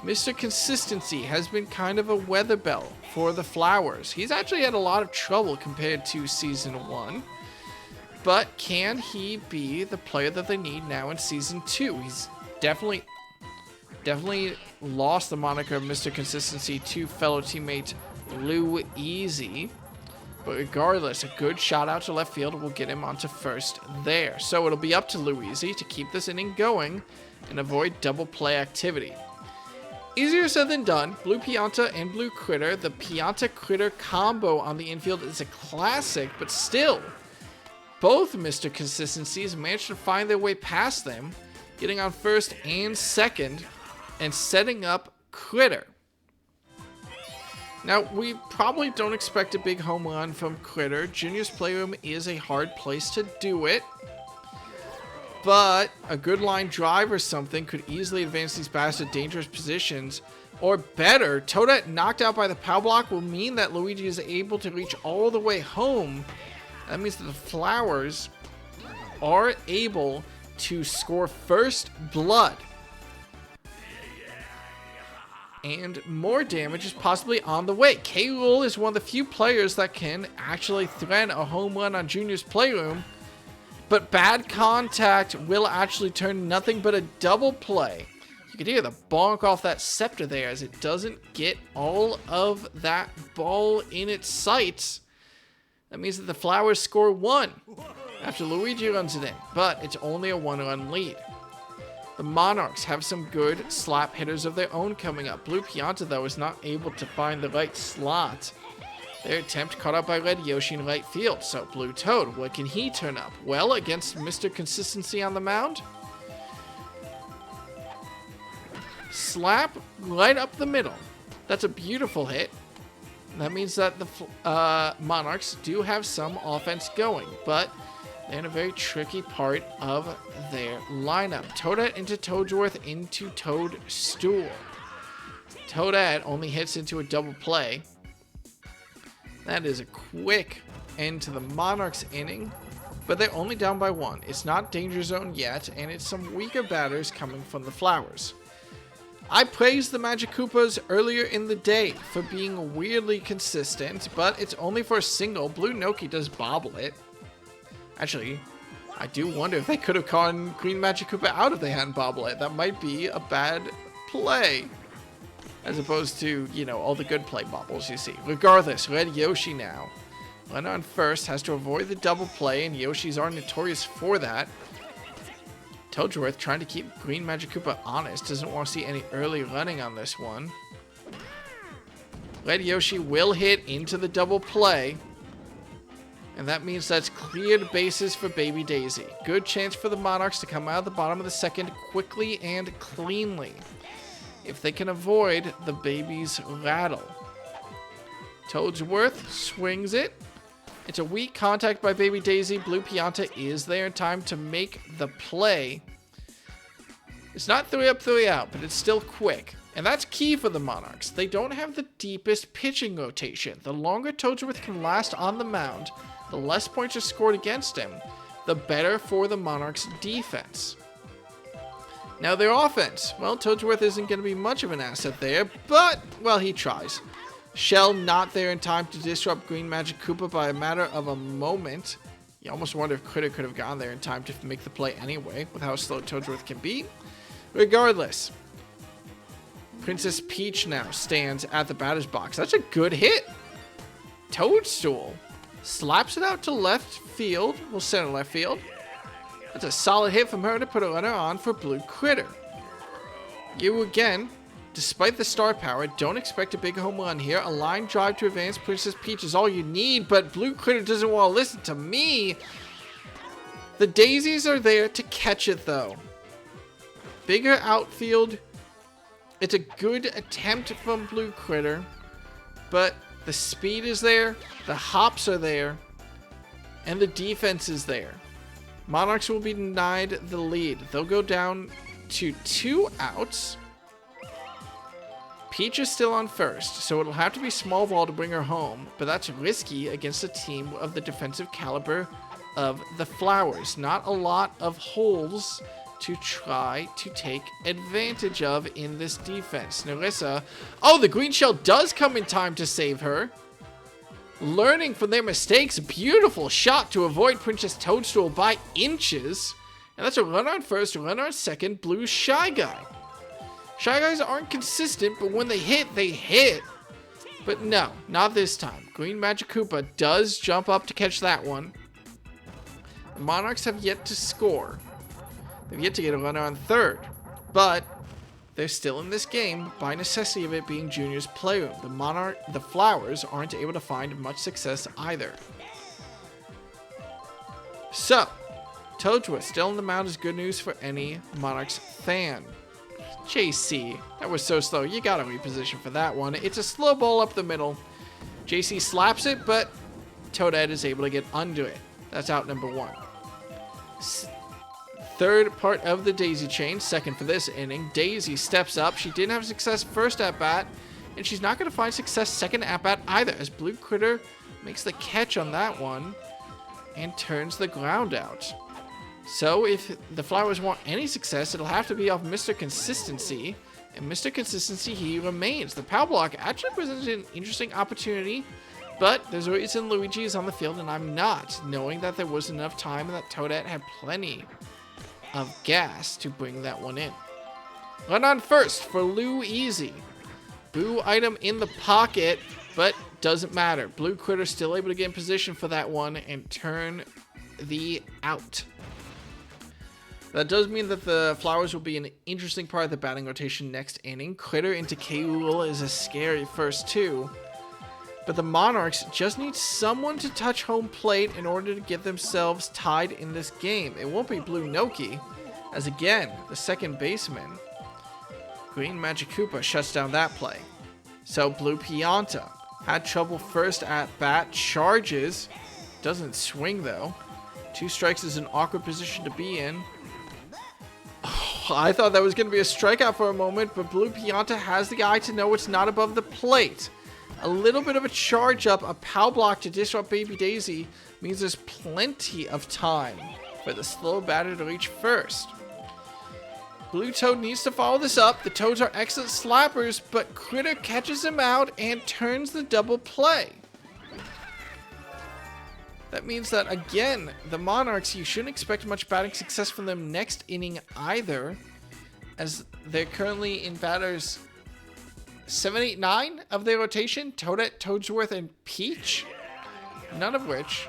Mr. Consistency has been kind of a weather bell for the Flowers. He's actually had a lot of trouble compared to Season 1. But can he be the player that they need now in Season 2? He's definitely lost the moniker of Mr. Consistency to fellow teammate Luigi. But regardless, a good shot out to left field will get him onto first there. So it'll be up to Luigi to keep this inning going and avoid double play activity. Easier said than done. Blue Pianta and Blue Critter. The Pianta-Critter combo on the infield is a classic, but still, both Mr. Consistencies managed to find their way past them, getting on first and second, and setting up Critter. Now, we probably don't expect a big home run from Critter. Junior's Playroom is a hard place to do it, but a good line drive or something could easily advance these bats to dangerous positions. Or better, Toadette knocked out by the power block will mean that Luigi is able to reach all the way home. That means that the Flowers are able to score first blood. And more damage is possibly on the way. K. Rool is one of the few players that can actually threaten a home run on Junior's Playroom. But bad contact will actually turn nothing but a double play. You can hear the bonk off that scepter there as it doesn't get all of that ball in its sights. That means that the Flowers score 1 after Luigi runs it in, but it's only a 1-run lead. The Monarchs have some good slap hitters of their own coming up. Blue Pianta, though, is not able to find the right slot. Their attempt caught out by Red Yoshi in right field. So Blue Toad, what can he turn up? Well, against Mr. Consistency on the mound, slap right up the middle. That's a beautiful hit. That means that the Monarchs do have some offense going, but they're in a very tricky part of their lineup. Toadette into Toadsworth into Toadstool. Toadette only hits into a double play. That is a quick end to the Monarchs inning, but they're only down by 1. It's not danger zone yet, and it's some weaker batters coming from the Flowers. I praised the Magic Koopas earlier in the day for being weirdly consistent, but it's only for a single. Blue Noki does bobble it. Actually, I do wonder if they could have caught Green Magic Koopa out if they hadn't bobbled it. That might be a bad play, as opposed to, you know, all the good play bobbles you see. Regardless, Red Yoshi now. Runner on first has to avoid the double play, and Yoshis are notorious for that. Toadsworth trying to keep Green Magic Koopa honest. Doesn't want to see any early running on this one. Red Yoshi will hit into the double play. And that means that's cleared bases for Baby Daisy. Good chance for the Monarchs to come out of the bottom of the second quickly and cleanly, if they can avoid the baby's rattle. Toadsworth swings it. It's a weak contact by Baby Daisy. Blue Pianta is there in time to make the play. It's not 3 up, 3 out, but it's still quick. And that's key for the Monarchs. They don't have the deepest pitching rotation. The longer Toadsworth can last on the mound, the less points are scored against him, the better for the Monarchs' defense. Now their offense. Well, Toadsworth isn't going to be much of an asset there, but, well, he tries. Shell not there in time to disrupt Green Magic Koopa by a matter of a moment. You almost wonder if Critter could have gone there in time to make the play anyway, with how slow Toadsworth can be. Regardless, Princess Peach now stands at the batter's box. That's a good hit. Toadstool slaps it out to left field. Well, center left field. That's a solid hit from her to put a runner on for Blue Critter. You again, despite the star power, don't expect a big home run here. A line drive to advance Princess Peach is all you need, but Blue Critter doesn't want to listen to me. The daisies are there to catch it, though. Bigger outfield. It's a good attempt from Blue Critter, but the speed is there, the hops are there, and the defense is there. Monarchs will be denied the lead. They'll go down to 2 outs. Peach is still on first, so it'll have to be small ball to bring her home, but that's risky against a team of the defensive caliber of the Flowers. Not a lot of holes to try to take advantage of in this defense. Narissa, oh, the green shell does come in time to save her. Learning from their mistakes, beautiful shot to avoid Princess Toadstool by inches. And that's a runner on first, a runner on second, Blue Shy Guy. Shy Guys aren't consistent, but when they hit, they hit. But no, not this time. Green Magic Koopa does jump up to catch that one. The Monarchs have yet to score. They've yet to get a runner on third, but they're still in this game by necessity of it being Junior's playroom. The Flowers aren't able to find much success either. So, Toadsworth still on the mound is good news for any Monarchs fan. JC, that was so slow. You gotta reposition for that one. It's a slow ball up the middle. JC slaps it, but Toadette is able to get under it. That's out number 1. Third part of the Daisy chain, second for this inning. Daisy steps up. She didn't have success first at bat, and she's not going to find success second at bat either, as Blue Critter makes the catch on that one and turns the ground out. So if the Flowers want any success, it'll have to be off Mr. Consistency, and Mr. Consistency, he remains. The power block actually presents an interesting opportunity, but there's a reason Luigi is on the field and I'm not, knowing that there was enough time and that Toadette had plenty of gas to bring that one in. Run on first for Lou Easy. Boo item in the pocket, but doesn't matter. Blue Critter still able to get in position for that one and turn the out. That does mean that the Flowers will be an interesting part of the batting rotation next inning. Critter into K-Rool is a scary first two. But the Monarchs just need someone to touch home plate in order to get themselves tied in this game. It won't be Blue Noki, as again, the second baseman, Green Magikoopa, shuts down that play. So Blue Pianta had trouble first at bat, charges, doesn't swing though. 2 strikes is an awkward position to be in. Oh, I thought that was going to be a strikeout for a moment, but Blue Pianta has the eye to know it's not above the plate. A little bit of a charge up, a pow block to disrupt Baby Daisy means there's plenty of time for the slow batter to reach first. Blue Toad needs to follow this up. The Toads are excellent slappers, but Critter catches him out and turns the double play. That means that, again, the Monarchs, you shouldn't expect much batting success from them next inning either, as they're currently in batters 7, 8, 9 of their rotation, Toadette, Toadsworth, and Peach, none of which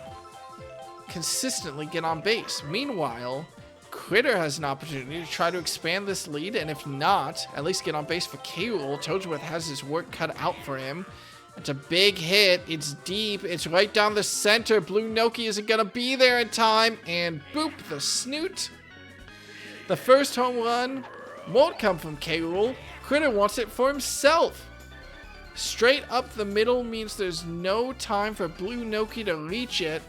consistently get on base. Meanwhile, Critter has an opportunity to try to expand this lead, and if not, at least get on base for K-Rool. Toadsworth has his work cut out for him. It's a big hit. It's deep. It's right down the center. Blue Noki isn't going to be there in time, and boop, the snoot. The first home run won't come from K-Rool. Critter wants it for himself. Straight up the middle means there's no time for Blue Noki to reach it.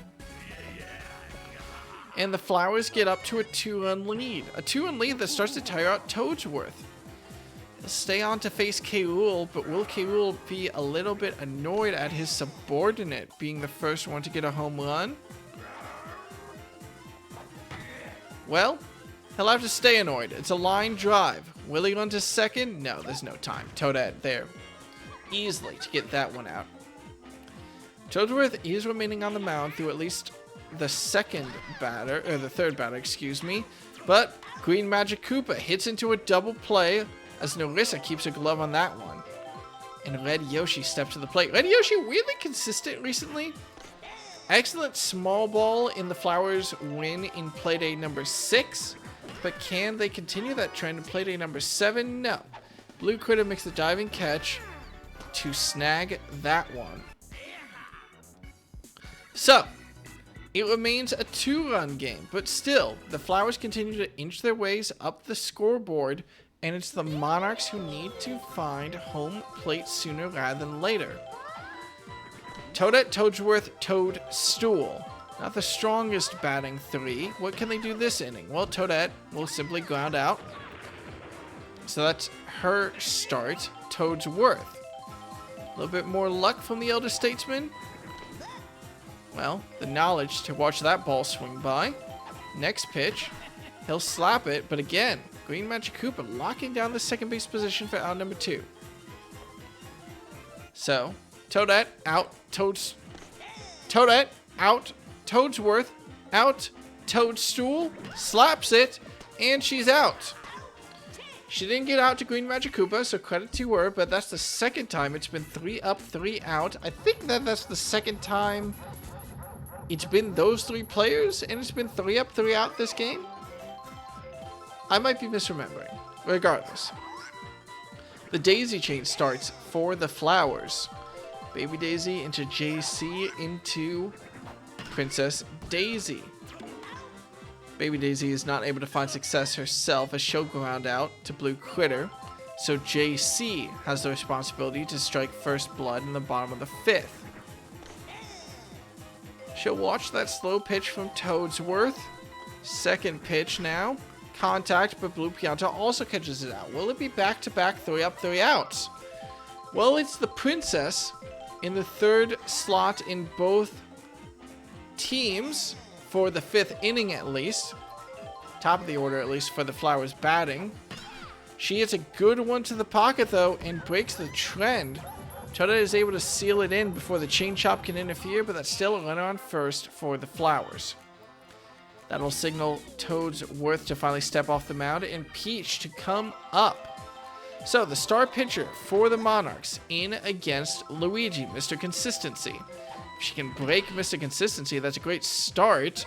And the Flowers get up to a 2-run lead. A 2-run lead that starts to tire out Toadsworth. He'll stay on to face K-Rool, but will K-Rool be a little bit annoyed at his subordinate being the first one to get a home run? Well, he'll have to stay annoyed. It's a line drive. Will he run to second? No, there's no time. Toadette there. Easily to get that one out. Toadsworth is remaining on the mound through at least the third batter, excuse me. But Green Magikoopa hits into a double play as Narissa keeps a glove on that one. And Red Yoshi steps to the plate. Red Yoshi weirdly consistent recently. Excellent small ball in the Flowers win in Playday number 6. But can they continue that trend in Playday number 7? No. Blue Critter makes the diving catch to snag that one. So, it remains a 2-run game, but still, the Flowers continue to inch their ways up the scoreboard, and it's the Monarchs who need to find home plate sooner rather than later. Toadette, Toadsworth, Toadstool. Not the strongest batting 3. What can they do this inning? Well, Toadette will simply ground out. So that's her start. Toadsworth. A little bit more luck from the Elder Statesman. Well, the knowledge to watch that ball swing by. Next pitch. He'll slap it, but again, Green Magikoopa locking down the second base position for out number 2. So, Toadette out. Toadette out. Toadsworth out, Toadstool slaps it, and she's out. She didn't get out to Green Magikoopa, so credit to her, but that's the second time it's been 3 up, 3 out. I think that's the second time it's been those 3 players, and it's been 3 up, 3 out this game. I might be misremembering. Regardless, the daisy chain starts for the Flowers. Baby Daisy into JC into Princess Daisy. Baby Daisy is not able to find success herself as she'll ground out to Blue Critter, so JC has the responsibility to strike first blood in the bottom of the 5th. She'll watch that slow pitch from Toadsworth. Second pitch now. Contact, but Blue Pianta also catches it out. Will it be back-to-back 3 up, 3 outs? Well, it's the Princess in the 3rd slot in both teams for the 5th inning at least. Top of the order at least for the Flowers batting. She hits a good one to the pocket though and breaks the trend. Toadette is able to seal it in before the chain chop can interfere, but that's still a runner on first for the Flowers. That'll signal Toadsworth to finally step off the mound and Peach to come up. So the star pitcher for the Monarchs in against Luigi, Mr. Consistency. If she can break Mr. Consistency, that's a great start.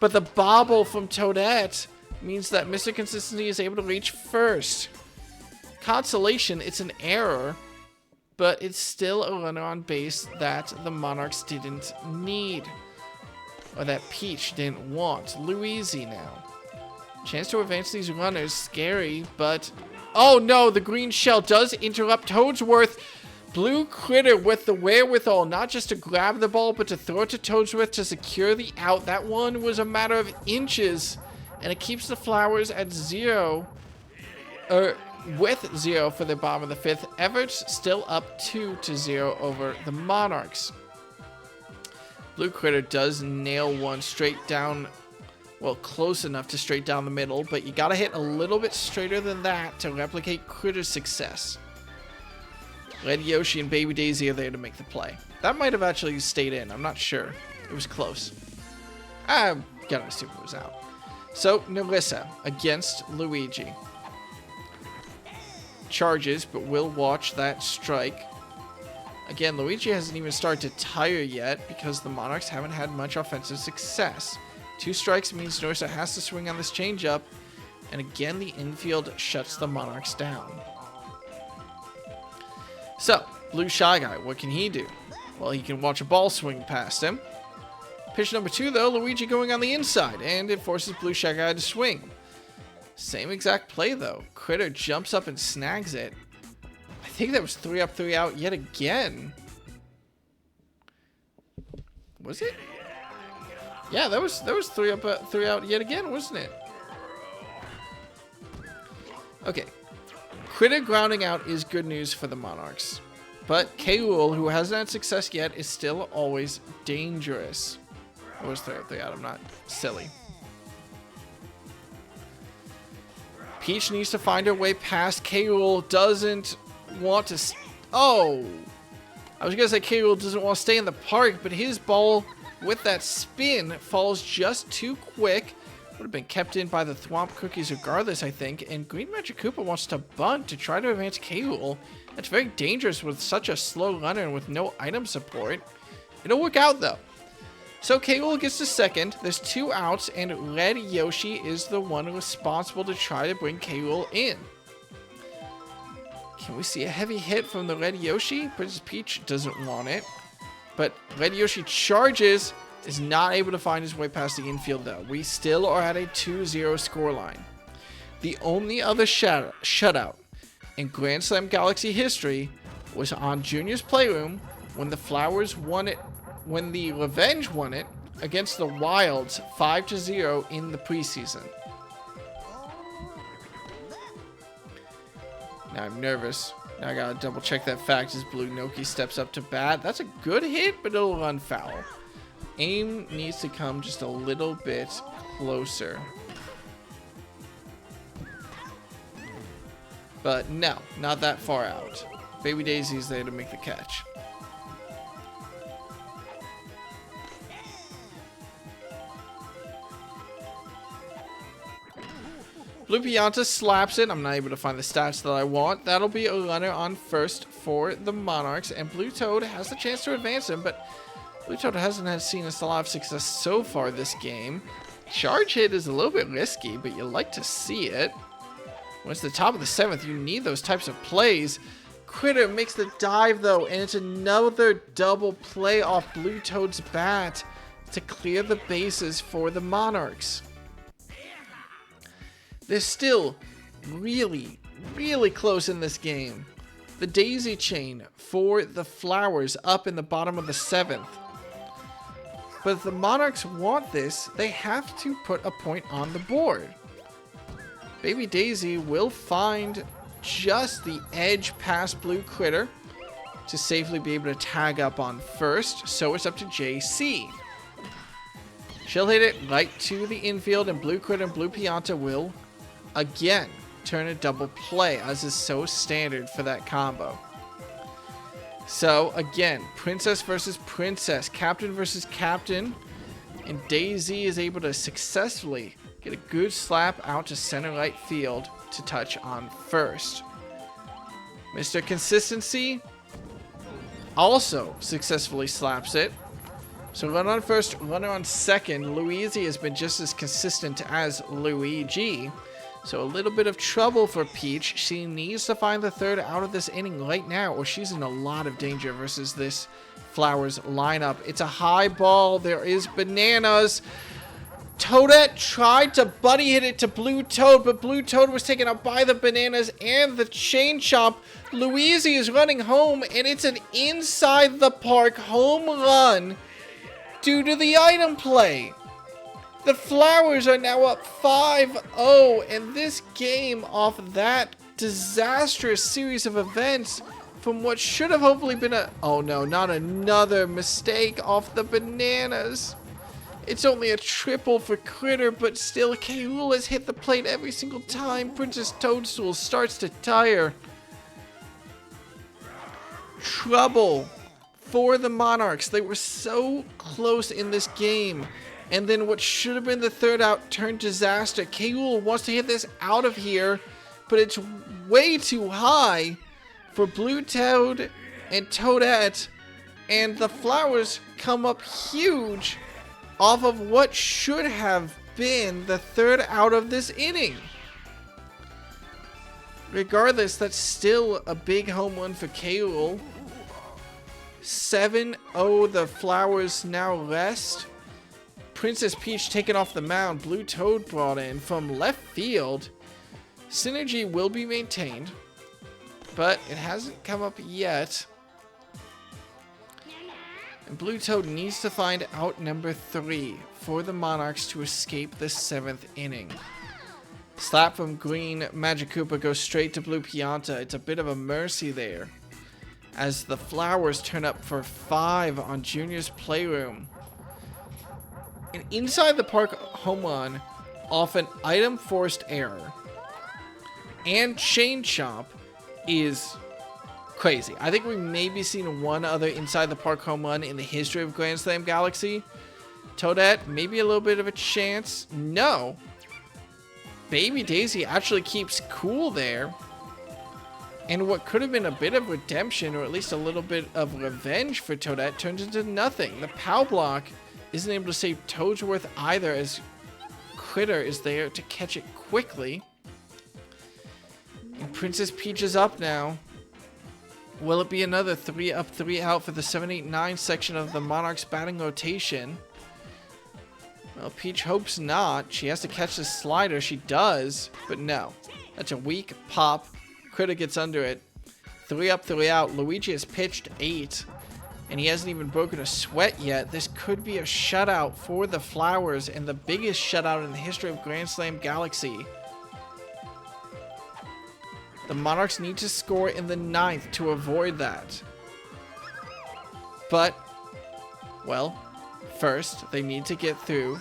But the bobble from Toadette means that Mr. Consistency is able to reach first. Consolation, it's an error, but it's still a runner on base that the Monarchs didn't need. Or that Peach didn't want. Luigi now. Chance to advance these runners, scary, but... Oh no, the green shell does interrupt Toadsworth. Blue Critter with the wherewithal, not just to grab the ball, but to throw it to Toadsworth to secure the out. That one was a matter of inches, and it keeps the Flowers at 0. With 0 for the bottom of the 5th. Everett's still up 2-0 over the Monarchs. Blue Critter does nail one straight down, well, close enough to straight down the middle, but you gotta hit a little bit straighter than that to replicate Critter's success. Red Yoshi and Baby Daisy are there to make the play. That might have actually stayed in, I'm not sure. It was close. I'm gonna assume it was out. So, Nerissa against Luigi. Charges, but will watch that strike. Again, Luigi hasn't even started to tire yet because the Monarchs haven't had much offensive success. 2 strikes means Nerissa has to swing on this changeup, and again the infield shuts the Monarchs down. So, Blue Shy Guy, what can he do? Well, he can watch a ball swing past him. Pitch number 2, though, Luigi going on the inside, and it forces Blue Shy Guy to swing. Same exact play, though. Critter jumps up and snags it. I think that was 3 up, 3 out yet again. Was it? Yeah, that was 3 up, 3 out yet again, wasn't it? Okay. Critter grounding out is good news for the Monarchs. But K-Rool, who hasn't had success yet, is still always dangerous. It was 3 up, 3 out. I'm not silly. Peach needs to find her way past. K-Rool doesn't want to... Oh! I was going to say K-Rool doesn't want to stay in the park, but his ball with that spin falls just too quick. Would have been kept in by the Thwomp Cookies regardless, I think. And Green Magic Koopa wants to bunt to try to advance K-Rool. That's very dangerous with such a slow runner and with no item support. It'll work out, though. So K-Rool gets to second, there's 2 outs, and Red Yoshi is the one responsible to try to bring K-Rool in. Can we see a heavy hit from the Red Yoshi? Princess Peach doesn't want it. But Red Yoshi charges, is not able to find his way past the infield though. We still are at a 2-0 scoreline. The only other shutout in Grand Slam Galaxy history was on Junior's Playroom when the Flowers won it. When the Revenge won it against the Wilds 5-0 in the preseason. Now I'm nervous. Now I gotta double check that fact as Blue Noki steps up to bat. That's a good hit, but it'll run foul. Aim needs to come just a little bit closer. But no, not that far out. Baby Daisy's there to make the catch. Blue Pianta slaps it. I'm not able to find the stats that I want. That'll be a runner on first for the Monarchs. And Blue Toad has the chance to advance him, but Blue Toad hasn't seen a lot of success so far this game. Charge hit is a little bit risky, but you like to see it. When it's the top of the 7th, you need those types of plays. Critter makes the dive, though, and it's another double play off Blue Toad's bat to clear the bases for the Monarchs. They're still really, really close in this game. The daisy chain for the Flowers up in the bottom of the 7th. But if the Monarchs want this, they have to put a point on the board. Baby Daisy will find just the edge past Blue Critter to safely be able to tag up on first, so it's up to JC. She'll hit it right to the infield, and Blue Critter and Blue Pianta will again turn a double play, as is so standard for that combo. So again, Princess versus Princess, Captain versus Captain, and Daisy is able to successfully get a good slap out to center right field to touch on first. Mr. Consistency also successfully slaps it. So runner on first, runner on second. Luigi has been just as consistent as Luigi. So a little bit of trouble for Peach. She needs to find the third out of this inning right now, or she's in a lot of danger versus this Flowers lineup. It's a high ball. There is bananas. Toadette tried to buddy hit it to Blue Toad, but Blue Toad was taken out by the bananas and the chain chomp. Luigi is running home, and it's an inside the park home run due to the item play. The Flowers are now up 5-0, and this game, off that disastrous series of events from what should have hopefully been a... Oh no, not another mistake off the bananas. It's only a triple for Critter, but still, K. Rool has hit the plate every single time. Princess Toadstool starts to tire. Trouble for the Monarchs. They were so close in this game. And then what should have been the third out turned disaster. K. Rool wants to hit this out of here, but it's way too high for Blue Toad and Toadette. And the Flowers come up huge off of what should have been the third out of this inning. Regardless, that's still a big home run for K. Rool. 7-0, the Flowers now rest. Princess Peach taken off the mound. Blue Toad brought in from left field. Synergy will be maintained, but it hasn't come up yet. And Blue Toad needs to find out number 3 for the Monarchs to escape the 7th inning. Slap from Green Magikoopa goes straight to Blue Pianta. It's a bit of a mercy there, as the Flowers turn up for 5 on Junior's Playroom. An inside the park home run off an item forced error and chain chomp is crazy. I think we've maybe seen one other inside the park home run in the history of Grand Slam Galaxy. Toadette, maybe a little bit of a chance. No. Baby Daisy actually keeps cool there. And what could have been a bit of redemption, or at least a little bit of revenge for Toadette, turns into nothing. The POW block isn't able to save Toadsworth either, as Critter is there to catch it quickly. And Princess Peach is up now. Will it be another 3 up, 3 out for the 7-8-9 section of the Monarchs batting rotation? Well, Peach hopes not. She has to catch the slider. She does, but no. That's a weak pop. Critter gets under it. 3 up, 3 out. Luigi has pitched 8, and he hasn't even broken a sweat yet. This could be a shutout for the Flowers, and the biggest shutout in the history of Grand Slam Galaxy. The Monarchs need to score in the 9th to avoid that. But, well, first they need to get through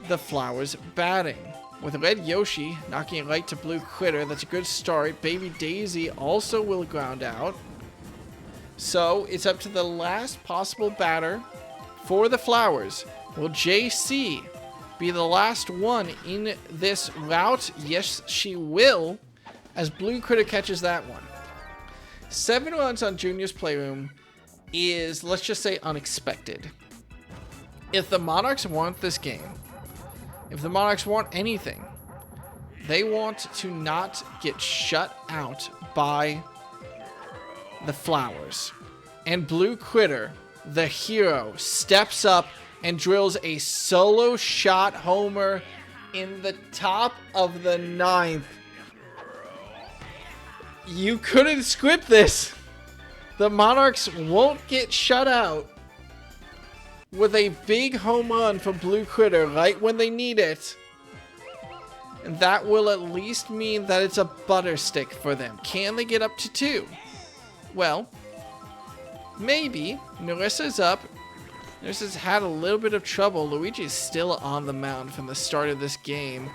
the Flowers batting. With Red Yoshi knocking it right to Blue Critter, that's a good start. Baby Daisy also will ground out. So it's up to the last possible batter for the Flowers. Will JC be the last one in this route? Yes, she will, as Blue Critter catches that one. 7 runs on Junior's Playroom is, let's just say, unexpected. If the Monarchs want this game, if the Monarchs want anything, they want to not get shut out by the Flowers. And Blue Critter, the hero, steps up and drills a solo shot homer in the top of the 9th. You couldn't script this. The Monarchs won't get shut out with a big home run from Blue Critter right when they need it. And that will at least mean that it's a butter stick for them. Can they get up to 2? Well, maybe. Narissa's up. Narissa's had a little bit of trouble. Luigi's still on the mound from the start of this game.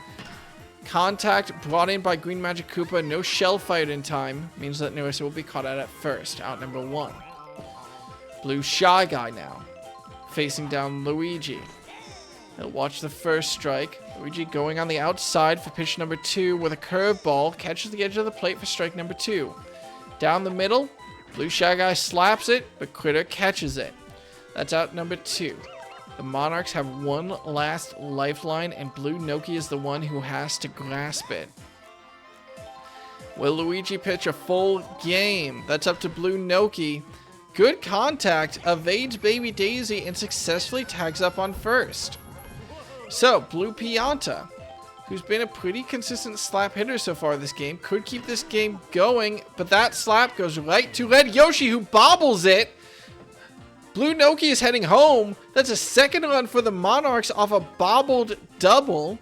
Contact brought in by Green Magikoopa. No shell fired in time. Means that Narissa will be caught out at first. Out number 1. Blue Shy Guy now, facing down Luigi. He'll watch the first strike. Luigi going on the outside for pitch number 2 with a curveball. Catches the edge of the plate for strike number 2. Down the middle, Blue Shy Guy slaps it, but Critter catches it. That's out number 2. The Monarchs have one last lifeline, and Blue Noki is the one who has to grasp it. Will Luigi pitch a full game? That's up to Blue Noki. Good contact, evades Baby Daisy, and successfully tags up on first. So, Blue Pianta, who's been a pretty consistent slap hitter so far this game, could keep this game going, but that slap goes right to Red Yoshi, who bobbles it. Blue Noki is heading home. That's a second run for the Monarchs off a bobbled double.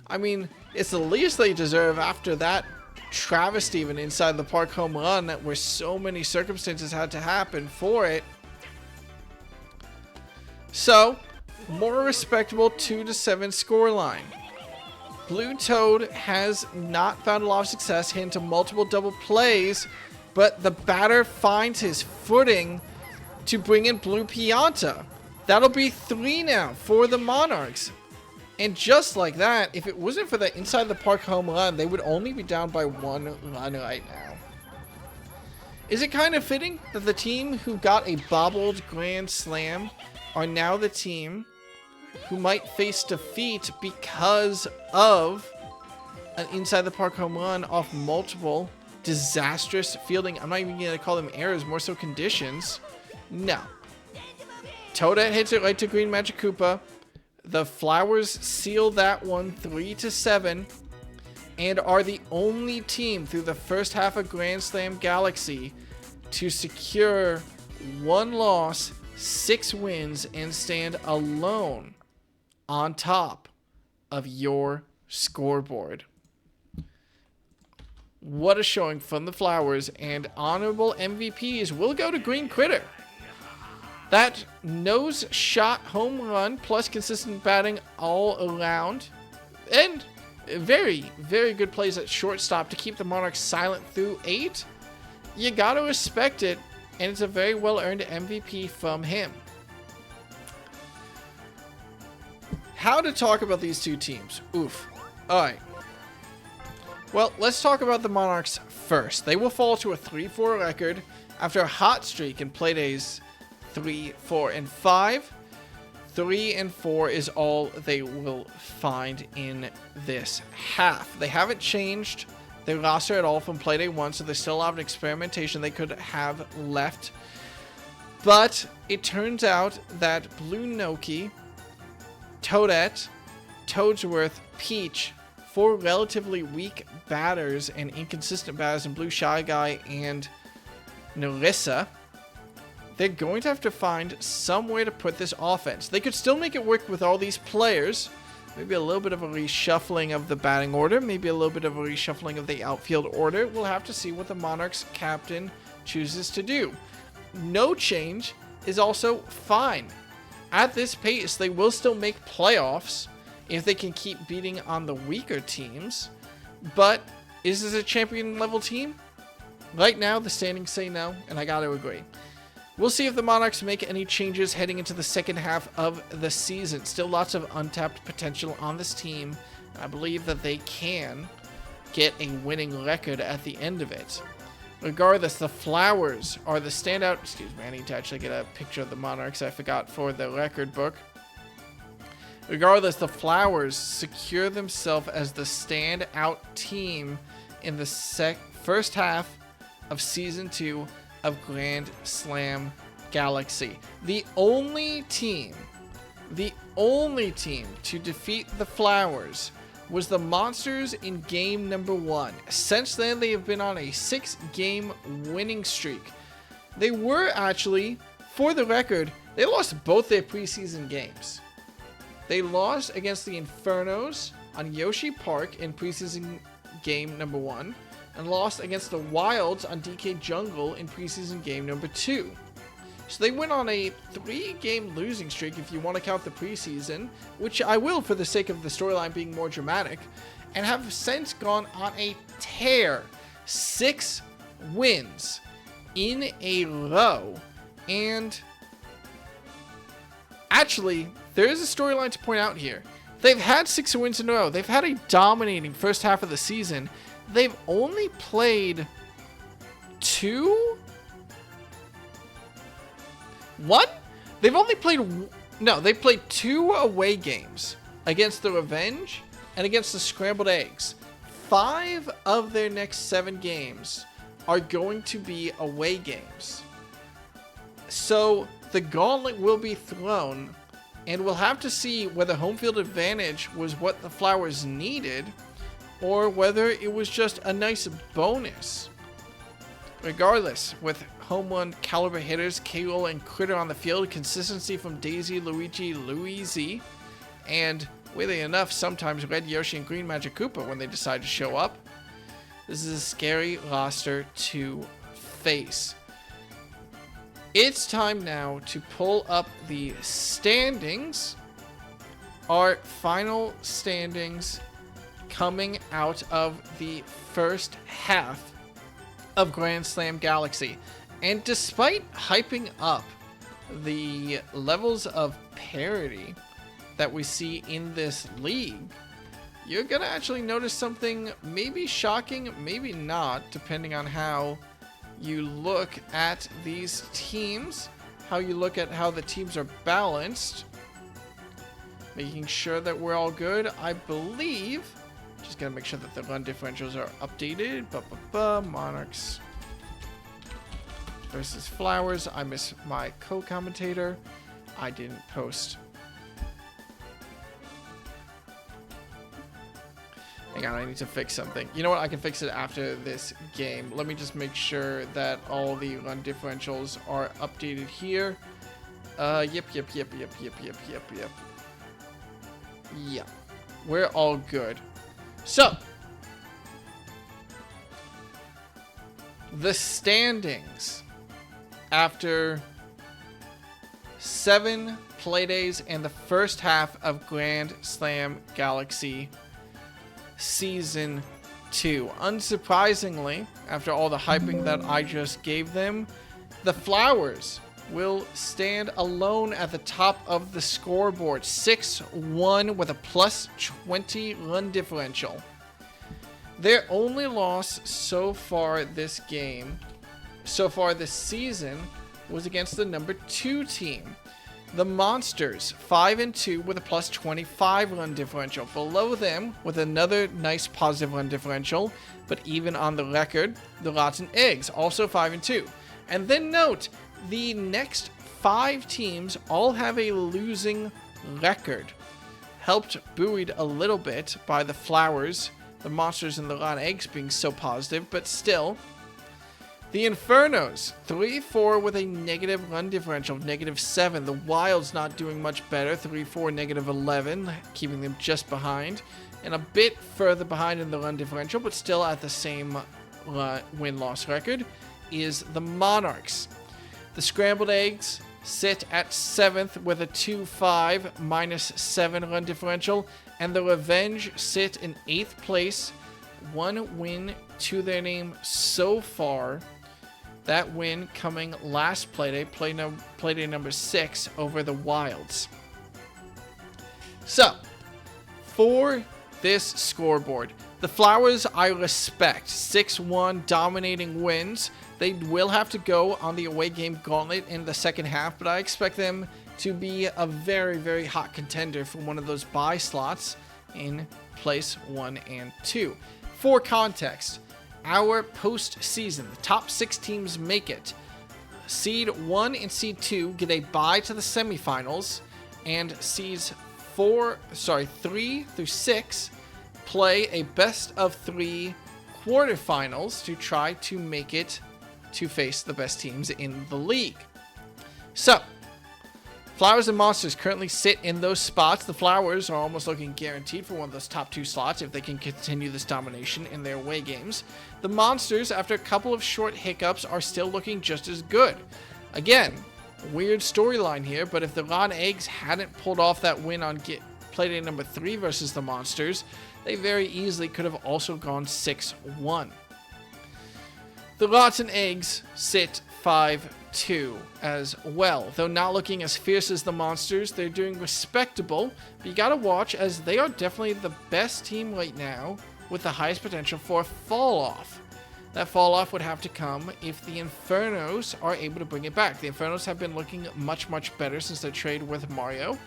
I mean, it's the least they deserve after that travesty of an inside the park home run where so many circumstances had to happen for it. So, more respectable 2-7 scoreline. Blue Toad has not found a lot of success into multiple double plays, but the batter finds his footing to bring in Blue Pianta. That'll be 3 now for the Monarchs. And just like that, if it wasn't for the inside the park home run, they would only be down by 1 run right now. Is it kind of fitting that the team who got a bobbled grand slam are now the team who might face defeat because of an inside the park home run off multiple disastrous fielding? I'm not even going to call them errors, more so conditions. No. Toadette hits it right to Green Magic Koopa. The Flowers seal that one 3-7 and are the only team through the first half of Grand Slam Galaxy to secure 1 loss, 6 wins, and stand alone on top of your scoreboard. What a showing from the Flowers, and honorable MVPs will go to Green Critter. That nose shot home run plus consistent batting all around, and very, very good plays at shortstop to keep the Monarchs silent through 8. You gotta respect it, and it's a very well-earned MVP from him. How to talk about these two teams? Oof. Alright. Well, let's talk about the Monarchs first. They will fall to a 3-4 record after a hot streak in Playdays 3, 4, and 5. 3 and 4 is all they will find in this half. They haven't changed their roster at all from Playday 1, so they still have an experimentation they could have left. But it turns out that Blue Noki, Toadette, Toadsworth, Peach, 4 relatively weak batters and inconsistent batters in Blue Shy Guy and Narissa, they're going to have to find some way to put this offense. They could still make it work with all these players. Maybe a little bit of a reshuffling of the batting order. Maybe a little bit of a reshuffling of the outfield order. We'll have to see what the Monarchs captain chooses to do. No change is also fine. At this pace, they will still make playoffs if they can keep beating on the weaker teams. But is this a champion level team? Right now, the standings say no, and I gotta agree. We'll see if the Monarchs make any changes heading into the second half of the season. Still lots of untapped potential on this team. I believe that they can get a winning record at the end of it. Regardless, the Flowers are the standout. Excuse me, I need to actually get a picture of the Monarchs. I forgot for the record book. Regardless, the Flowers secure themselves as the standout team in the first half of Season 2 of Grand Slam Galaxy. The only team to defeat the Flowers was the Monsters in game number 1. Since then, they have been on a 6-game winning streak. They were actually, for the record, they lost both their preseason games. They lost against the Infernos on Yoshi Park in preseason game number 1, and lost against the Wilds on DK Jungle in preseason game number 2. So they went on a 3-game losing streak if you want to count the preseason, which I will for the sake of the storyline being more dramatic, and have since gone on a tear. 6 wins in a row. And actually, there is a storyline to point out here. They've had 6 wins in a row. They've had a dominating first half of the season. They've only played 1 They've only played... No, they played 2 away games against the Revenge and against the Scrambled Eggs. 5 of their next 7 games are going to be away games. So the gauntlet will be thrown, and we'll have to see whether home field advantage was what the Flowers needed or whether it was just a nice bonus. Regardless, with home run caliber hitters, K-Roll and Critter on the field, consistency from Daisy, Luigi, Louise, and weirdly enough, sometimes Red Yoshi and Green Magic Koopa when they decide to show up. This is a scary roster to face. It's time now to pull up the standings. Our final standings coming out of the first half of Grand Slam Galaxy. And despite hyping up the levels of parity that we see in this league, you're going to actually notice something maybe shocking, maybe not, depending on how you look at these teams, how you look at how the teams are balanced. Making sure that we're all good, I believe. Just gotta make sure that the run differentials are updated. Monarchs versus Flowers. I miss my co-commentator. I didn't post. Hang on, I need to fix something. You know what? I can fix it after this game. Let me just make sure that all the run differentials are updated here. Yep. Yeah, we're all good. So, the standings after 7 playdays and the first half of Grand Slam Galaxy Season 2. Unsurprisingly, after all the hyping that I just gave them, the Flowers will stand alone at the top of the scoreboard. 6-1 with a plus 20 run differential. Their only loss so far this season, was against the number 2 team. The Monsters, 5-2 with a plus 25 run differential. Below them, with another nice positive run differential, but even on the record, the Rotten Eggs, also 5-2. And then note, the next 5 teams all have a losing record. Helped buoyed a little bit by the Flowers, the Monsters, and the Rotten Eggs being so positive, but still. The Infernos, 3-4 with a negative run differential of -7. The Wilds not doing much better, 3-4, -11, keeping them just behind. And a bit further behind in the run differential, but still at the same win-loss record, is the Monarchs. The Scrambled Eggs sit at 7th with a 2-5, -7 run differential. And the Revenge sit in 8th place, 1 win to their name so far. That win coming last Playday, Playday number 6 over the Wilds. So, for this scoreboard, the Flowers I respect. 6-1 dominating wins. They will have to go on the away game gauntlet in the second half, but I expect them to be a very, very hot contender for one of those bye slots in place 1 and 2. For context, our postseason, the top 6 teams make it. Seed 1 and Seed 2 get a bye to the semifinals, and seeds 3 through 6 play a best of 3 quarterfinals to try to make it to face the best teams in the league. So, Flowers and Monsters currently sit in those spots. The Flowers are almost looking guaranteed for one of those top 2 slots if they can continue this domination in their away games. The Monsters, after a couple of short hiccups, are still looking just as good. Again, weird storyline here, but if the Rotten Eggs hadn't pulled off that win on Playday number 3 versus the Monsters, they very easily could have also gone 6-1. The Rotten Eggs sit 5-2 as well. Though not looking as fierce as the Monsters, they're doing respectable, but you gotta watch as they are definitely the best team right now with the highest potential for a fall off. That fall off would have to come if the Infernos are able to bring it back. The Infernos have been looking much, much better since their trade with Mario.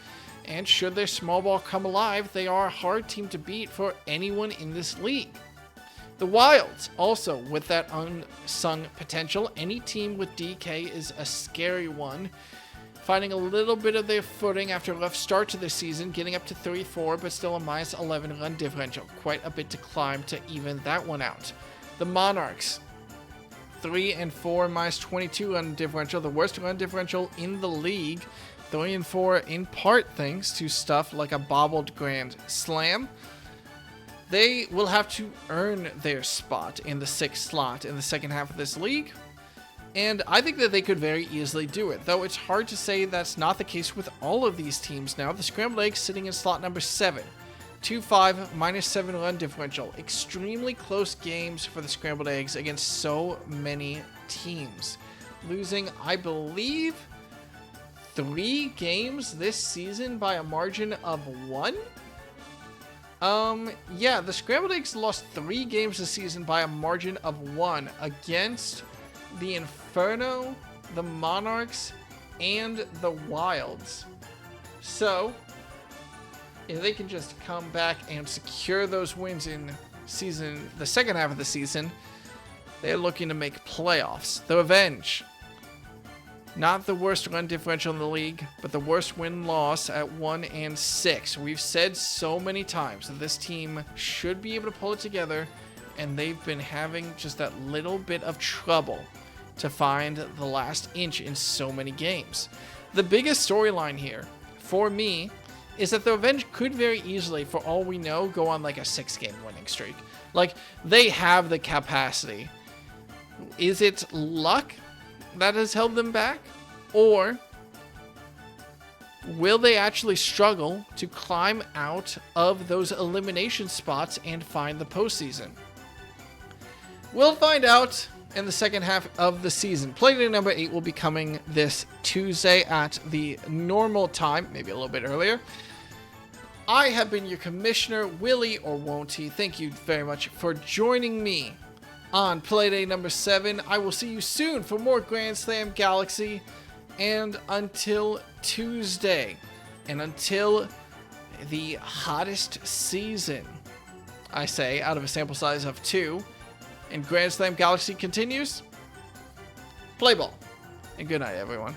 And should their small ball come alive, they are a hard team to beat for anyone in this league. The Wilds, also with that unsung potential. Any team with DK is a scary one. Finding a little bit of their footing after a rough start to the season, getting up to 3-4, but still a minus 11 run differential. Quite a bit to climb to even that one out. The Monarchs, 3-4, minus 22 run differential, the worst run differential in the league. 3-4 in part thanks to stuff like a bobbled Grand Slam. They will have to earn their spot in the 6th slot in the second half of this league. And I think that they could very easily do it, though it's hard to say that's not the case with all of these teams now. The Scrambled Eggs sitting in slot number 7. 2-5, minus 7 run differential. Extremely close games for the Scrambled Eggs against so many teams. Losing, I believe, 3 games this season by a margin of 1? Yeah, the Scrambled Eggs lost 3 games this season by a margin of 1 against the Inferno, the Monarchs, and the Wilds. So, if they can just come back and secure those wins in the second half of the season, they're looking to make playoffs. The Revenge, not the worst run differential in the league, but the worst win-loss at 1-6. We've said so many times that this team should be able to pull it together, and they've been having just that little bit of trouble to find the last inch in so many games. The biggest storyline here, for me, is that the Revenge could very easily, for all we know, go on like a 6-game winning streak. Like, they have the capacity. Is it luck that has held them back? Or will they actually struggle to climb out of those elimination spots and find the postseason? We'll find out in the second half of the season. Playday number 8 will be coming this Tuesday at the normal time, maybe a little bit earlier. I have been your commissioner, Willie or Won't He. Thank you very much for joining me on Playday number 7. I will see you soon for more Grand Slam Galaxy. And until Tuesday, and until the hottest season, I say, out of a sample size of 2, and Grand Slam Galaxy continues, play ball. And good night, everyone.